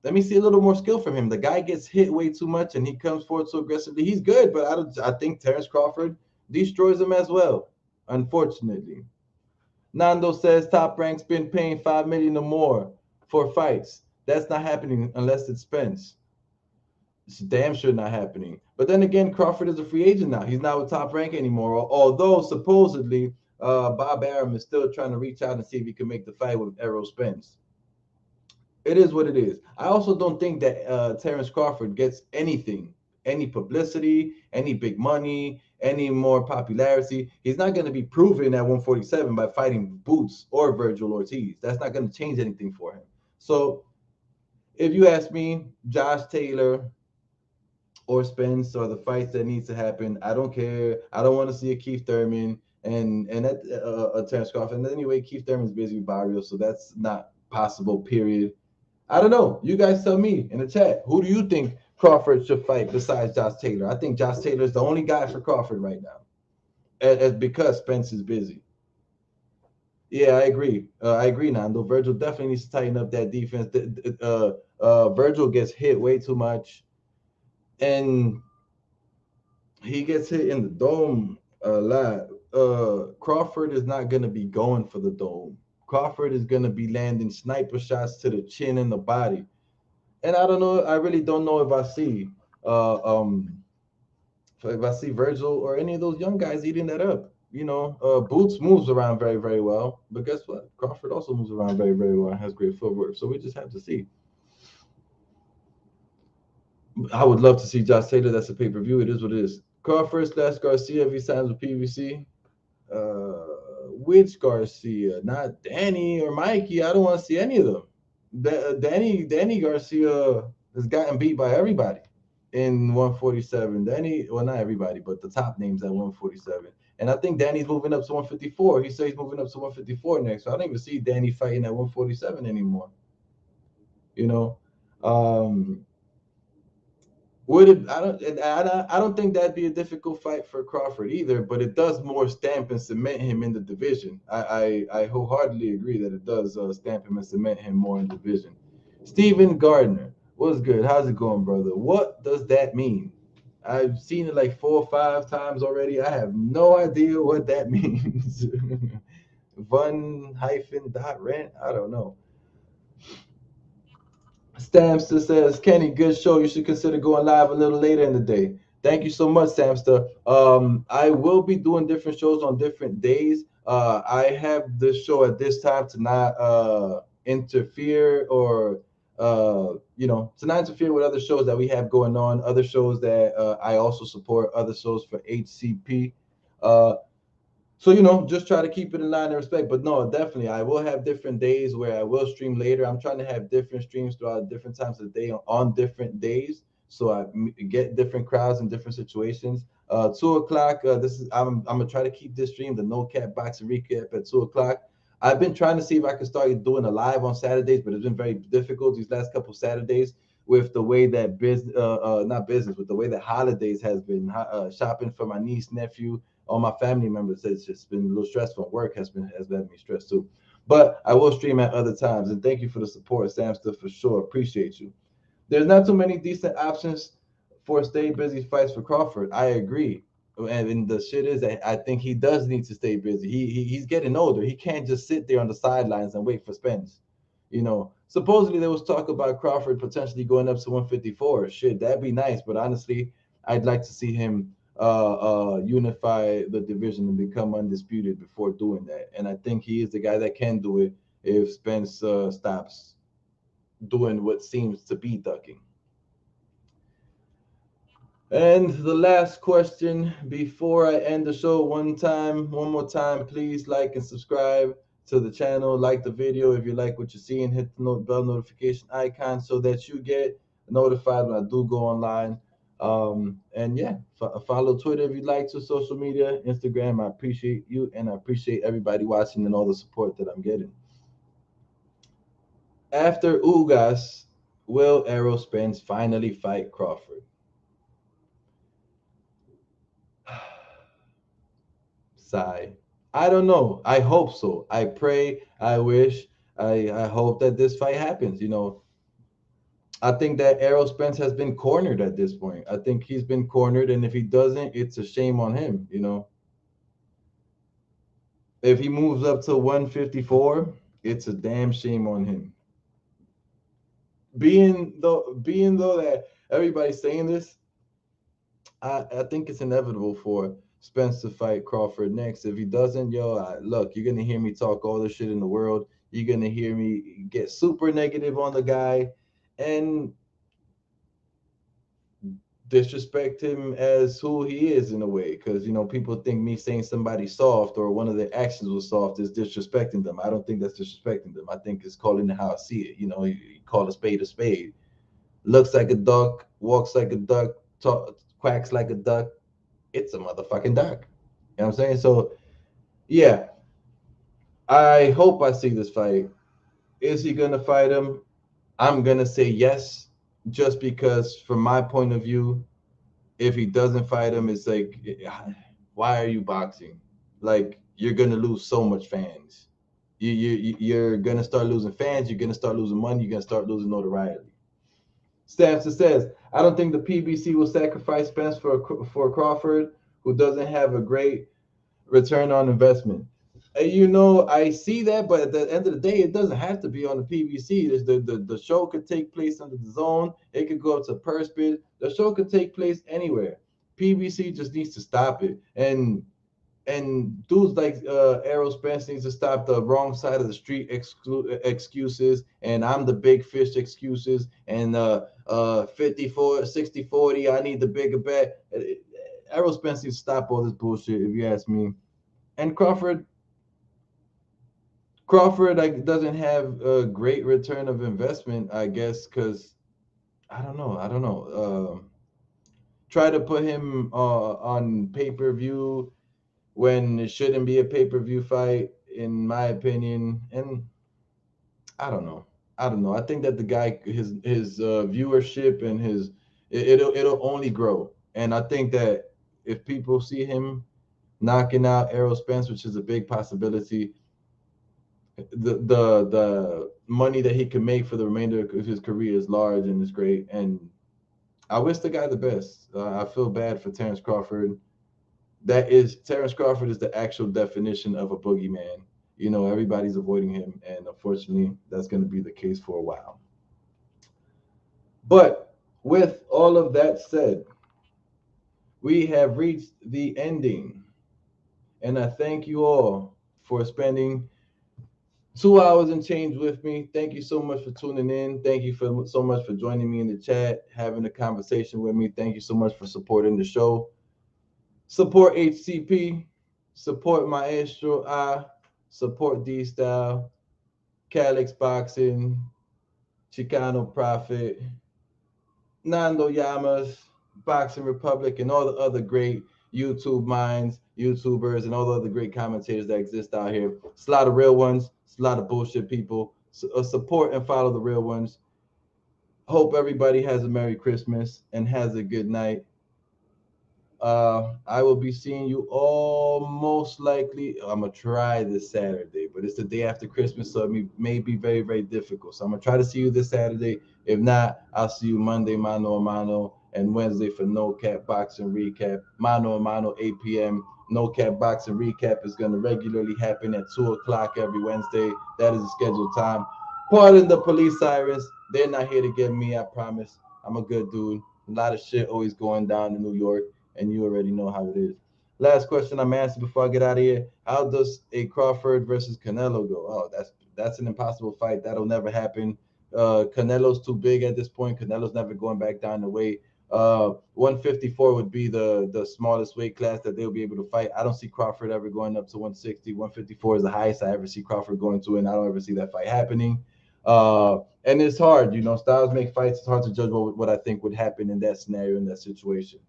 Let me see a little more skill from him. The guy gets hit way too much and he comes forward so aggressively. He's good, but I think Terrence Crawford destroys him as well. Unfortunately, Nando says Top Rank's been paying 5 million or more for fights. That's not happening unless it's Spence. It's damn sure not happening. But then again, Crawford is a free agent now. He's not with Top Rank anymore. Although supposedly Bob Arum is still trying to reach out and see if he can make the fight with Errol Spence. It is what it is. I also don't think that Terrence Crawford gets anything, any publicity, any big money, any more popularity. He's not going to be proven at 147 by fighting Boots or Virgil Ortiz. That's not going to change anything for him. So if you ask me, Josh Taylor or Spence or the fights that needs to happen. I don't care. I don't want to see a Keith Thurman and that a Terrence Crawford. And anyway, Keith Thurman's busy with Barrio, so that's not possible. Period. I don't know. You guys tell me in the chat. Who do you think Crawford should fight besides Josh Taylor? I think Josh Taylor is the only guy for Crawford right now, because Spence is busy. Yeah, I agree. I agree, Nando. Virgil definitely needs to tighten up that defense. Virgil gets hit way too much, and he gets hit in the dome a lot. Crawford is not going to be going for the dome. Crawford is going to be landing sniper shots to the chin and the body. And I don't know. I really don't know uh, um, if I see Virgil or any of those young guys eating that up. Boots moves around very, very well. But guess what? Crawford also moves around very, very well and has great footwork. So we just have to see. I would love to see Josh Taylor. That's a pay per view. It is what it is. Crawford / Garcia if he signs with PVC. Uh, which Garcia? Not Danny or Mikey. I don't want to see any of them. Danny Garcia has gotten beat by everybody in 147. Danny, well, not everybody, but the top names at 147. And I think Danny's moving up to 154. He says he's moving up to 154 next. So I don't even see Danny fighting at 147 anymore. You know, um, would it? I don't think that'd be a difficult fight for Crawford either, but it does more stamp and cement him in the division. I wholeheartedly agree that it does stamp him and cement him more in the division. Steven Gardner, what's good? How's it going, brother? What does that mean? I've seen it like 4 or 5 times already. I have no idea what that means. Rent. I don't know. Stamster says, Kenny, good show. You should consider going live a little later in the day. Thank you so much, Samster. I will be doing different shows on different days. I have this show at this time to not interfere or to not interfere with other shows that we have going on, other shows that I also support, other shows for HCP. So, just try to keep it in line and respect. But no, definitely, I will have different days where I will stream later. I'm trying to have different streams throughout different times of the day on different days, so I get different crowds in different situations. 2 o'clock. I'm gonna try to keep this stream, the no cap boxing recap at 2 o'clock. I've been trying to see if I can start doing a live on Saturdays, but it's been very difficult these last couple Saturdays with the way that business, not business, with the way that holidays has been. Shopping for my niece, nephew, all my family members. It's just been a little stressful. Work has had me stressed too. But I will stream at other times. And thank you for the support, Samster, for sure. Appreciate you. There's not too many decent options for stay busy fights for Crawford. I agree. And the shit is that I think he does need to stay busy. He's getting older. He can't just sit there on the sidelines and wait for Spence. Supposedly there was talk about Crawford potentially going up to 154. Shit, that'd be nice. But honestly, I'd like to see him unify the division and become undisputed before doing that. And I think he is the guy that can do it if Spence stops doing what seems to be ducking. And the last question before I end the show, one more time, please like and subscribe to the channel. Like the video if you like what you're seeing. Hit the bell notification icon so that you get notified when I do go online. And yeah, follow Twitter if you'd like to, social media, Instagram. I appreciate you, and I appreciate everybody watching and all the support that I'm getting. After Ugas, will Errol Spence finally fight Crawford? Sigh. I don't know. I hope so. I pray. I wish. I hope that this fight happens. I think that Errol Spence has been cornered at this point. I think he's been cornered, and if he doesn't, it's a shame on him. If he moves up to 154, it's a damn shame on him. Being though that everybody's saying this, I think it's inevitable for Spence to fight Crawford next. If he doesn't, look, you're gonna hear me talk all the shit in the world. You're gonna hear me get super negative on the guy, and disrespect him as who he is in a way, because people think me saying somebody soft or one of their actions was soft is disrespecting them. I don't think that's disrespecting them. I think it's calling it how I see it. You call a spade a spade. Looks like a duck, walks like a duck, quacks like a duck. It's a motherfucking duck. You know what I'm saying? So yeah, I hope I see this fight. Is he gonna fight him? I'm gonna say yes, just because from my point of view, if he doesn't fight him, it's like, why are you boxing? Like, you're gonna lose so much fans. You're gonna start losing fans. You're gonna start losing money. You're gonna start losing notoriety. Stamps says, I don't think the PBC will sacrifice Spence for Crawford, who doesn't have a great return on investment. I see that, but at the end of the day, it doesn't have to be on the PBC. The show could take place under the zone. It could go up to purse bid. The show could take place anywhere. PBC just needs to stop it. And dudes like Errol Spence needs to stop the wrong side of the street excuses and I'm the big fish excuses and 54 60 40 I need the bigger bet. Errol Spence needs to stop all this bullshit if you ask me. And Crawford like doesn't have a great return of investment, I guess, because I don't know. Try to put him on pay-per-view when it shouldn't be a pay-per-view fight, in my opinion. And I don't know. I don't know. I think that the guy, his viewership and it'll only grow. And I think that if people see him knocking out Errol Spence, which is a big possibility, the money that he can make for the remainder of his career is large and is great. And I wish the guy the best. I feel bad for Terrence Crawford. Terrence Crawford is the actual definition of a boogeyman. Everybody's avoiding him, and unfortunately, that's going to be the case for a while. But with all of that said, we have reached the ending, and I thank you all for spending 2 hours and change with me. Thank you so much for tuning in. Thank you so much for joining me in the chat, having a conversation with me. Thank you so much for supporting the show. Support HCP, support Maestro I, support D Style, Calix Boxing, Chicano Prophet, Nando Llamas, Boxing Republic, and all the other great YouTube minds, YouTubers, and all the other great commentators that exist out here. It's a lot of real ones. It's a lot of bullshit people. So, support and follow the real ones. Hope everybody has a Merry Christmas and has a good night. I will be seeing you all most likely. I'm gonna try this Saturday, but it's the day after Christmas, so it may be very, very difficult. So I'm gonna try to see you this Saturday. If not, I'll see you Monday, mano a mano, and Wednesday for No Cap Boxing Recap. Mano a mano, 8 p.m. No Cap Boxing Recap is gonna regularly happen at 2 o'clock every Wednesday. That is the scheduled time. Pardon the police sirens. They're not here to get me. I promise. I'm a good dude. A lot of shit always going down in New York, and you already know how it is. Last question I'm asking before I get out of here: how does a Crawford versus Canelo go? Oh, that's an impossible fight. That'll never happen. Canelo's too big at this point. Canelo's never going back down the weight. 154 would be the smallest weight class that they'll be able to fight. I don't see Crawford ever going up to 160. 154 is the highest I ever see Crawford going to, and I don't ever see that fight happening. And it's hard, you know. Styles make fights. It's hard to judge what I think would happen in that scenario, in that situation.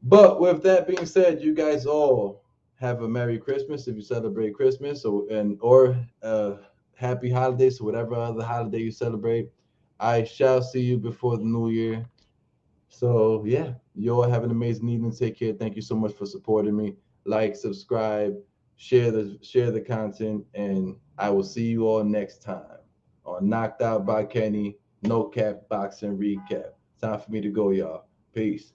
But with that being said, you guys all have a Merry Christmas if you celebrate Christmas, or Happy Holidays, or whatever other holiday you celebrate. I shall see you before the New Year. So yeah, you all have an amazing evening. Take care. Thank you so much for supporting me. Like, subscribe, share the content, and I will see you all next time on Knocked Out by Kenny No Cap Boxing Recap. Time for me to go, y'all. Peace.